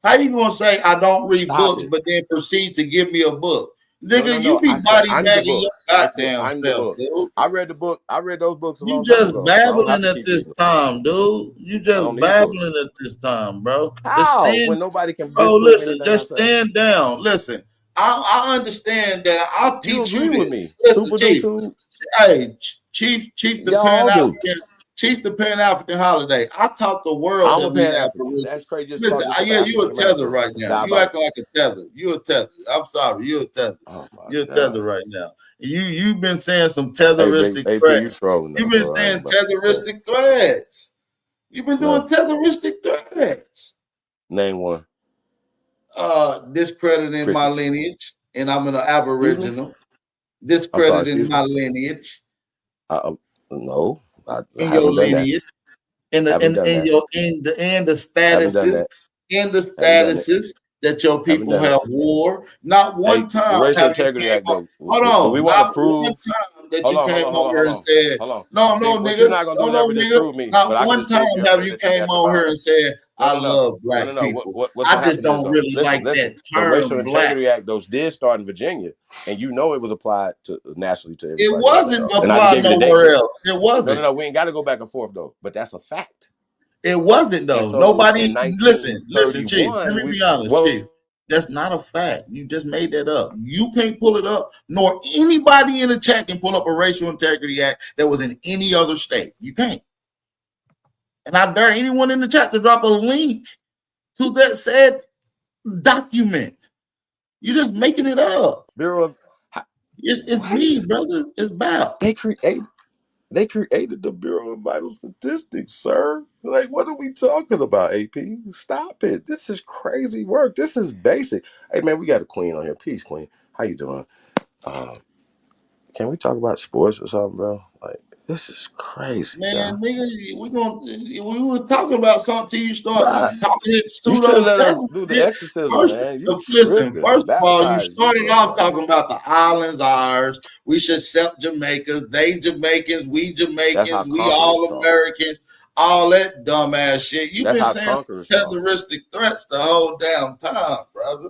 How you gonna say I don't read stop books, it. but then proceed to give me a book? Nigga, you No. be I said body I'm the bagging book. your I said goddamn I'm the self, book. dude. I read the book. I read those books a You long time just ago, so I don't have babbling to at keep this reading them. time, dude. You I just don't need books. babbling at this time, bro. Just How? stand. When nobody can Oh, disprove listen, anything I just say. stand down. Listen, I understand that. I'll You teach agree you with this. me? Listen, Super do Chief. too. Hey, Chief the Y'all Pan do. African, Chief the Pan African holiday. I taught the world I'm a that we Pan African. Aboriginal. That's crazy. Just Listen, called yourself an yeah, you African a tether American. right It's now. You acting diabolical. like a tether. You a tether. I'm sorry, you a tether. Oh my You're a tether God. right now. You've been saying some Hey, big tetheristic AP, you threats. trolling You've though, been bro. I ain't saying about that. tetheristic threats. You've been doing No, tetheristic threats. name one. Discrediting my Crickets. lineage, and I'm an Excuse me. Aboriginal. I'm sorry. Discrediting Excuse me. my lineage No, I in your haven't done that. lineage. In the Haven't done that. Haven't done that. in the Haven't done it. statuses that your Haven't people done it. have wore. Not Hey, one the time Racial have you Integrity came Act up. though. Hold Do we on, want to not one prove? time that you came on here and said, Hold on. no, See, no, what you're nigga, not gonna do no, is no, ever nigga. disprove me, Not but I can one disprove time you have everything you that you came got in the on here Bible. and said, I love No, black no. people. What's I gonna just happen is don't though. really like Listen. that The Racial term black. Integrity Act, those did start in Virginia, and you know it was applied to nationally to It everybody else. wasn't And I just applied gave you the date nowhere for it. else. It wasn't. No. We ain't got to go back and forth though, but that's a fact. It wasn't And though. so in Nobody listen, Chief. Let 1931, me be honest, Chief. That's not a fact. You just made that up. You can't pull it up, nor anybody in the chat can pull up a racial integrity act that was in any other state. You can't. And I dare anyone in the chat to drop a link to that said document. You're just making it up. Bureau of It's me, brother. It's Bow. They created the Bureau of Vital Statistics, sir. Like, what are we talking about, AP? Stop it. This is crazy work. This is basic. Hey, man, we got a queen on here. Peace, queen. How you doing? Can we talk about sports or something, bro? Like, this is crazy, Man, y'all. nigga, we was talking about something till you start Bruh, talking it you should pseudo let us technical do the shit. exorcism, First, man. You listen. tripping. First of all, you Baptize you, started bro. off Like, talking about the islands, ours. We should accept Jamaicans, they Jamaicans, that's how we conquerors all talk. Americans. All that dumbass shit. You've That's been how saying some conquerors talk. terroristic threats the whole damn time, brother.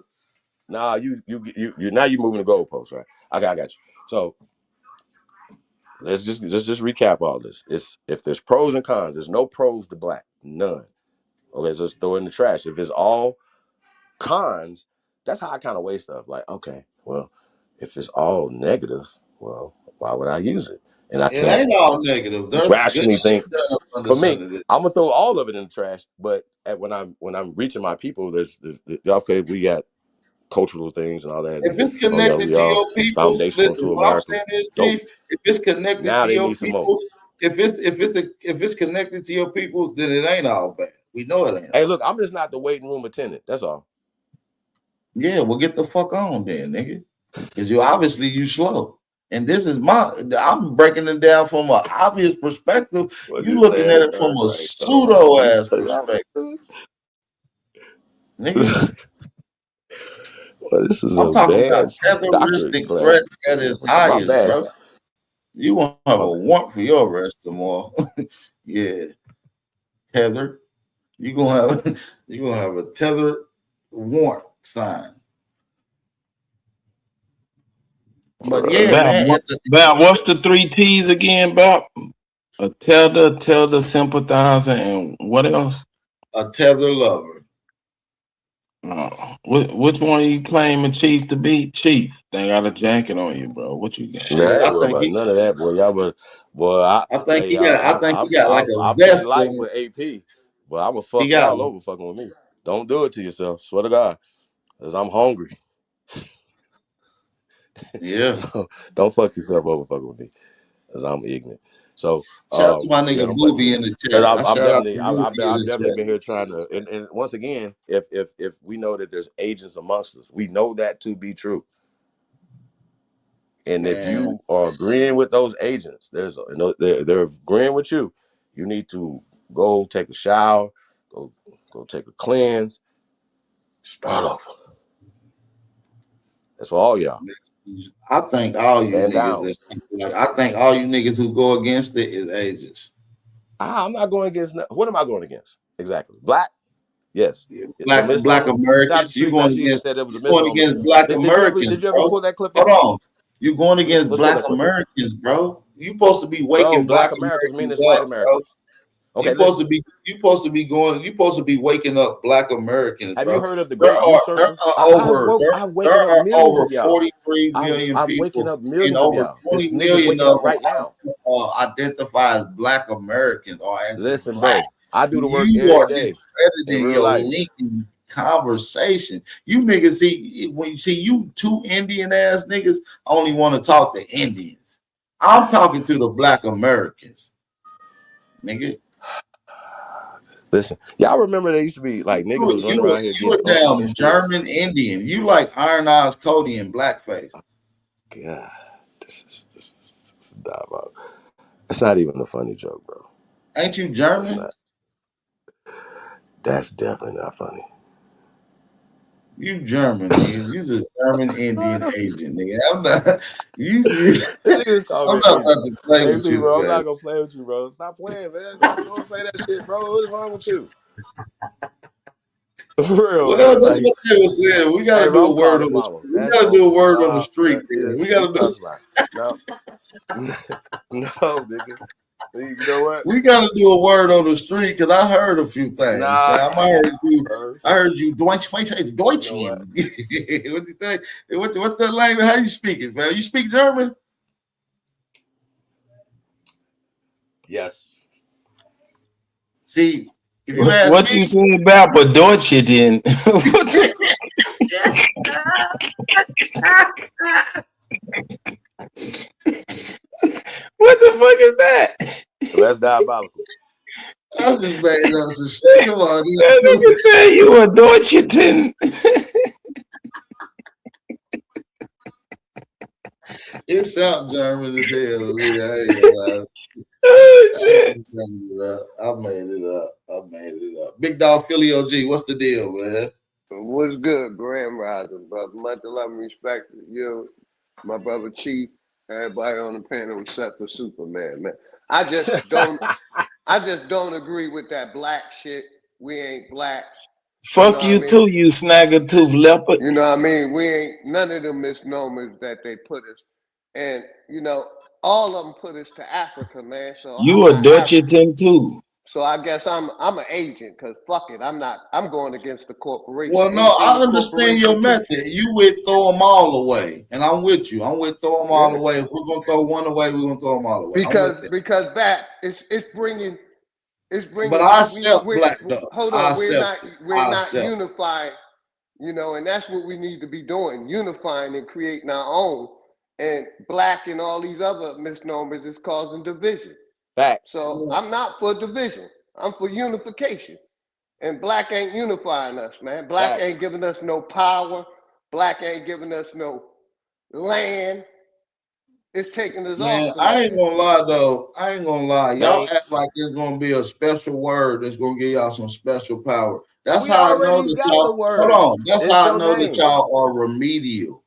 Nah, you now you moving the goalposts, right? I got you. So let's just recap all this. It's if there's pros and cons, there's no pros to black, none. Okay, just throw it in the trash. If it's all cons, that's how I kind of weigh stuff. Like, okay, well, if it's all negative, well, why would I use it? And I It can't ain't all negative. There's good rationally shit think. done up under For me, some of this. I'm gonna throw all of it in the trash. But when I'm reaching my people, there's okay, we got cultural things and all that. If And, it's oh yeah, connected we to are your peoples, foundational listen. to What I'm America. saying is, Dope. Chief, if it's connected Now to they your need some more. peoples, if it's connected to your peoples, then it ain't all bad. We know it ain't. Hey, all look, bad. I'm just not the waiting room attendant. That's all. Yeah, well, get the fuck on then, nigga, because you slow. And this is I'm breaking it down from an obvious perspective. What You you looking at saying? it from a Right. pseudo ass perspective, nigga. Well, this is I'm talking about advanced doctorate terroristic class. threat at its My highest, bad. bro. You won't have My a bad. warrant for your arrest tomorrow. Yeah, tether. You gonna have a tether warrant sign. But yeah, man, What's the 3 T's again, Bap? A tether, sympathizer, and what else? a tether lover. Which one you claiming Chief to be? Chief, they got a jacket on you, bro. What you got? Man, I ain't I worried think about he. none of that, boy. Y'all, boy, I think he got. I think he got like a I'll plead vest life on. with AP, but I'm gonna He fuck got. y'all over fucking with me. Don't do it to yourself. Swear to God, cause I'm hungry. Yeah. So don't fuck yourself over fucking with me, cause I'm ignorant. So Shout out to my yeah, nigga don't fuck with Booby me. in the Cause chat. I I'm shout out definitely, to Booby in I've the definitely chat. been here trying to, and once again, if we know that there's agents amongst us, we know that to be true. And if Man, you are agreeing with those agents, they're agreeing with you. You need to go take a shower, go take a cleanse, start over. That's for all y'all. I think all you Stand niggas. down. I think all you niggas who go against it is agents. I'm not going against. What am I going against? Exactly. Black. Yes. The Black misnomer. Get out the Americans. street. That shit said it was a You going misnomer. against black Americans, Did you ever bro. pull that clip Hold up? on. You going against Let's pull black that clip up. Americans, bro. You supposed to be Bro, waking black black Americans mean Americans it's white up, bro. Americans. Okay, You supposed to be waking up black Americans, have you bro. heard of the There Great are Usurper? over I'm waking up millions over of y'all. 43 million I'm waking people, up and millions of over y'all. This 20 nigga's million waking of up them right now. identify as black Americans or as Listen, black. bro, I do the work You every are day in discrediting real your life. Lincoln conversation. You niggas see when you see you two Indian ass niggas only want to talk to Indians. I'm talking to the black Americans, nigga. Listen, y'all remember there used to be like niggas was running around here You getting a uncles damn and shit. German Indian. You like Iron Eyes Cody and blackface. God, this is diabolical. It's not even a funny joke, bro. Ain't you It's German? not. That's definitely not funny. You German, nigga. You's a German Indian agent, nigga. I'm not. You. I'm not about to play with you, Bro, I'm man. not gonna play with you, bro. Stop playing, man. Don't say that shit, bro. What is wrong with you? For real, Well, man. that's Like, what they were saying. We hey, gotta bro, do a I'm word calling on the. mama. We gotta do a word on the street. Yeah, Then. We you gotta do. talking about? No, nigga. You know what? We gotta do a word on the street because I heard a few things. Nah. I heard you. Deutsch. You know what? What you say? What's that language? How you speak it, man? You speak German? Yes. See, if you ask What me, you say about but Deutsche then? What the fuck is that? That's diabolical. I just made up some shit. Come on, That nigga say you a Deutsche then. It sounds German as hell to me. I ain't gonna lie. Oh shit! I made it up. Big Dog Philly OG, what's the deal, man? What's good, Grand Rising, brother? Much love and respect to you, my brother Chief, everybody on the panel except for Superman, man. I just don't agree with that black shit. We ain't black. Fuck you too, you snagger tooth leopard. You know what I mean? We ain't none of the misnomers that they put us. And, all of them put us to Africa, man. So you I'm a not Dutchian African. too. So I guess I'm an agent because fuck it, I'm going against the corporation. Well, no, I understand your method. You would throw them all away, and I'm with you. I'm with throw them all away. If we're gonna throw one away, we're gonna throw them all away. Because that it's bringing. But I accept black though. Hold on, we're not unifying, and that's what we need to be doing, unifying and creating our own. And black and all these other misnomers is causing division. Fact. So I'm not for division. I'm for unification. And black ain't unifying us, man. Black ain't giving us no power. Black ain't giving us no land. It's taking us off. I ain't gonna lie though. I ain't gonna lie. Y'all act like it's gonna be a special word that's gonna give y'all some special power. That's how I know that y'all. Hold on. That's how I know that y'all are remedial.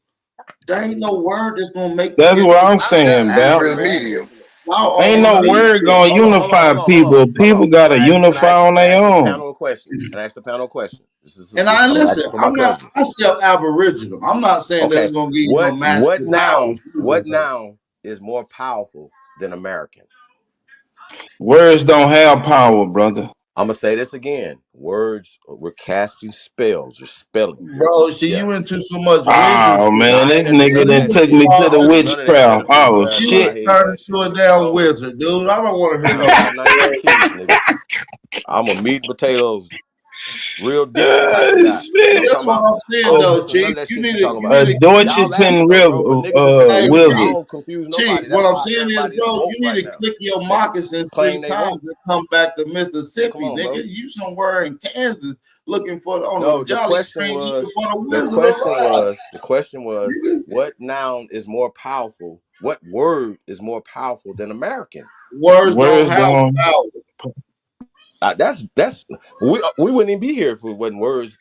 There ain't no word that's gonna make. That's what I'm saying, Bal. Ain't no word gonna unify people. People gotta unify on their own. Panel question. And ask the panel a question. And I listen. I'm not. I self Aboriginal. I'm not saying that it's gonna give you no magic. What noun is more powerful than American? Words don't have power, brother. I'm gonna say this again. Words, we're casting spells. You're spelling. Bro, see, you into so much. Oh man, this nigga that took me to the witchcraft. Oh shit! Turn into a damn wizard, dude. I don't want to hear no. I'm a meat and potatoes. Real deep. That's what I'm saying, though, Chief. You need to Dorchester wizard. Chief, what I'm saying is, bro, you need to click your moccasins 3 times and come back to Mississippi, nigga. You somewhere in Kansas looking for the question was, what noun is more powerful? What word is more powerful than American? Words don't have power. We wouldn't even be here if it wasn't words.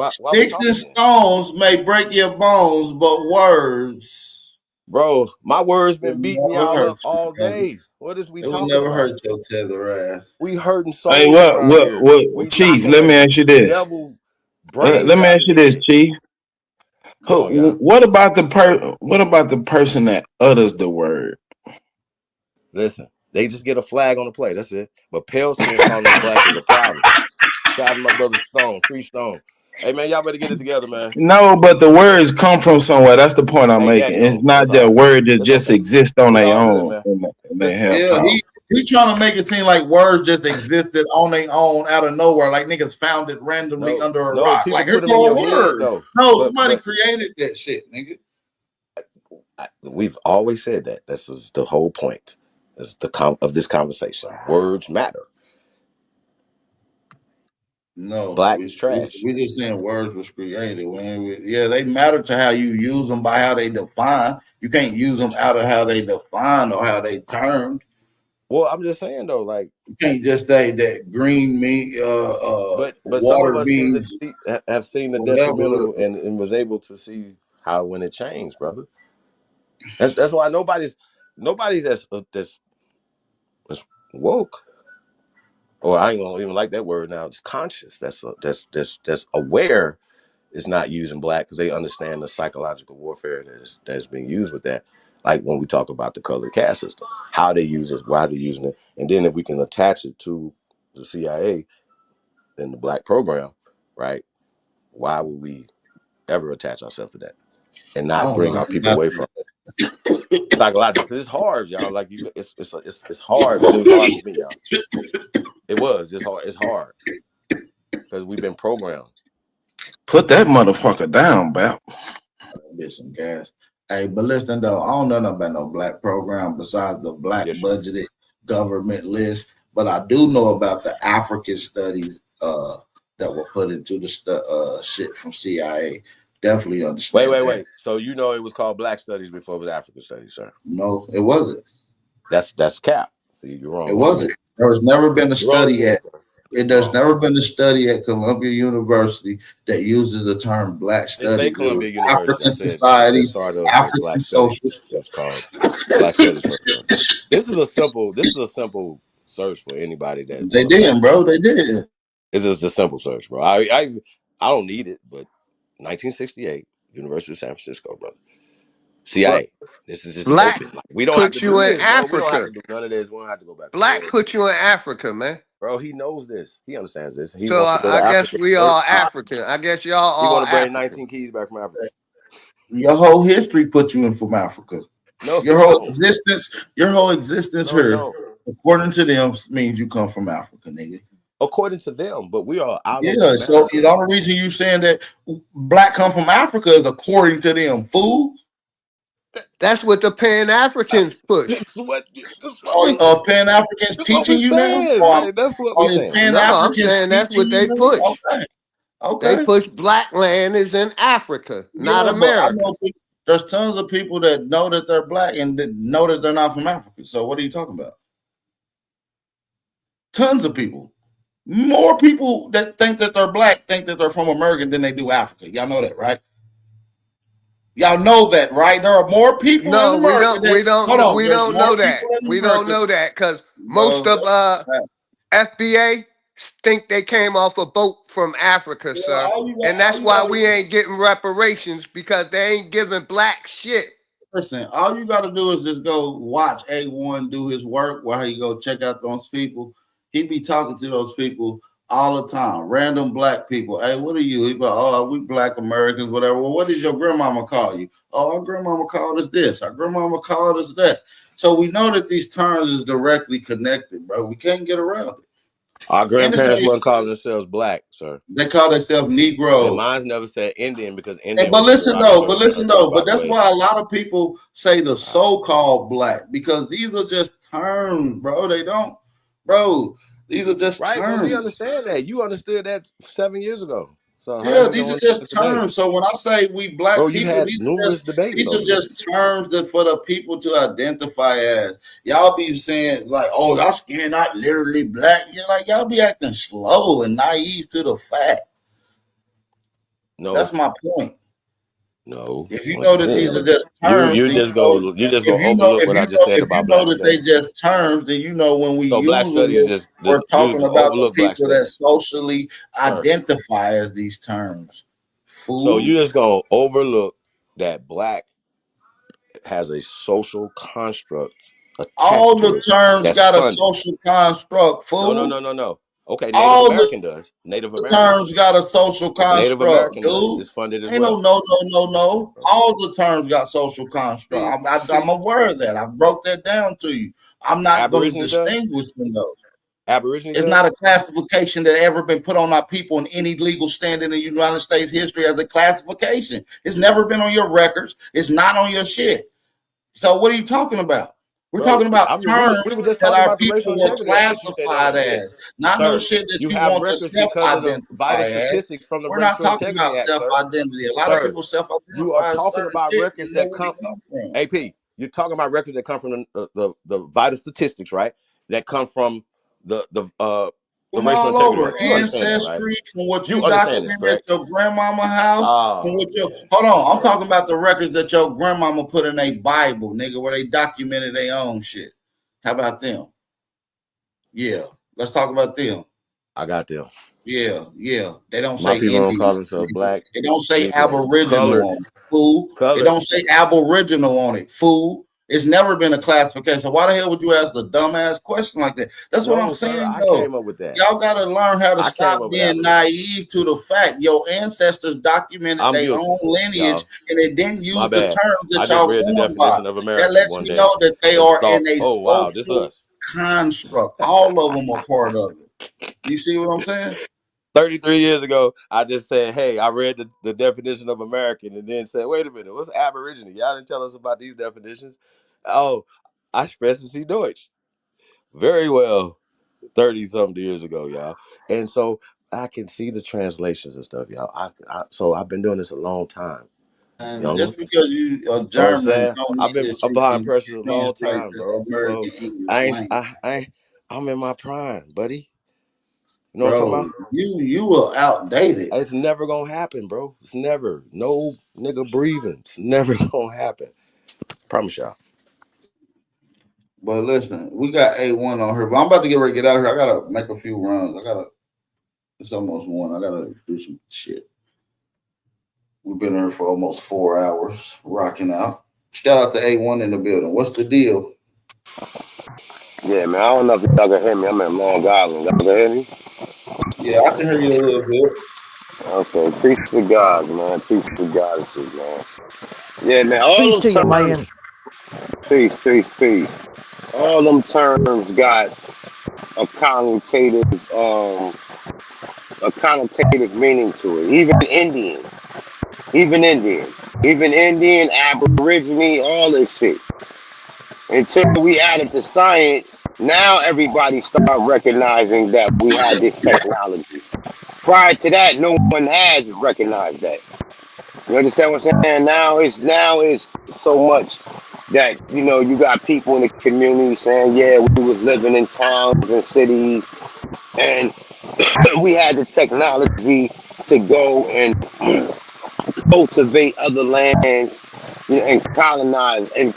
Sticks and stones may break your bones, but words, bro, my words been beating y'all up all day. What is we talking about? It never hurt your tether ass. We hurting so. Hey, what, Chief? Let me ask you this. Let me ask you this, Chief. What about the person that utters the word? Listen. They just get a flag on the play. That's it. But pale skin calling them black is a problem. Shout out to my brother Stone, Free Stone. Hey man, y'all better get it together, man. No, but the words come from somewhere. That's the point I'm making. It's not that word that just exists on their own. He trying to make it seem like words just existed on their own out of nowhere, like niggas found it randomly under a rock. Like it's no word. Somebody created that shit, nigga. We've always said that. This is the whole point. Is of this conversation. Words matter. No, black is trash. We're just saying words was created. They matter to how you use them by how they define. You can't use them out of how they define or how they termed. Well, I'm just saying though, like you can't just say that green meat, but water some of us beans have seen the detrimental and was able to see how when it changed, brother. That's why nobody that's woke, or I ain't gonna even like that word now. It's conscious. That's aware. Is not using black because they understand the psychological warfare that's being used with that. Like when we talk about the colored caste system, how they use it, why they're using it, and then if we can attach it to the CIA and the black program, right? Why would we ever attach ourselves to that and not bring our people away from it? Psychological, because it's hard, y'all. Like it's hard, but it was hard for me, y'all. It was. It's hard. It's hard because we've been programmed. Put that motherfucker down, Bap. Get some gas. Hey, but listen though, I don't know nothing about no black program besides the black budgeted government list. But I do know about the African studies that were put into the shit from CIA. Definitely understand. Wait. So you know it was called Black Studies before it was African Studies, sir? No, it wasn't. That's cap. See, you're wrong. It wasn't. There has never been a study at. There's never been a study at Columbia University that uses the term Black Studies. African societies, African social. It's called Black Studies. This is a simple search for anybody that they did, bro. They did. This is a simple search, bro. I don't need it, but 1968, University of San Francisco, brother. CIA. This is just black open. Like, we don't have to do this, bro. We don't have to do none of this. We don't have to go back. Black put you in Africa, man. Bro, he knows this. He understands this. He So wants to go to I guess Africa. we all African. I guess y'all He all want to bring African. 19 keys back from Africa. Your whole history put you in from Africa. No, your whole existence no, here, no. according to them, means you come from Africa, nigga. According to them, but we are out of Yeah, so the only reason you saying that black come from Africa is according to them, fool. That's what the Pan-Africans push. That's what Pan-Africans teaching you saying, now? Man, that's what we're saying. No, I'm saying that's what they push. Okay. They push black land is in Africa, not America. But I know there's tons of people that know that they're black and that know that they're not from Africa. So what are you talking about? Tons of people. More people that think that they're black think that they're from America than they do Africa. Y'all know that, right? Y'all know that, right? There are more people in America. We don't know that. We don't know that because most of FBA think they came off a boat from Africa, sir. And that's why we ain't getting reparations, because they ain't giving black shit. Listen, all you got to do is just go watch A1 do his work while he go check out those people. He be talking to those people all the time, random black people. Hey, what are you? He be like, oh, we black Americans, whatever. Well, what did your grandmama call you? Oh, our grandmama called us this. Our grandmama called us that. So we know that these terms is directly connected, bro. We can't get around it. Our grandparents weren't calling themselves black, sir. They call themselves Negro. And mine's never said Indian because Indian. But listen though, but that's why a lot of people say the so-called black, because these are just terms, bro. They don't, bro. These are just terms. Well, we understand that. You understood that 7 years ago. So yeah, these are just terms. So when I say we black people, these are just terms that for the people to identify as. Y'all be saying like, "Oh, y'all skin not literally black." You're like, y'all be acting slow and naive to the fact. No, that's my point. No, if you know that these are just terms, you just go overlook what I just said about black studies. They just terms, then you know when we use black studies them, we're talking about the people that socially identify as these terms. Fool. So you just gonna overlook that black has a social construct. All the terms got a social construct. Fool. No. Okay, Native American does. Native American terms got a social construct. Native American dude. is funded as well. No. All the terms got social construct. I'm aware of that. I broke that down to you. I'm not going to distinguish them those. Aborigine it's not a classification that ever been put on our people in any legal standing in the United States history as a classification. It's never been on your records. It's not on your shit. So what are you talking about? We're talking about terms that our people were classified as, not no shit that you want to self-identify as. We're not talking about self-identity. A lot of people self-identify. You are talking about records that come from AP. You're talking about records that come from the vital statistics, right? That come from the racial integrity. Ancestry, from what you documented at your grandmama house. From what hold on, I'm talking about the records that your grandmama put in a Bible, nigga, where they documented their own shit. How about them? Yeah, let's talk about them. I got them. Yeah. They don't My say people Indian. Don't call themselves black. They don't say Aboriginal on it, fool. They don't say Aboriginal on it, fool. It's never been a classification. Why the hell would you ask a dumbass question like that? That's what I'm saying. I came up with that. Y'all got to learn how to stop being naive to the fact your ancestors documented their own lineage, and they didn't use the terms that y'all going by. That lets me know that they are in a social construct. All of them are part of it. You see what I'm saying? 33 years ago, I just said, hey, I read the definition of American and then said, wait a minute, what's Aborigine? Y'all didn't tell us about these definitions. Oh, I spreche Sie Deutsch. Very well, 30-something years ago, y'all. And so I can see the translations and stuff, y'all. So I've been doing this a long time. And just because you are German, I've been applying pressure a long time, bro. So I'm in my prime, buddy. You know what I'm talking about? You are outdated. It's never gonna happen, bro. It's never. No nigga breathing. It's never gonna happen. Promise y'all. But listen, we got A1 on here, but I'm about to get ready to get out of here. I gotta make a few runs. It's almost 1. I gotta do some shit. We've been here for almost 4 hours, rocking out. Shout out to A1 in the building. What's the deal? Yeah, man. I don't know if y'all can hear me. I'm in Long Island. Y'all can hear me? Yeah, I can hear you a little bit. Okay. Peace to gods, man. Peace to goddesses, man. Yeah, man. All Peace them to you, terms. man. Peace, peace, peace. All them terms got a connotative meaning to it. Even Indian, Aborigine, all this shit. Until we added the science, now everybody started recognizing that we had this technology. Prior to that, no one has recognized that. You understand what I'm saying? Now it's so much that you got people in the community saying, yeah, we was living in towns and cities, and we had the technology to go and cultivate other lands, and colonize and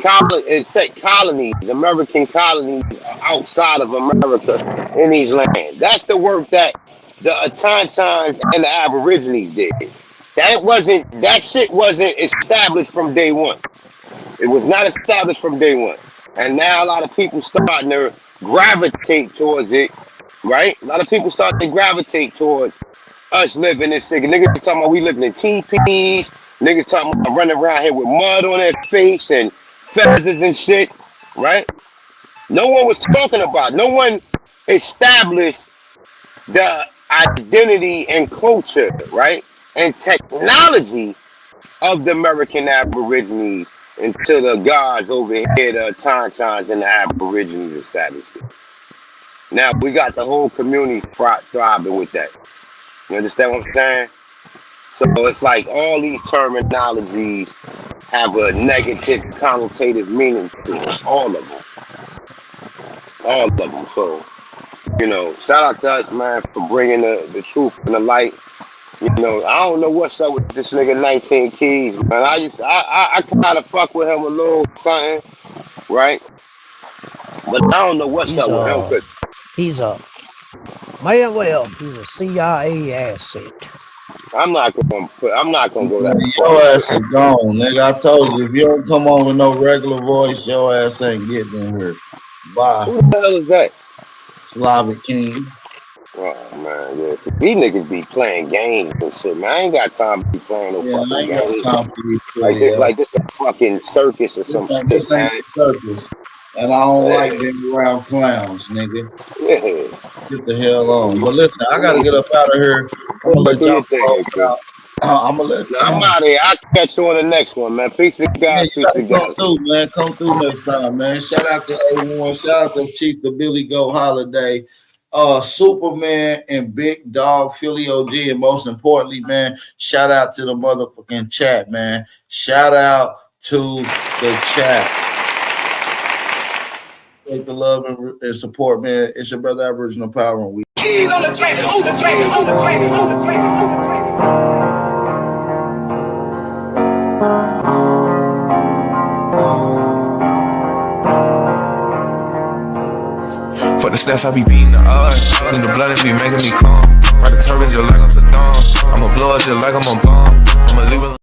set colonies, American colonies outside of America in these lands. That's the work that the Autontons and the Aborigines did. That shit wasn't established from day one. It was not established from day one. And now a lot of people starting to gravitate towards it, right? A lot of people starting to gravitate towards us living this shit. Niggas talking about we living in teepees. Niggas talking about running around here with mud on their face and feathers and shit, right? No one was talking about. No one established the identity and culture, right? And technology of the American Aborigines until the gods over here, the Autontons and the Aborigines established it. Now we got the whole community thriving with that. You understand what I'm saying? So it's like all these terminologies have a negative connotative meaning to it. All of them. All of them. So, shout out to us, man, for bringing the truth and the light. I don't know what's up with this nigga 19 Keys, man. I kind of fuck with him a little something, right? But I don't know what's up with him because he's a CIA asset. I'm not gonna go that far. Your ass is gone, nigga. I told you, if you don't come on with no regular voice, your ass ain't getting in here. Bye. Who the hell is that? Slavic King. Oh man, yeah. See, these niggas be playing games and shit, man. I ain't got time to be playing no fucking games. Got time for these like this a fucking circus or some shit, this man. Ain't circus. And I don't like being around clowns, nigga. Yeah. Get the hell on. But listen, I gotta get up out of here. I'm gonna let y'all out. I'm out of here. I'll catch you on the next one, man. Peace to guys. Peace to guys. Come through next time, man. Shout out to A1. Shout out to Chief the Billy Goat Holiday. Superman and Big Dog, Philly OG, and most importantly, man, shout out to the motherfucking chat, man. Shout out to the chat. Take the love and support, man. It's your brother Aboriginal Power, and we. Keys on the track, on the track, on the track, on the track, on the track. For the stats, I be beating the odds. In the blood, it be making me calm. Ride the turbines just like I'm Saddam. I'ma blow it just like I'm a bomb. I'ma leave it.